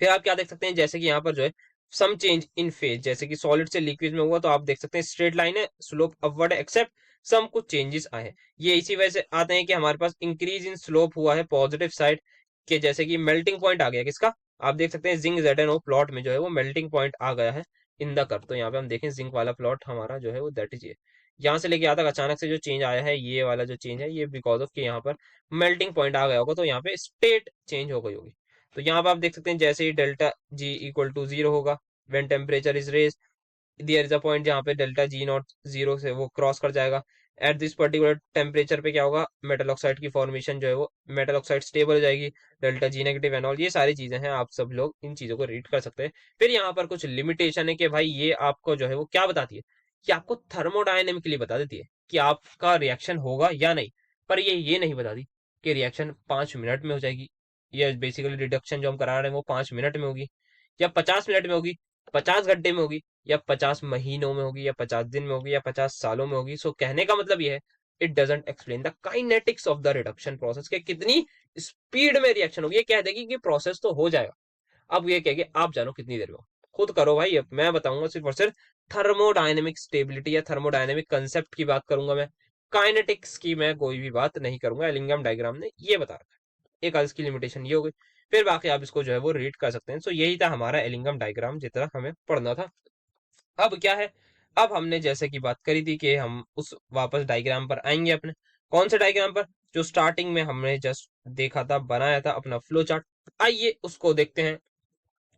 फिर आप क्या देख सकते हैं, जैसे कि यहाँ पर जो है सम चेंज इन फेज, जैसे कि सॉलिड से लिक्विड में हुआ, तो आप देख सकते हैं स्ट्रेट लाइन है, स्लोप अपवर्ड है, एक्सेप्ट सम कुछ चेंजेस आए हैं। ये इसी वजह से आते हैं कि हमारे पास इंक्रीज इन स्लोप हुआ है पॉजिटिव साइड के, जैसे कि मेल्टिंग पॉइंट आ गया किसका? आप देख सकते हैं zinc Z N O plot में जो है वो मेल्टिंग पॉइंट आ गया है इन द कर्व। तो यहाँ पे हम देखें जिंक वाला प्लॉट हमारा जो है वो दैट इज ये, यहाँ से लेके यहाँ तक अचानक से जो चेंज आया है, ये वाला जो चेंज है, ये बिकॉज ऑफ कि यहाँ पर मेल्टिंग पॉइंट आ गया होगा, तो यहाँ पे स्टेट चेंज हो गई होगी। तो यहाँ पे आप देख सकते हैं जैसे ही डेल्टा जी इक्वल टू 0 होगा, when temperature is raise, there is a point जहाँ पे डेल्टा जी नॉट 0 से वो क्रॉस कर जाएगा। एट दिस पर्टिकुलर टेम्परेचर पे क्या होगा? मेटल ऑक्साइड की फॉर्मेशन जो है वो मेटल ऑक्साइड स्टेबल हो जाएगी, delta G negative and all, ये सारी चीजें हैं, आप सब लोग इन चीजों को रीड कर सकते हैं। फिर यहाँ पर कुछ लिमिटेशन है कि भाई ये आपको जो है वो क्या बताती है कि आपको थर्मोडायनेमिकली बता देती है कि आपका रिएक्शन होगा या नहीं, पर ये नहीं बताती कि रिएक्शन 5 मिनट में हो जाएगी, ये बेसिकली रिडक्शन जो हम करा रहे हैं वो 5 मिनट में होगी, या 50 मिनट में होगी, 50 घंटे में होगी, या 50 महीनों में होगी, या 50 दिन में होगी, या 50 सालों में होगी। सो कहने का मतलब ये है, it doesn't explain the kinetics of the reduction process के कितनी स्पीड में रिएक्शन होगी। ये कह देगी कि प्रोसेस तो हो जाएगा, अब ये कहेगी आप जानो कितनी देर में हो, खुद करो भाई, अब मैं बताऊंगा सिर्फ और सिर्फ थर्मोडायनेमिक स्टेबिलिटी या थर्मोडायनेमिक कंसेप्ट की बात करूंगा मैं, काइनेटिक्स की मैं कोई भी बात नहीं करूंगा। एलिंगम डायग्राम ने ये बता रखा है, एक आज की लिमिटेशन ये हो गई। फिर बाकी आप इसको जो है वो रीड कर सकते हैं। सो यही था हमारा एलिंगम डायग्राम जितना हमें पढ़ना था। अब क्या है, अब हमने जैसे कि बात करी थी कि हम उस वापस डायग्राम पर आएंगे अपने, कौन से डायग्राम पर? जो स्टार्टिंग में हमने जस्ट देखा था, बनाया था अपना फ्लो चार्ट। आइए उसको देखते हैं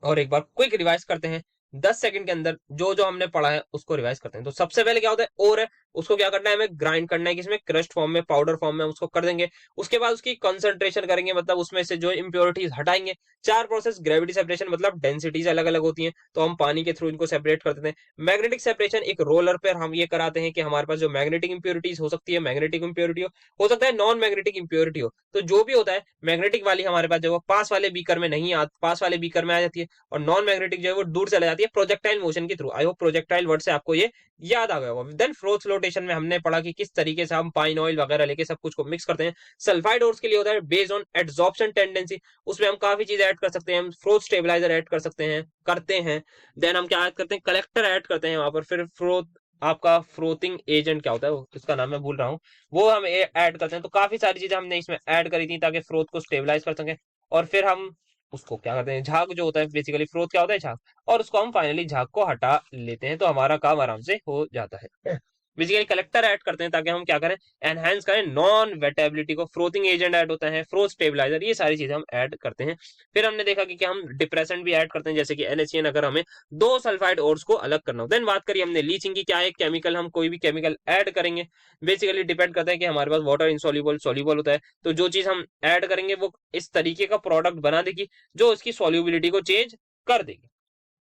और एक बार क्विक रिवाइज करते हैं 10 सेकंड के अंदर जो जो हमने पढ़ा है उसको रिवाइज करते हैं। तो सबसे पहले क्या होता है, ओर है, उसको क्या करना है, हमें ग्राइंड करना है, किसमें? क्रस्ट फॉर्म में, पाउडर फॉर्म में उसको कर देंगे। उसके बाद उसकी कंसंट्रेशन करेंगे, मतलब उसमें से जो इंप्योरिटीज हटाएंगे। 4 प्रोसेस, ग्रेविटी सेपरेशन, मतलब डेंसिटीज अलग अलग होती हैं, तो हम पानी के थ्रू इनको सेपरेट कर देते हैं। मैग्नेटिक सेपरेशन, एक रोलर पर हम ये कराते हैं कि हमारे पास जो मैग्नेटिक इंप्योरिटीज हो सकती है, मैग्नेटिक इंप्योरिटी हो सकता है नॉन मैग्नेटिक इंप्योरिटी हो, तो जो भी होता है मैग्नेटिक वाली हमारे पास जो पास वाले बीकर में नहीं आ, पास वाले बीकर में आ जाती है, और नॉन मैग्नेटिक जो है वो दूर चले जाती है प्रोजेक्टाइल मोशन के through. I hope projectile word से आपको ये याद आ गया होगा। देन फ्लोटेशन में हमने पढ़ा कि किस तरीके से हम पाइन ऑयल वगैरह लेके सब कुछ को मिक्स करते हैं। सल्फाइड ओर्स के लिए होता है बेस्ड ऑन एड्सॉर्प्शन टेंडेंसी, उसमें हम काफी चीज ऐड कर सकते हैं, हम फ्रोथ स्टेबलाइजर ऐड कर सकते हैं, करते हैं। देन हम क्या ऐड करते हैं, कलेक्टर ऐड करते हैं वहां पर। फिर फ्रोथ, आपका फ्रोथिंग एजेंट क्या होता है, उसका नाम मैं भूल रहा हूँ, वो हम ऐड करते हैं। तो काफी सारी चीजें हमने इसमें ऐड करी थी ताकि फ्रोथ को स्टेबलाइज कर सके। और फिर हम उसको क्या करते हैं, झाग जो होता है, बेसिकली फ्रोथ क्या होता है, झाग, और उसको हम फाइनली झाग को हटा लेते हैं, तो हमारा काम आराम से हो जाता है। बेसिकली कलेक्टर ऐड करते हैं ताकि हम क्या करें, एनहांस करें नॉन वेटेबिलिटी को। फ्रोथिंग एजेंट ऐड होता है, फ्रोथ स्टेबलाइजर, ये सारी चीजें हम ऐड करते हैं। फिर हमने देखा कि हम डिप्रेसेंट भी ऐड करते हैं, जैसे कि NaCN, अगर हमें 2 सल्फाइड ओर्स को अलग करना हो। देन बात करिए हमने लीचिंग की, क्या है केमिकल, हम कोई भी केमिकल ऐड करेंगे, बेसिकली डिपेंड करता है कि हमारे पास वाटर इनसॉल्युबल, सॉल्युबल होता है, तो जो चीज हम ऐड करेंगे वो इस तरीके का प्रोडक्ट बना देगी जो इसकी सॉल्युबिलिटी को चेंज कर देगी।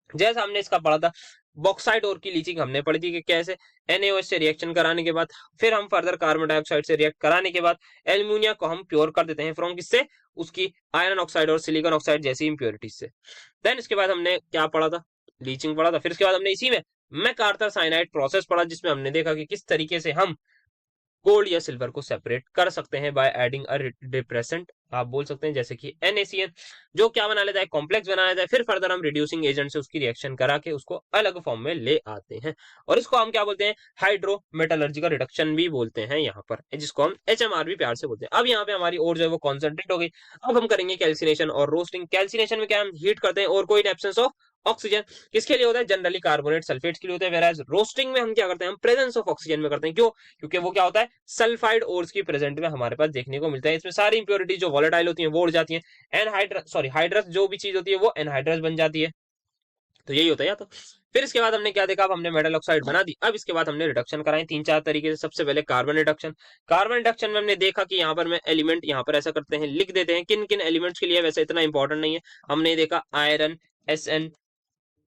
जैसा हमने इसका पढ़ा था बॉक्साइड ओर की लीचिंग, हमने पढ़ी थी कि कैसे NaOH से रिएक्शन कराने के बाद फिर हम फर्दर कार्बन डाइऑक्साइड से रिएक्ट कराने के बाद एल्यूमिनिया को हम प्योर कर देते हैं फ्रॉम किससे, उसकी आयरन ऑक्साइड और सिलिकॉन ऑक्साइड जैसी इंप्योरिटीज से। देन इसके बाद हमने क्या पढ़ा था, लीचिंग पढ़ा था। फिर इसके बाद हमने इसी में मैकआर्थर साइनाइड प्रोसेस पढ़ा, जिसमें हमने देखा कि किस तरीके से हम गोल्ड या सिल्वर को सेपरेट कर सकते हैं बाय एडिंग अ डिप्रेसेंट, आप बोल सकते हैं जैसे कि NaCN, जो क्या बना लेता है, कॉम्प्लेक्स बना लेता है, फिर फर्दर हम रिड्यूसिंग एजेंट से उसकी रिएक्शन करा के उसको अलग फॉर्म में ले आते हैं, और इसको हम क्या बोलते हैं, हाइड्रो मेटलर्जी का रिडक्शन भी बोलते हैं यहाँ पर, जिसको हम HMR भी प्यार से बोलते हैं। अब यहाँ पे हमारी और जो है वो कॉन्सेंट्रेट हो गई। अब हम करेंगे कैल्सिनेशन और रोस्टिंग। कैल्सिनेशन में क्या हम हीट करते हैं और कोई एब्सेंस ऑफ ऑक्सीजन, किसके लिए होता है, जनरली कार्बोनेट सल्फेट्स के लिए होता है, वेराज रोस्टिंग में हम क्या करते हैं, हम प्रेजेंस ऑफ ऑक्सीजन में करते हैं। क्यों? क्योंकि वो क्या होता है, सल्फाइड ओर्स की प्रेजेंट में हमारे पास देखने को मिलता है। इसमें सारी इंप्योरिटी जो वॉलेटाइल होती है वो उड़ जाती है, एनहाइड्रस सॉरी हाइड्रस जो भी चीज होती है वो एनहाइड्रस बन जाती है। तो यही होता है। या तो फिर इसके बाद हमने क्या देखा, अब हमने मेटल ऑक्साइड बना दी। अब इसके बाद हमने रिडक्शन कराए 3-4 तरीके से। सबसे पहले कार्बन रिडक्शन। कार्बन रिडक्शन में हमने देखा कि यहाँ पर मैं एलिमेंट यहाँ पर ऐसा करते हैं, लिख देते हैं किन किन एलिमेंट्स के लिए, वैसे इतना इंपॉर्टेंट नहीं है। हमने देखा आयरन, SN,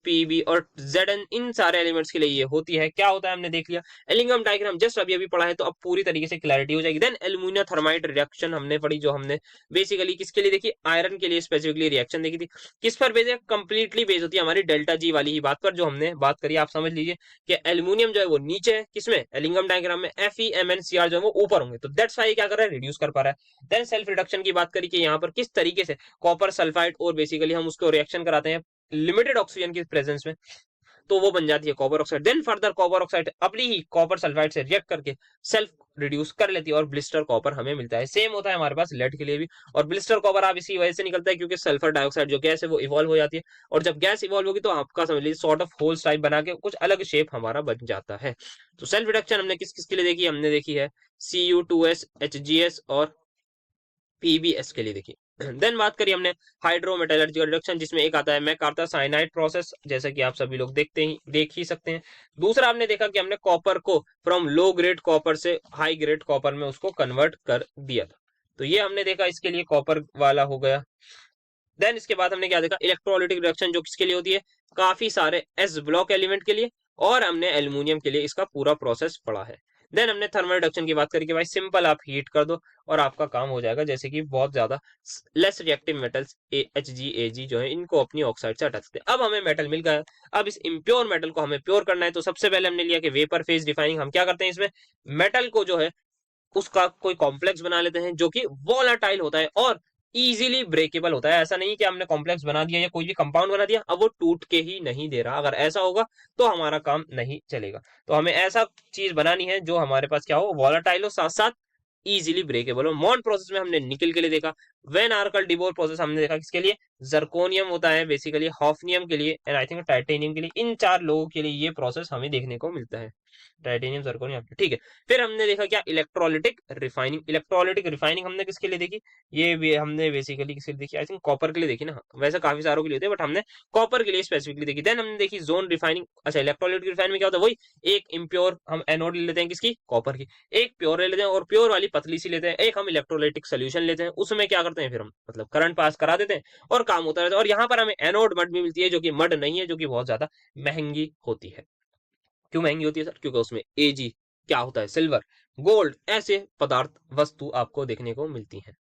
PB और ZN, इन सारे एलिमेंट्स के लिए ये होती है। क्या होता है हमने देख लिया। एलिंगम डायग्राम जस्ट अभी अभी पढ़ा है, तो अब पूरी तरीके से क्लैरिटी हो जाएगी। देन एल्यूमिनियम थर्माइट रिएक्शन हमने पढ़ी, जो हमने बेसिकली किसके लिए देखी, आयरन के लिए स्पेसिफिकली रिएक्शन देखी थी। किस पर बेस है, कंप्लीटली बेस होती है हमारी डेल्टा जी वाली ही बात पर, जो हमने बात करी। आप समझ लीजिए कि एल्यूमिनियम जो है वो नीचे है, किसमें, एलिंगम डायग्राम में, FeMnCr जो है वो ऊपर होंगे, तो दैट्स वाई क्या कर रहा है, रिड्यूस कर पा रहा है। देन सेल्फ रिडक्शन की बात करी कि यहाँ पर किस तरीके से कॉपर सल्फाइड और बेसिकली हम उसको रिएक्शन कराते हैं लिमिटेड ऑक्सीजन की प्रेजेंस में, तो वो बन जाती है copper oxide. Then further copper oxide अपनी ही कॉपर सल्फाइड से रिएक्ट करके सेल्फ रिड्यूस कर लेती है और ब्लिस्टर कॉपर हमें मिलता है। सेम होता है हमारे पास लेड के लिए भी, और ब्लिस्टर कॉपर आप इसी वजह से निकलता है क्योंकि सल्फर डाइऑक्साइड जो गैस है वो इवॉल्व हो जाती है, और जब गैस इवॉल्व होगी तो आपका समझ लीजिए सॉर्ट ऑफ होल्स टाइप बना के कुछ अलग शेप हमारा बन जाता है। तो सेल्फ रिडक्शन हमने किस किस के लिए देखी, हमने देखी है Cu2s, HGS और PbS के लिए देखी। देन बात करी हमने हाइड्रोमेटलर्जिकल रिडक्शन, जिसमें एक आता है मैकार्था साइनाइड प्रोसेस, जैसा कि आप सभी लोग देख ही सकते हैं। दूसरा हमने देखा कि हमने कॉपर को फ्रॉम लो ग्रेड कॉपर से हाई ग्रेड कॉपर में उसको कन्वर्ट कर दिया था, तो ये हमने देखा, इसके लिए कॉपर वाला हो गया। देन इसके बाद हमने क्या देखा, इलेक्ट्रोलाइटिक रिडक्शन, जो किसके लिए होती है, काफी सारे S ब्लॉक एलिमेंट के लिए, और हमने एल्यूमिनियम के लिए इसका पूरा प्रोसेस पढ़ा है। देन हमने थर्मल रिडक्शन की बात करी कि भाई सिंपल आप हीट कर दो और आपका काम हो जाएगा, जैसे कि बहुत ज्यादा लेस रिएक्टिव मेटल्स HgAg जो है इनको अपनी ऑक्साइड से हटा सकते हैं। अब हमें मेटल मिल गया, अब इस इम्प्योर मेटल को हमें प्योर करना है, तो सबसे पहले हमने लिया कि वेपर फेज रिफाइनिंग। हम क्या करते हैं, इसमें मेटल को जो है उसका कोई कॉम्प्लेक्स बना लेते हैं जो कि वोलाटाइल होता है और इजीली ब्रेकेबल होता है। ऐसा नहीं कि हमने कॉम्प्लेक्स बना दिया या कोई भी कंपाउंड बना दिया, अब वो टूट के ही नहीं दे रहा, अगर ऐसा होगा तो हमारा काम नहीं चलेगा। तो हमें ऐसा चीज बनानी है जो हमारे पास क्या हो, वॉलेटाइल हो, साथ साथ इजीली ब्रेकेबल हो। मॉन्ड प्रोसेस में हमने निकल के लिए देखा। वेन आर्कल डिबोर प्रोसेस हमने देखा किसके लिए, जर्कोनियम होता है बेसिकली, हॉफनियम के लिए, एंड आई थिंक टाइटेनियम के लिए। इन 4 लोगों के लिए ये प्रोसेस हमें देखने को मिलता है, टाइटेनियम, जर्कोनियम, ठीक है। फिर हमने देखा क्या, इलेक्ट्रोलिटिक रिफाइनिंग। इलेक्ट्रोलिटिक रिफाइनिंग हमने किसके लिए देखी, ये भी हमने बेसिकली किसके लिए देखी, आई थिंक कॉपर के लिए देखी ना, वैसे काफी सारों के लिए होते हैं बट हमने कॉपर के लिए स्पेसिफिकली देखी। देन हमने देखी जोन रिफाइनिंग। अच्छा, इलेक्ट्रोलिटिक रिफाइनिंग में क्या होता है, वही एक इम्प्योर हम एनोड ले लेते हैं किसकी, कॉपर की, एक प्योर ले लेते हैं और प्योर वाली पतली सी लेते हैं, एक हम इलेक्ट्रोलाइटिक सोल्यूशन लेते हैं, उसमें क्या करते हैं फिर हम मतलब करंट पास करा देते हैं और काम होता रहता है। और यहाँ पर हमें एनोड मड भी मिलती है, जो कि मड नहीं है, जो कि बहुत ज्यादा महंगी होती है। क्यों महंगी होती है सर, क्योंकि उसमें Ag क्या होता है, सिल्वर, गोल्ड, ऐसे पदार्थ वस्तु आपको देखने को मिलती हैं।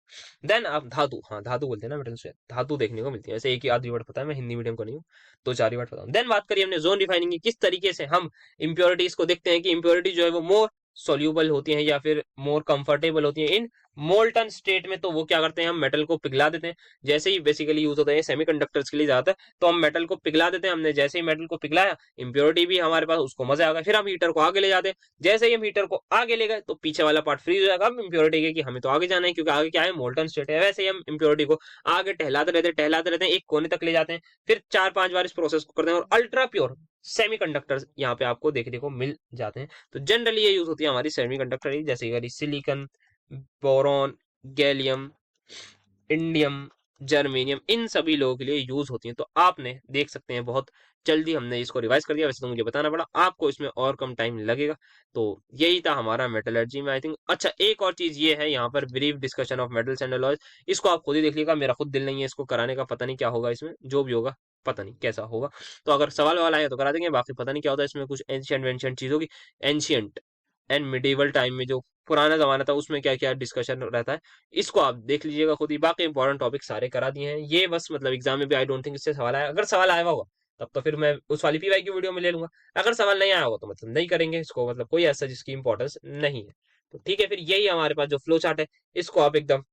देन आप धातु, हाँ धातु बोलते हैं ना मेटल से, धातु देखने को मिलती है। ऐसे एक ही आधी वर्ड पता है, मैं हिंदी मीडियम को नहीं हूँ तो 4 ही वर्ड पता हूँ। देन बात करिए हमने जोन रिफाइनिंग की, किस तरीके से हम इंप्योरिटीज को देखते हैं कि इंप्योरिटी जो है वो मोर सोल्यूबल होती है या फिर मोर कंफर्टेबल होती है इन मोल्टन स्टेट में, तो वो क्या करते हैं, हम मेटल को पिघला देते हैं। जैसे ही बेसिकली यूज होता है सेमीकंडक्टर्स के लिए ज्यादा, तो हम मेटल को पिघला देते हैं। हमने जैसे ही मेटल को पिघलाया, इंप्योरिटी भी हमारे पास, उसको मजा आ गया, फिर हम हीटर को आगे ले जाते हैं। जैसे ही हम हीटर को आगे ले गए तो पीछे वाला पार्ट फ्रीज हो जाएगा, हम इंप्योरिटी के कि हमें तो आगे जाना है क्योंकि आगे क्या है, मोल्टन स्टेट है। वैसे ही हम इंप्योरिटी को आगे टहलाते रहते हैं, एक कोने तक ले जाते हैं, फिर 4-5 बार इस प्रोसेस को करते हैं और अल्ट्रा प्योर सेमीकंडक्टर्स यहाँ पे आपको देखने को मिल जाते हैं। तो जनरली ये यूज होती है हमारी सेमीकंडक्टर, जैसे silicon, boron, gallium, indium, germanium, इन सभी लोगों के लिए यूज होती हैं। तो आपने देख सकते हैं बहुत जल्दी हमने इसको रिवाइज कर दिया, वैसे तो मुझे बताना पड़ा, आपको इसमें और कम टाइम लगेगा। तो यही था हमारा मेटलर्जी में आई थिंक। अच्छा, एक और चीज ये है यहाँ पर, brief discussion of metals and alloys, इसको आप खुद ही देख लीजिएगा, मेरा खुद दिल नहीं है इसको कराने का, पता नहीं क्या होगा इसमें, जो भी होगा पता नहीं कैसा होगा। तो अगर सवाल वाला आए तो करा देंगे, बाकी पता नहीं क्या होता है इसमें, कुछ एंशियंट वेंशियंट चीज होगी, एंशियंट एंड मिडिवल टाइम में जो पुराना जमाना था उसमें क्या क्या डिस्कशन रहता है, इसको आप देख लीजिएगा खुद ही। बाकी इंपॉर्टेंट टॉपिक सारे करा दिए हैं, ये बस मतलब एग्जाम में भी आई डोंट थिंक इससे सवाल आया। अगर सवाल आया होगा तब तो फिर मैं उस वाली PY की वीडियो में ले लूंगा, अगर सवाल नहीं आया होगा तो मतलब नहीं करेंगे इसको, मतलब कोई ऐसा जिसकी इंपॉर्टेंस नहीं है। तो ठीक है, फिर यही हमारे पास जो फ्लो चार्ट है, इसको आप एकदम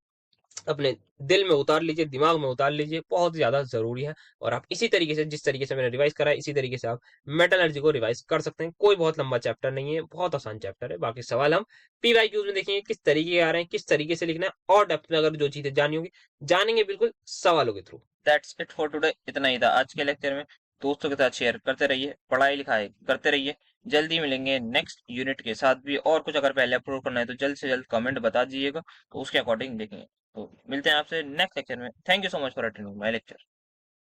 अपने दिल में उतार लीजिए, दिमाग में उतार लीजिए, बहुत ज्यादा जरूरी है। और आप इसी तरीके से, जिस तरीके से मैंने रिवाइज करा है, इसी तरीके से आप मेटलर्जी को रिवाइज कर सकते हैं। कोई बहुत लंबा चैप्टर नहीं है, बहुत आसान चैप्टर है। बाकी सवाल हम पीवाईक्यूज में देखेंगे किस तरीके के आ रहे हैं, किस तरीके से लिखना है, और डेप्थ में अगर जो चीजें जानी होगी जानेंगे बिल्कुल सवालों के through. That's it for today, इतना ही था आज के लेक्चर में। दोस्तों के साथ शेयर करते रहिए, पढ़ाई लिखाई करते रहिए। जल्दी मिलेंगे नेक्स्ट यूनिट के साथ भी, और कुछ अगर पहले अप्रूव करना है तो जल्द से जल्द कमेंट बता दीजिएगा, तो उसके अकॉर्डिंग देखेंगे। तो मिलते हैं आपसे नेक्स्ट लेक्चर में। Thank you so much for attending my lecture.